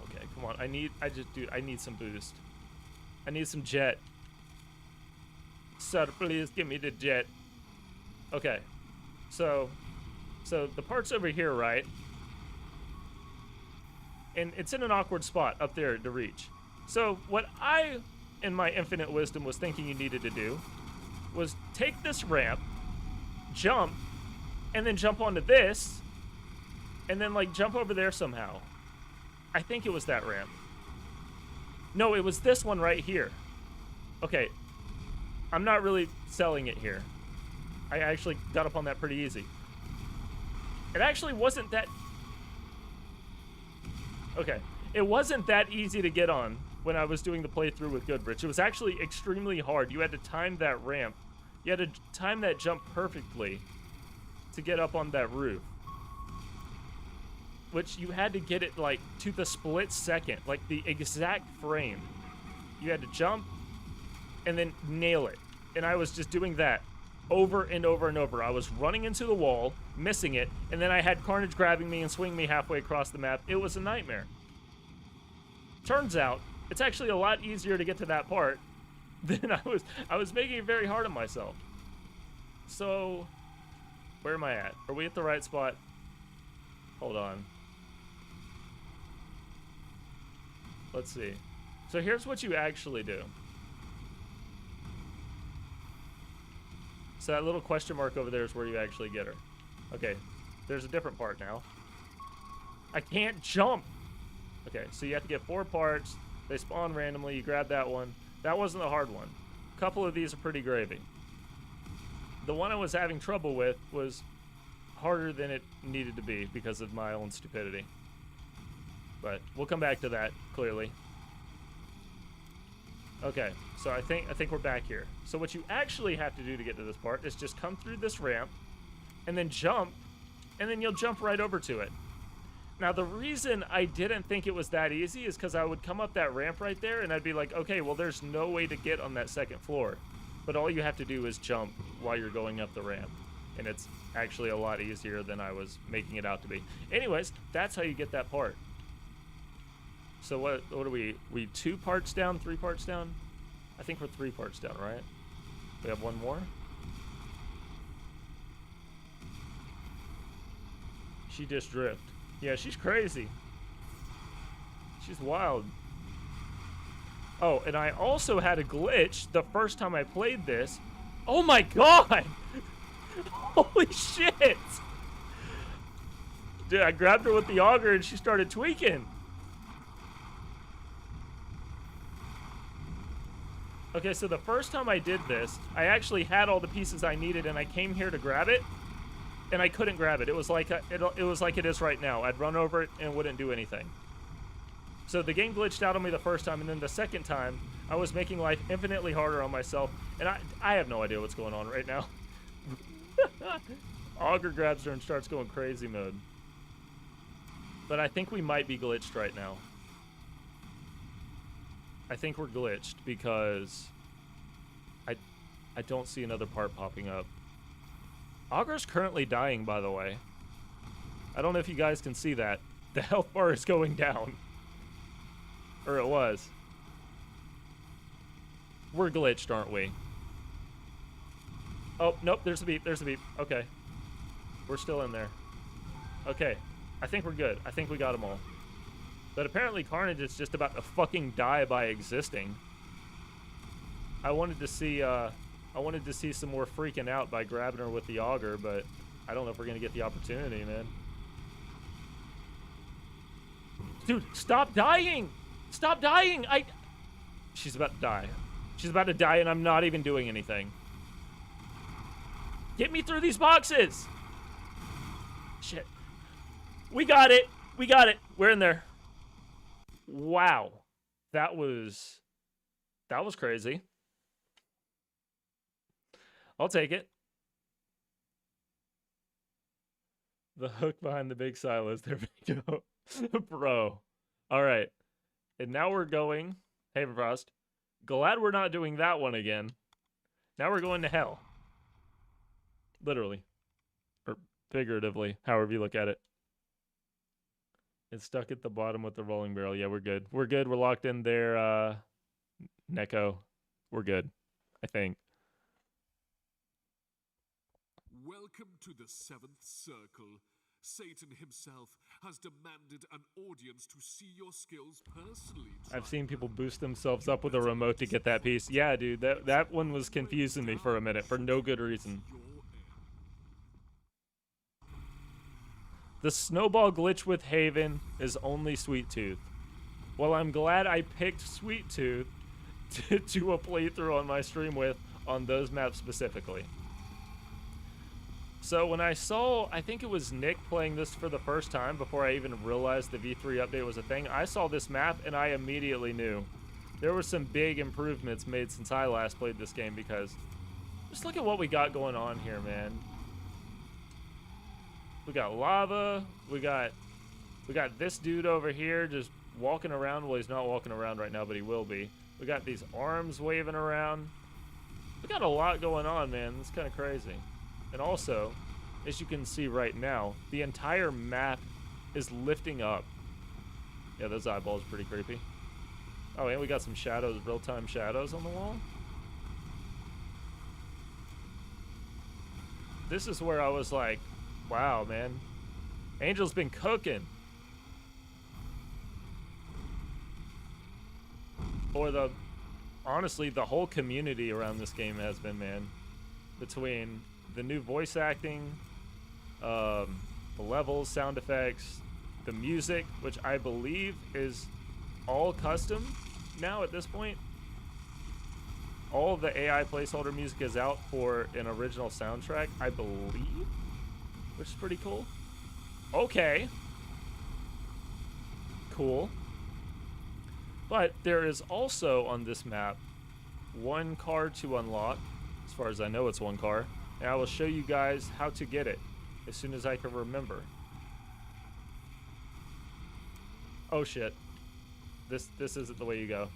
Okay, come on. I need some boost. I need some jet. Sir, please give me the jet. Okay. So the part's over here, right? And it's in an awkward spot up there to reach. So what I, in my infinite wisdom, was thinking you needed to do was take this ramp, jump, and then jump onto this, and then like jump over there somehow. I think it was that ramp. No, it was this one right here. Okay, I'm not really selling it here. I actually got up on that pretty easy. It actually wasn't that... Okay, it wasn't that easy to get on when I was doing the playthrough with Goodrich. It was actually extremely hard. You had to time that ramp. You had to time that jump perfectly to get up on that roof. Which you had to get it like to the split second, like the exact frame. You had to jump and then nail it. And I was just doing that over and over and over. I was running into the wall, missing it, and then I had Carnage grabbing me and swinging me halfway across the map. It was a nightmare. Turns out, it's actually a lot easier to get to that part than I was making it very hard on myself. So, where am I at? Are we at the right spot? Hold on. Let's see. So here's what you actually do. So that little question mark over there is where you actually get her. Okay, there's a different part now. I can't jump! Okay, so you have to get 4 parts. They spawn randomly. You grab that one. That wasn't a hard one. A couple of these are pretty gravy. The one I was having trouble with was harder than it needed to be because of my own stupidity. But we'll come back to that, clearly. Okay, so I think we're back here. So what you actually have to do to get to this part is just come through this ramp, and then jump, and then you'll jump right over to it. Now, the reason I didn't think it was that easy is because I would come up that ramp right there, and I'd be like, okay, well, there's no way to get on that second floor. But all you have to do is jump while you're going up the ramp. And it's actually a lot easier than I was making it out to be. Anyways, that's how you get that part. So what are we? We 2 parts down, 3 parts down? I think we're 3 parts down, right? We have 1 more? She just drift. Yeah, she's crazy. She's wild. Oh, and I also had a glitch the first time I played this. Oh my god! Holy shit! Dude, I grabbed her with the auger and she started tweaking. Okay, so the first time I did this, I actually had all the pieces I needed and I came here to grab it, and I couldn't grab it. It was like it was like it is right now. I'd run over it and it wouldn't do anything. So the game glitched out on me the first time, and then the second time, I was making life infinitely harder on myself, and I have no idea what's going on right now. Auger grabs her and starts going crazy mode. But I think we might be glitched right now. I think we're glitched because I don't see another part popping up. Auger's currently dying, by the way. I don't know if you guys can see that. The health bar is going down. Or it was. We're glitched, aren't we? Oh, nope, there's a beep, there's a beep. Okay. We're still in there. Okay. I think we're good. I think we got them all. But apparently Carnage is just about to fucking die by existing. I wanted to see some more freaking out by grabbing her with the auger, but I don't know if we're gonna get the opportunity, man. Dude, stop dying! Stop dying! She's about to die. She's about to die and I'm not even doing anything. Get me through these boxes! Shit. We got it! We got it! We're in there. Wow. That was crazy. I'll take it. The hook behind the big silos. There we go. Bro. All right. And now we're going, Havenfrost. Glad we're not doing that one again. Now we're going to hell. Literally. Or figuratively, however you look at it. It's stuck at the bottom with the rolling barrel. Yeah, we're good. We're good. We're locked in there, Neko. We're good, I think. Welcome to the 7th Circle. Satan himself has demanded an audience to see your skills personally. I've seen people boost themselves up with a remote to get that piece. Yeah, dude, that one was confusing me for a minute for no good reason. The snowball glitch with Haven is only Sweet Tooth. Well, I'm glad I picked Sweet Tooth to do a playthrough on my stream with on those maps specifically. So when I saw, I think it was Nick playing this for the first time before I even realized the V3 update was a thing, I saw this map and I immediately knew there were some big improvements made since I last played this game, because just look at what we got going on here, man. We got lava, we got this dude over here just walking around. Well, he's not walking around right now, but he will be. We got these arms waving around. We got a lot going on, man. It's kind of crazy. And also, as you can see right now, the entire map is lifting up. Yeah, those eyeballs are pretty creepy. Oh, and we got some shadows, real-time shadows on the wall. This is where I was like, wow, man. Angel's been cooking. Or honestly, the whole community around this game has been, man. Between the new voice acting, the levels, sound effects, the music, which I believe is all custom now at this point. All of the AI placeholder music is out for an original soundtrack, I believe, which is pretty cool. Okay. Cool. But there is also on this map one car to unlock. As far as I know, it's one car. And I will show you guys how to get it as soon as I can remember. Oh shit. This isn't the way you go.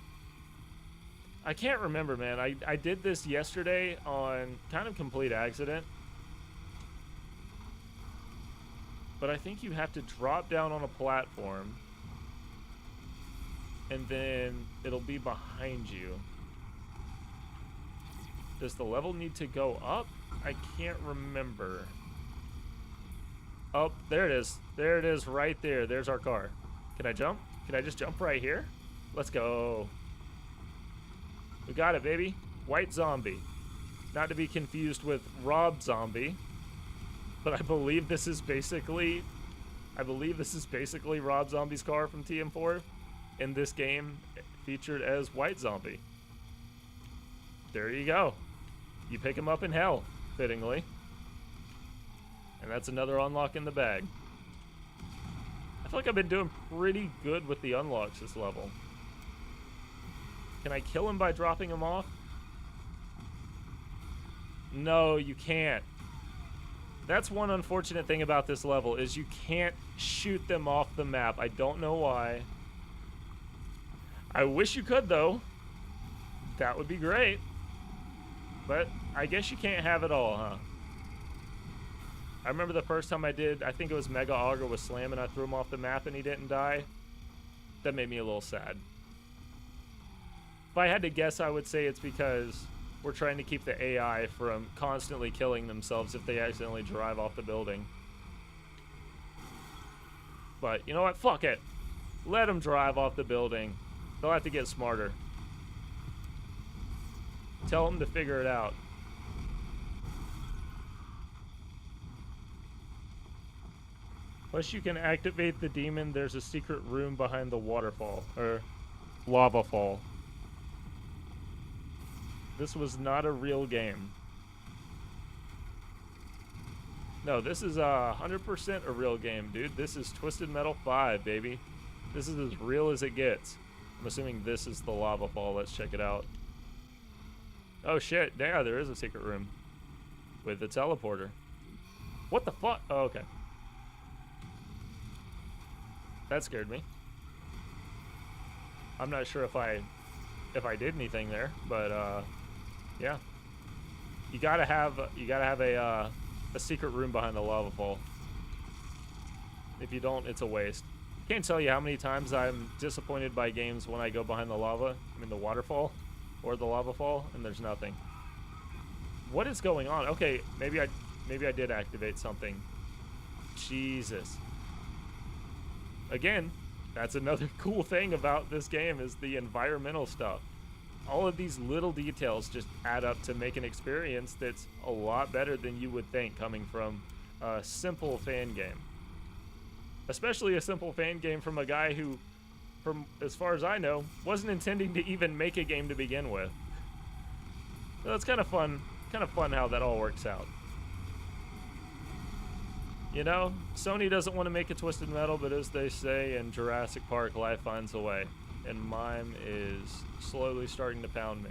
I can't remember, man. I did this yesterday on kind of complete accident. But I think you have to drop down on a platform. and then it'll be behind you. Does the level need to go up? I can't remember. Oh, there it is. There it is right there. There's our car. Can I jump? Can I just jump right here? Let's go. We got it, baby. White Zombie. Not to be confused with Rob Zombie, but I believe this is basically Rob Zombie's car from TM4 in this game featured as White Zombie. There you go. You pick him up in hell, fittingly. And that's another unlock in the bag. I feel like I've been doing pretty good with the unlocks this level. Can I kill him by dropping him off? No, you can't. That's one unfortunate thing about this level, is you can't shoot them off the map. I don't know why. I wish you could, though. That would be great. But I guess you can't have it all, huh? I remember the first time I did, I think it was Mega Augur with Slam, and I threw him off the map and he didn't die. That made me a little sad. If I had to guess, I would say it's because we're trying to keep the AI from constantly killing themselves if they accidentally drive off the building. But you know what? Fuck it. Let them drive off the building. They'll have to get smarter. Tell them to figure it out. Plus you can activate the demon. There's a secret room behind the waterfall, or lava fall. This was not a real game. No, this is 100% a real game, dude. This is Twisted Metal 5, baby. This is as real as it gets. I'm assuming this is the lava fall. Let's check it out. Oh shit, yeah, there is a secret room with the teleporter. What the fuck? Oh, okay. That scared me. I'm not sure if I did anything there, but yeah. You gotta have a secret room behind the lava fall. If you don't, it's a waste. Can't tell you how many times I'm disappointed by games when I go behind the lava, I mean the waterfall, or the lava fall, and there's nothing. What is going on? Okay, maybe I did activate something. Jesus. Again, that's another cool thing about this game, is the environmental stuff. All of these little details just add up to make an experience that's a lot better than you would think coming from a simple fan game. Especially a simple fan game from a guy who, from as far as I know, wasn't intending to even make a game to begin with. So it's kind of fun how that all works out. You know, Sony doesn't want to make a Twisted Metal, but as they say in Jurassic Park, life finds a way. And mine is slowly starting to pound me.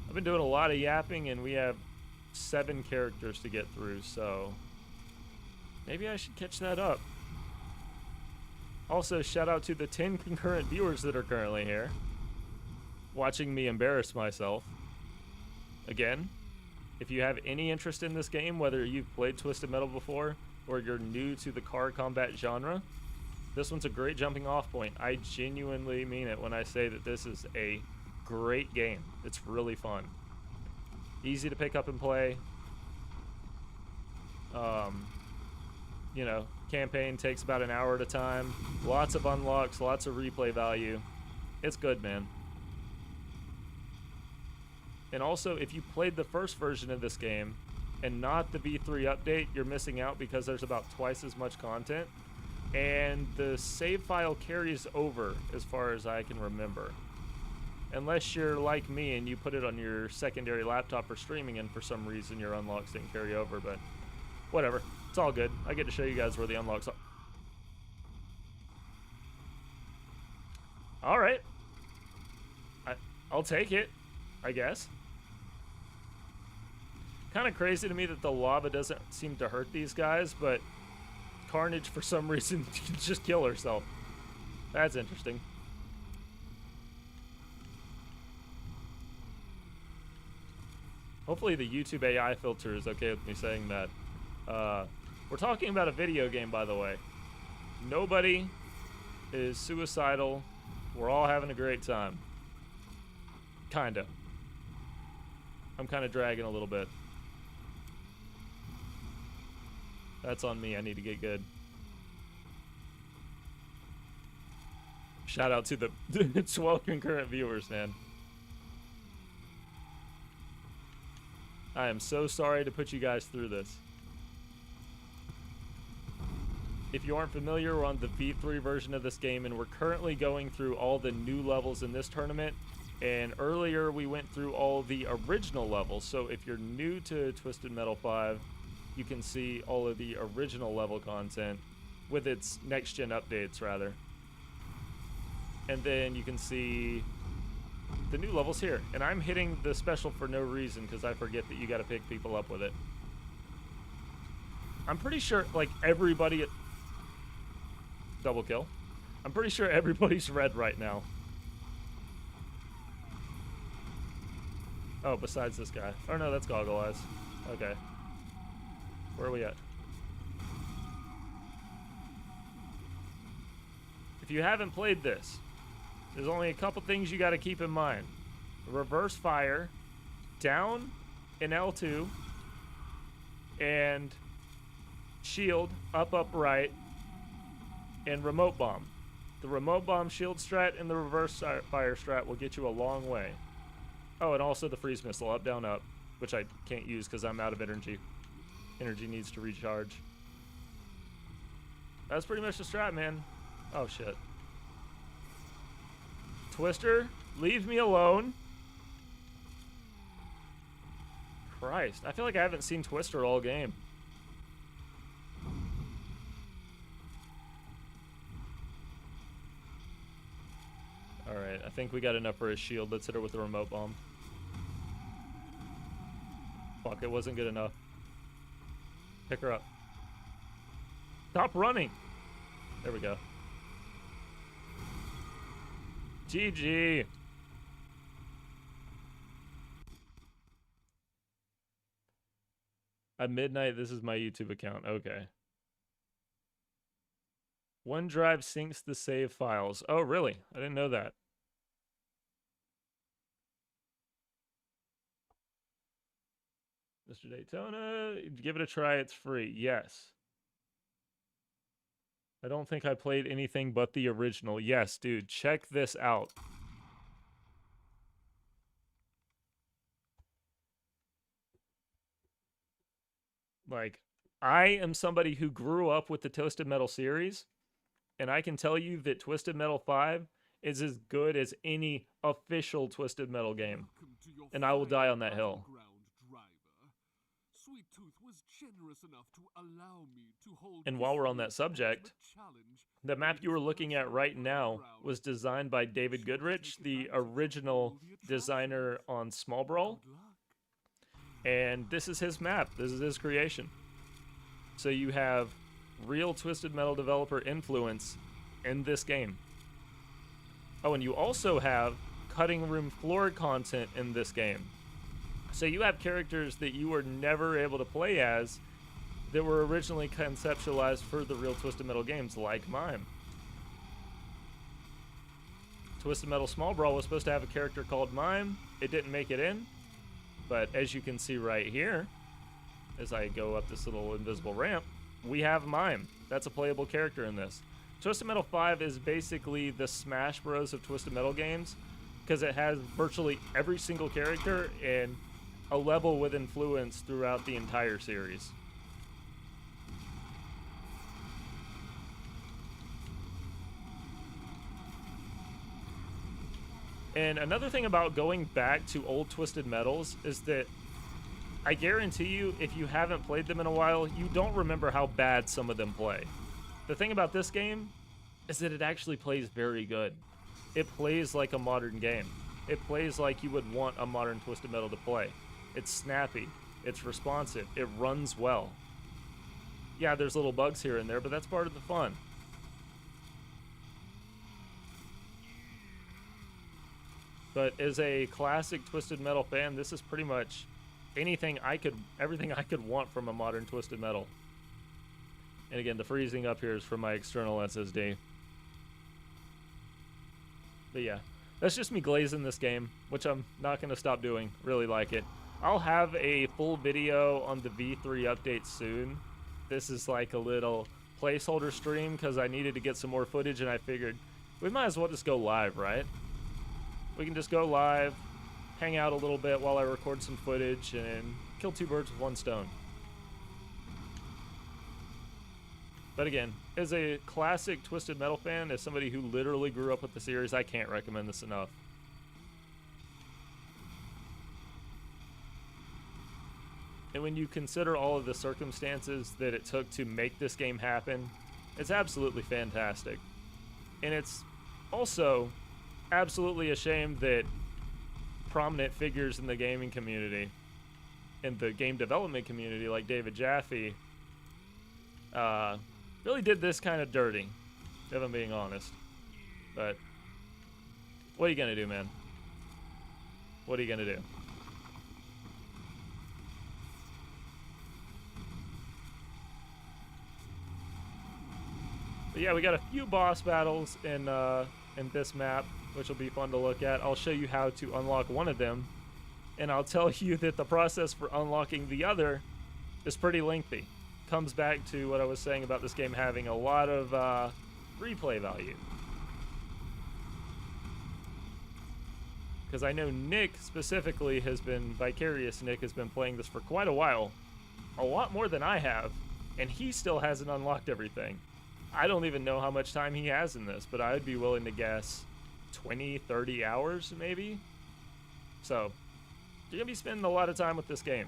I've been doing a lot of yapping, and we have 7 characters to get through, so maybe I should catch that up. Also, shout out to the 10 concurrent viewers that are currently here, watching me embarrass myself. Again, if you have any interest in this game, whether you've played Twisted Metal before or you're new to the car combat genre, this one's a great jumping off point. I genuinely mean it when I say that this is a great game. It's really fun. Easy to pick up and play. You know, campaign takes about an hour at a time. Lots of unlocks, lots of replay value. It's good, man. And also, if you played the first version of this game and not the V3 update, you're missing out because there's about twice as much content. And the save file carries over as far as I can remember. Unless you're like me and you put it on your secondary laptop for streaming and for some reason your unlocks didn't carry over, but whatever. It's all good. I get to show you guys where the unlocks are. Alright. I'll take it, I guess. Kind of crazy to me that the lava doesn't seem to hurt these guys, but Carnage, for some reason, can just kill herself. That's interesting. Hopefully the YouTube AI filter is okay with me saying that. We're talking about a video game, by the way. Nobody is suicidal. We're all having a great time. Kinda. I'm kind of dragging a little bit. That's on me. I need to get good. Shout out to the 12 concurrent viewers, man. I am so sorry to put you guys through this. If you aren't familiar, we're on the V3 version of this game, and we're currently going through all the new levels in this tournament. And earlier, we went through all the original levels. So if you're new to Twisted Metal 5, you can see all of the original level content with its next-gen updates, rather. And then you can see the new levels here. And I'm hitting the special for no reason because I forget that you got to pick people up with it. I'm pretty sure, like, everybody... Double kill. I'm pretty sure everybody's red right now. Oh, besides this guy. Oh, no, that's Goggle Eyes. Okay. Where are we at? If you haven't played this, there's only a couple things you got to keep in mind. Reverse fire, down in L2, and shield, up, right, and remote bomb. The remote bomb shield strat and the reverse fire strat will get you a long way. Oh, and also the freeze missile, up, down, up, which I can't use because I'm out of energy. Energy needs to recharge. That's pretty much the strat, man. Oh, shit. Twister, leave me alone. Christ, I feel like I haven't seen Twister all game. Alright, I think we got enough for his shield. Let's hit her with the remote bomb. Fuck, it wasn't good enough. Pick her up. Stop running! There we go. GG! At midnight, this is my YouTube account. Okay. OneDrive syncs the save files. Oh, really? I didn't know that. Mr. Daytona, give it a try. It's free. Yes. I don't think I played anything but the original. Yes, dude. Check this out. Like, I am somebody who grew up with the Twisted Metal series, and I can tell you that Twisted Metal 5 is as good as any official Twisted Metal game. And I will die on that hill. Sweet Tooth was generous enough to allow me to hold. And while we're on that subject, the map you were looking at right now was designed by David Goodrich, the original designer on Small Brawl. And this is his map. This is his creation. So you have real Twisted Metal developer influence in this game. Oh, and you also have cutting room floor content in this game. So you have characters that you were never able to play as that were originally conceptualized for the real Twisted Metal games, like Mime. Twisted Metal Small Brawl was supposed to have a character called Mime. It didn't make it in. But as you can see right here, as I go up this little invisible ramp, we have Mime. That's a playable character in this. Twisted Metal 5 is basically the Smash Bros. Of Twisted Metal games, because it has virtually every single character and a level with influence throughout the entire series. And another thing about going back to old Twisted Metals is that I guarantee you, if you haven't played them in a while, you don't remember how bad some of them play. The thing about this game is that it actually plays very good. It plays like a modern game. It plays like you would want a modern Twisted Metal to play. It's snappy. It's responsive. It runs well. Yeah, there's little bugs here and there, but that's part of the fun. But as a classic Twisted Metal fan, this is pretty much everything I could want from a modern Twisted Metal. And again, the freezing up here is from my external SSD. But yeah, that's just me glazing this game, which I'm not going to stop doing. Really like it. I'll have a full video on the V3 update soon. This is like a little placeholder stream because I needed to get some more footage, and I figured we might as well just go live, right? We can just go live, hang out a little bit while I record some footage, and kill two birds with one stone. But again, as a classic Twisted Metal fan, as somebody who literally grew up with the series, I can't recommend this enough. And when you consider all of the circumstances that it took to make this game happen, it's absolutely fantastic. And it's also absolutely a shame that prominent figures in the gaming community, in the game development community, like David Jaffe, really did this kind of dirty, if I'm being honest. But what are you gonna do, man? What are you gonna do? But yeah, we got a few boss battles in this map, which will be fun to look at. I'll show you how to unlock one of them, and I'll tell you that the process for unlocking the other is pretty lengthy. Comes back to what I was saying about this game having a lot of replay value. Because I know Nick specifically has been, Vicarious Nick has been playing this for quite a while. A lot more than I have, and he still hasn't unlocked everything. I don't even know how much time he has in this, but I would be willing to guess 20, 30 hours maybe. So, you're gonna be spending a lot of time with this game.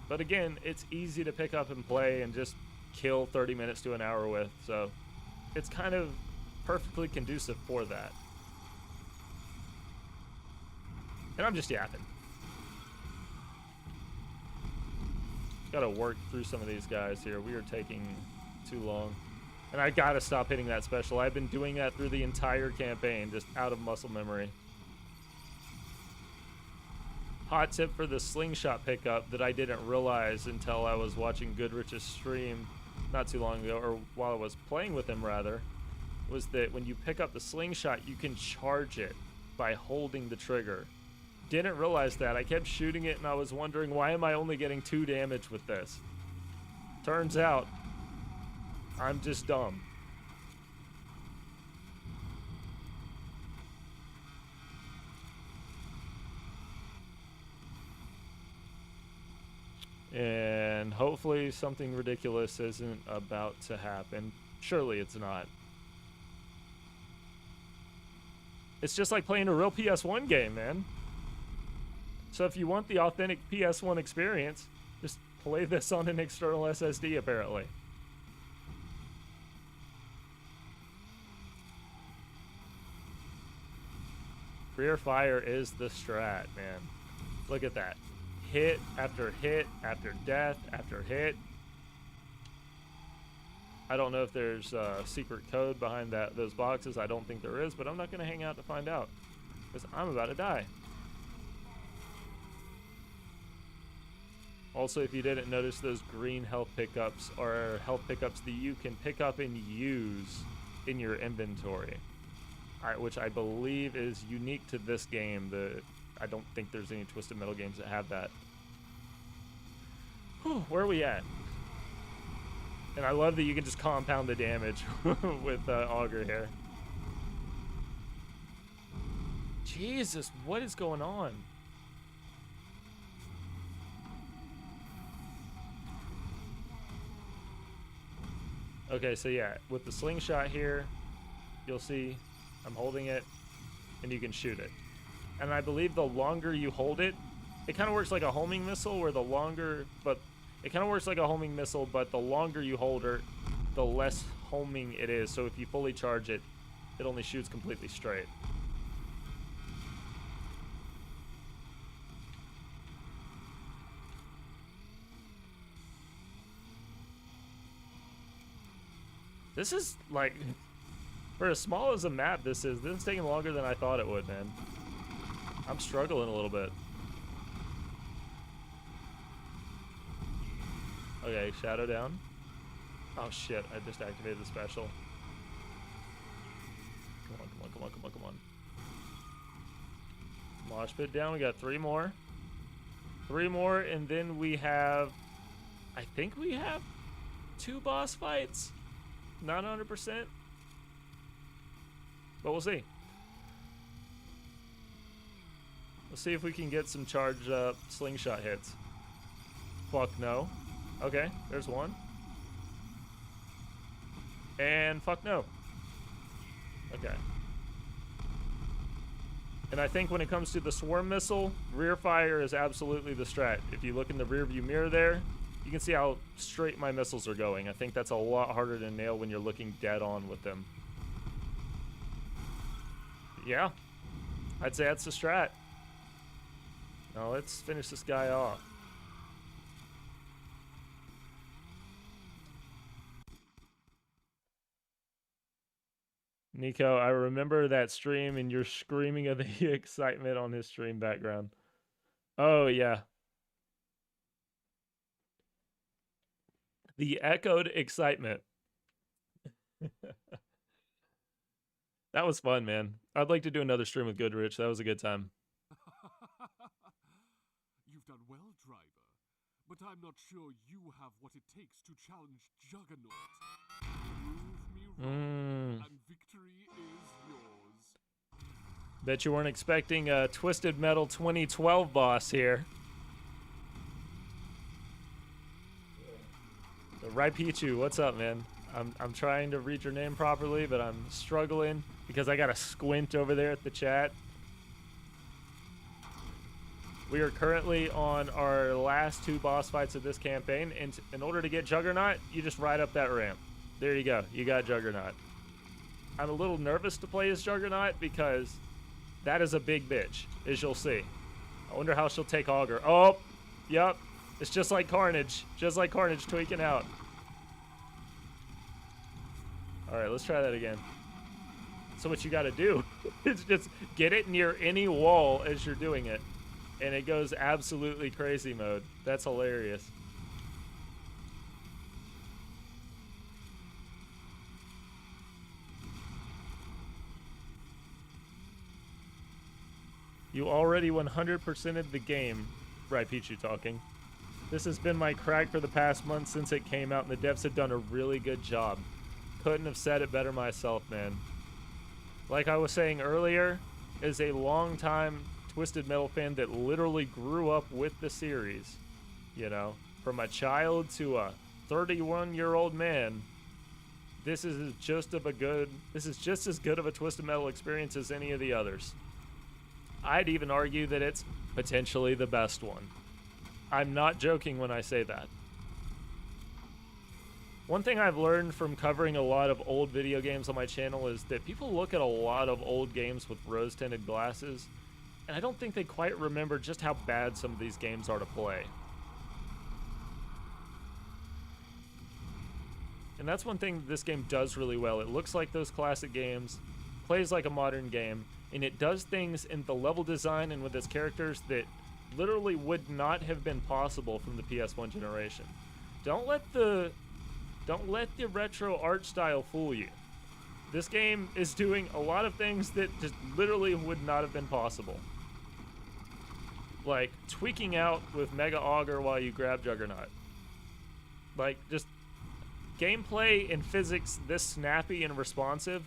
But again, it's easy to pick up and play and just kill 30 minutes to an hour with, so it's kind of perfectly conducive for that. And I'm just yapping. Gotta work through some of these guys here. We are taking too long. And I gotta stop hitting that special. I've been doing that through the entire campaign, just out of muscle memory. Hot tip for the slingshot pickup that I didn't realize until I was watching Goodrich's stream not too long ago, or while I was playing with him rather, was that when you pick up the slingshot, you can charge it by holding the trigger. Didn't realize that. I kept shooting it and I was wondering, why am I only getting 2 damage with this? Turns out, I'm just dumb. And hopefully something ridiculous isn't about to happen. Surely it's not. It's just like playing a real PS1 game, man. So if you want the authentic PS1 experience, just play this on an external SSD, apparently. Rear fire is the strat, man. Look at that. Hit after hit after death after hit. I don't know if there's a secret code behind those boxes. I don't think there is, but I'm not going to hang out to find out because I'm about to die. Also, if you didn't notice, those green health pickups are health pickups that you can pick up and use in your inventory. Which I believe is unique to this game. I don't think there's any Twisted Metal games that have that. Whew, where are we at? And I love that you can just compound the damage with Augur here. Jesus, what is going on? Okay, so yeah, with the slingshot here, you'll see I'm holding it, and you can shoot it. And I believe the longer you hold it, it kind of works like a homing missile, where the longer, but it kind of works like a homing missile, but the longer you hold it, the less homing it is. So if you fully charge it, it only shoots completely straight. This is like, for as small as a map this is taking longer than I thought it would, man. I'm struggling a little bit. Okay, shadow down. Oh shit, I just activated the special. Come on, come on, come on, come on, come on. Mosh pit down, we got 3 more. 3 more, and then we have... I think we have 2 boss fights. Not 100%. But we'll see. Let's see if we can get some charged up slingshot hits. Fuck no. Okay, there's one. And fuck no. Okay. And I think when it comes to the swarm missile, rear fire is absolutely the strat. If you look in the rear view mirror there, you can see how straight my missiles are going. I think that's a lot harder to nail when you're looking dead on with them. Yeah, I'd say that's the strat. Now let's finish this guy off. Nico, I remember that stream and you're screaming of the excitement on his stream background. Oh, yeah. The echoed excitement. That was fun, man. I'd like to do another stream with Goodrich. That was a good time. You've done well, driver. But I'm not sure you have what it takes to challenge Juggernaut. Prove me wrong, and victory is yours. Bet you weren't expecting a Twisted Metal 2012 boss here. So, Raipichu, what's up, man? I'm trying to read your name properly, but I'm struggling because I got to squint over there at the chat. We are currently on our last 2 boss fights of this campaign, and in order to get Juggernaut, you just ride up that ramp. There you go. You got Juggernaut. I'm a little nervous to play as Juggernaut because that is a big bitch, as you'll see. I wonder how she'll take Augur. Oh, yep. It's just like Carnage. Just like Carnage tweaking out. All right, let's try that again. So what you got to do is just get it near any wall as you're doing it. And it goes absolutely crazy mode. That's hilarious. You already 100%ed the game, Raipichu talking. This has been my crack for the past month since it came out, and the devs have done a really good job. Couldn't have said it better myself, man. Like I was saying earlier, as a long-time Twisted Metal fan that literally grew up with the series, you know, from a child to a 31-year-old man, this is just as good of a Twisted Metal experience as any of the others. I'd even argue that it's potentially the best one. I'm not joking when I say that. One thing I've learned from covering a lot of old video games on my channel is that people look at a lot of old games with rose-tinted glasses, and I don't think they quite remember just how bad some of these games are to play. And that's one thing this game does really well. It looks like those classic games, plays like a modern game, and it does things in the level design and with its characters that literally would not have been possible from the PS1 generation. Don't let the retro art style fool you. This game is doing a lot of things that just literally would not have been possible. Like tweaking out with Mega Augur while you grab Juggernaut. Like, just gameplay and physics this snappy and responsive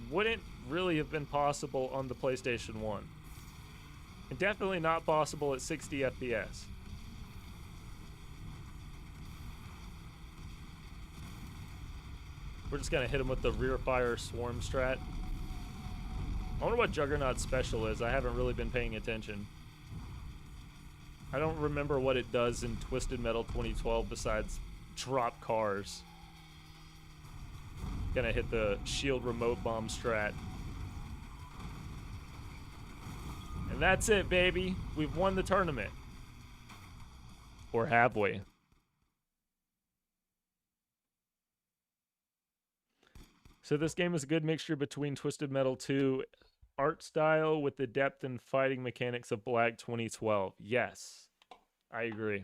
wouldn't really have been possible on the PlayStation 1. And definitely not possible at 60 FPS. We're just gonna hit him with the rear fire swarm strat. I wonder what Juggernaut's special is. I haven't really been paying attention. I don't remember what it does in Twisted Metal 2012 besides drop cars. Gonna hit the shield remote bomb strat. And that's it, baby. We've won the tournament. Or have we? So this game is a good mixture between Twisted Metal 2 art style with the depth and fighting mechanics of Black 2012. Yes, I agree.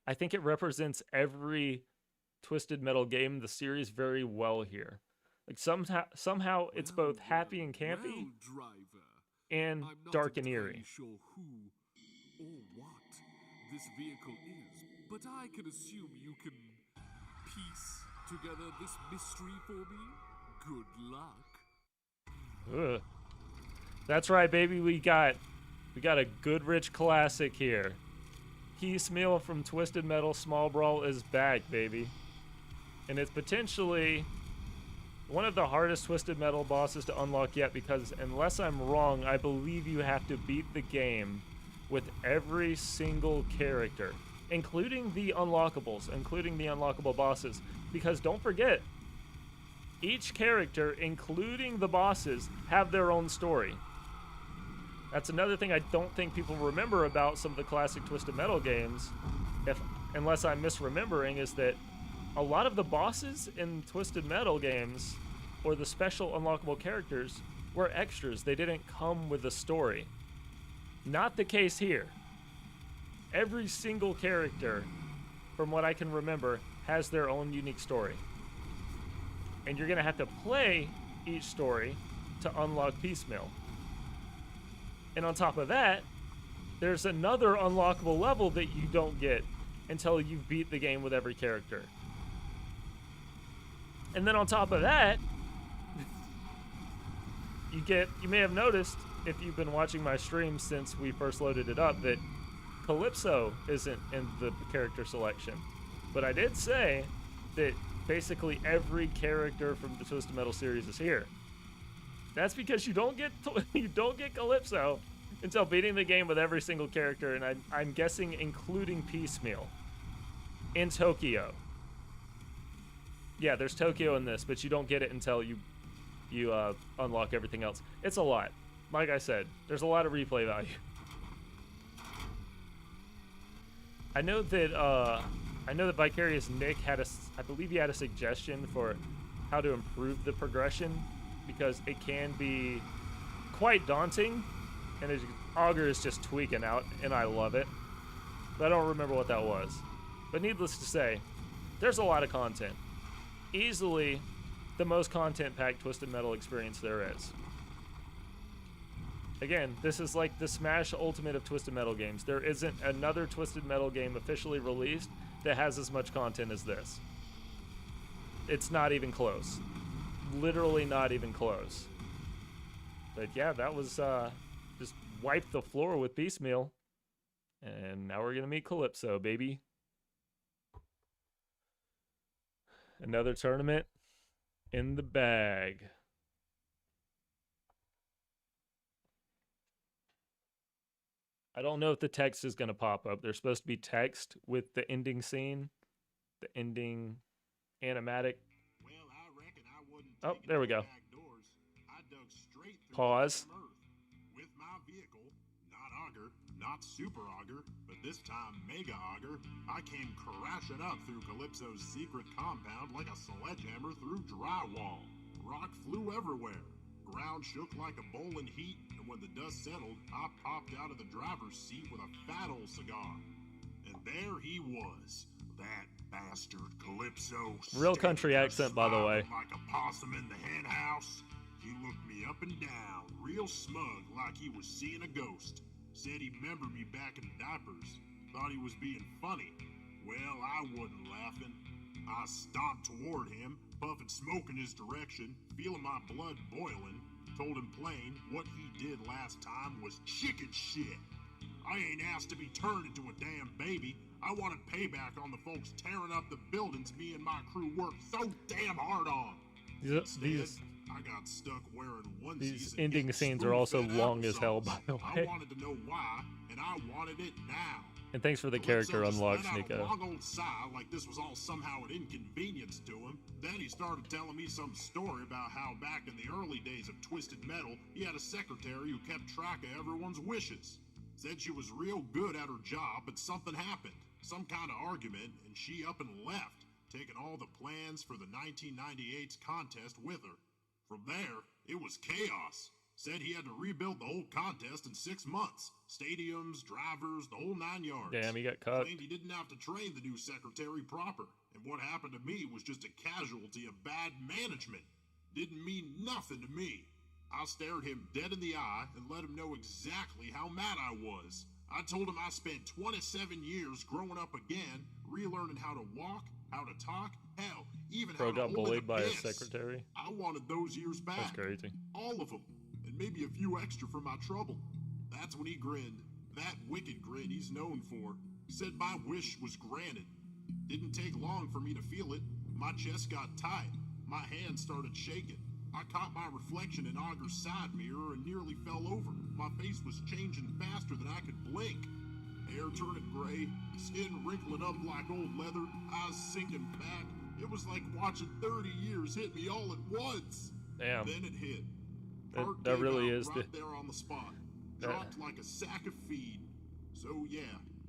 I think it represents every Twisted Metal game, the series, very well here. Like somehow it's both happy and campy Well, driver, and I'm not dark and entirely eerie. sure who or what this vehicle is, but I can assume you can piece together this mystery for me. Good luck. Ugh. That's right, baby. We got a Goodrich classic here. Piecemeal from Twisted Metal Small Brawl is back, baby. And it's potentially one of the hardest Twisted Metal bosses to unlock yet, because unless I'm wrong, I believe you have to beat the game with every single character, including the unlockables, including the unlockable bosses. Because don't forget, each character, including the bosses, have their own story. That's another thing I don't think people remember about some of the classic Twisted Metal games, unless I'm misremembering, is that a lot of the bosses in Twisted Metal games, or the special unlockable characters, were extras. They didn't come with a story. Not the case here. Every single character, from what I can remember, has their own unique story. And you're going to have to play each story to unlock Piecemeal. And on top of that, there's another unlockable level that you don't get until you've beat the game with every character. And then on top of that, you may have noticed, if you've been watching my stream since we first loaded it up, that Calypso isn't in the character selection. But I did say that basically every character from the Twisted Metal series is here. That's because you don't get Calypso until beating the game with every single character, and I'm guessing including Piecemeal in Tokyo. Yeah, there's Tokyo in this, but you don't get it until you unlock everything else. It's a lot. Like I said, there's a lot of replay value. I know that Vicarious Nick I believe he had a suggestion for how to improve the progression, because it can be quite daunting, and Augur is just tweaking out, and I love it. But I don't remember what that was. But needless to say, there's a lot of content. Easily the most content-packed Twisted Metal experience there is. Again, this is like the Smash Ultimate of Twisted Metal games. There isn't another Twisted Metal game officially released that has as much content as this. It's not even close. Literally not even close. But yeah, that was just wiped the floor with Piecemeal. And now we're gonna meet Calypso, baby. Another tournament in the bag. I don't know if the text is going to pop up. There's supposed to be text with the ending scene, the ending animatic. Well, I reckon I wouldn't Oh, take it there we to the go. back doors. I dug straight through Pause. the earth with my vehicle, not Augur, not Super Augur, but this time Mega Augur. I came crashing up through Calypso's secret compound like a sledgehammer through drywall. Rock flew everywhere. Ground shook like a bowl in heat, and when the dust settled, I popped out of the driver's seat with a fat old cigar. And there he was, that bastard Calypso. Real country standing there accent, by the way. smiling like a possum in the hen house. He looked me up and down, real smug, like he was seeing a ghost. Said he remembered me back in diapers. Thought he was being funny. Well, I wasn't laughing. I stomped toward him, puffing smoke in his direction, feeling my blood boiling. Told him plain what he did last time was chicken shit. I ain't asked to be turned into a damn baby. I wanted payback on the folks tearing up the buildings me and my crew worked so damn hard on. These I got stuck wearing onesies. These and ending getting scenes are spoon-fed also long as hell, applesauce. by the I way. wanted to know why, and I wanted it now. And thanks for the Calypso character just unlocks, let out a Nico. long old sigh like this was all somehow an inconvenience to him. Then he started telling me some story about how back in the early days of Twisted Metal, he had a secretary who kept track of everyone's wishes. Said she was real good at her job, but something happened. Some kind of argument, and she up and left, taking all the plans for the 1998's contest with her. From there, it was chaos. Said he had to rebuild the whole contest in 6 months. Stadiums, drivers, the whole 9 yards. Damn, he got cut. Claimed he didn't have to train the new secretary proper, And what happened to me was just a casualty of bad management. Didn't mean nothing to me. I stared him dead in the eye and let him know exactly how mad I was. I told him I spent 27 years growing up again, relearning how to walk, how to talk, hell, even Pro how to got hold a bullied by his piss. secretary. I wanted those years back. That's crazy. All of them. And maybe a few extra for my trouble. That's when he grinned. That wicked grin he's known for. Said my wish was granted. Didn't take long for me to feel it. My chest got tight. My hands started shaking. I caught my reflection in Augur's side mirror and nearly fell over. My face was changing faster than I could blink. Hair turning gray, skin wrinkling up like old leather, eyes sinking back. It was like watching 30 years hit me all at once. Damn. Then it hit. That Heart that gave really out is right there on the spot. that- Dropped like a sack of feed. So yeah,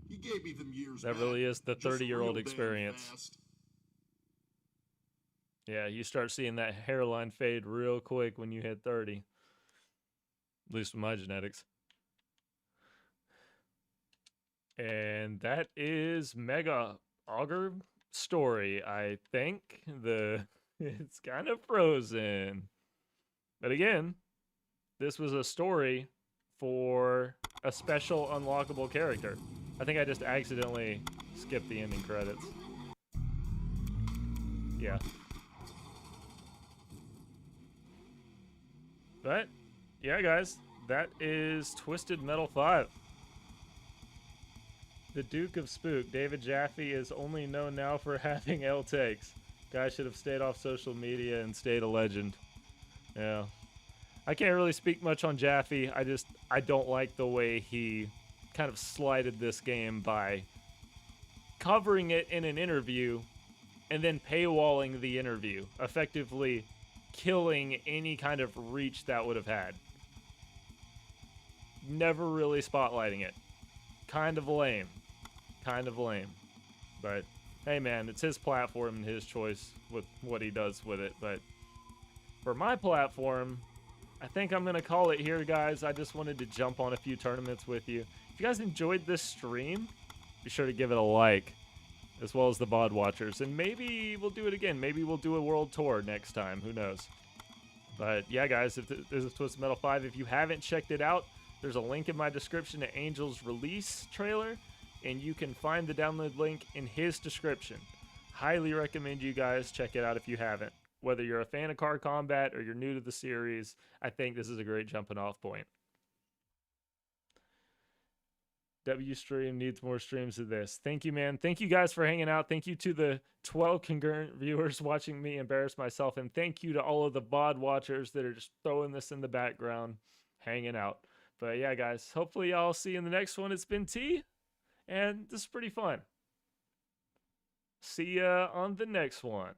he gave me them years that back. really is the Just 30-year-old real damn experience. fast. Yeah, you start seeing that hairline fade real quick when you hit 30. At least with my genetics. And that is Mega Augur story, I think. It's kind of frozen. But again, this was a story for a special unlockable character. I think I just accidentally skipped the ending credits. Yeah. But, yeah, guys, that is Twisted Metal 5. The Duke of Spook, David Jaffe, is only known now for having L takes. Guy should have stayed off social media and stayed a legend. Yeah. I can't really speak much on Jaffe. I don't like the way he kind of slighted this game by covering it in an interview and then paywalling the interview, effectively killing any kind of reach that would have had. Never really spotlighting it. Kind of lame. Kind of lame. But, hey man, it's his platform and his choice with what he does with it. But for my platform, I think I'm going to call it here, guys. I just wanted to jump on a few tournaments with you. If you guys enjoyed this stream, be sure to give it a like, as well as the VOD watchers. And maybe we'll do it again. Maybe we'll do a world tour next time. Who knows? But yeah, guys, if this is Twisted Metal 5, if you haven't checked it out, there's a link in my description to Angel's release trailer, and you can find the download link in his description. Highly recommend you guys check it out if you haven't. Whether you're a fan of Car Combat or you're new to the series, I think this is a great jumping off point. WStream needs more streams of this. Thank you, man. Thank you guys for hanging out. Thank you to the 12 concurrent viewers watching me embarrass myself. And thank you to all of the VOD watchers that are just throwing this in the background, hanging out. But yeah, guys, hopefully I'll see you in the next one. It's been T, and this is pretty fun. See ya on the next one.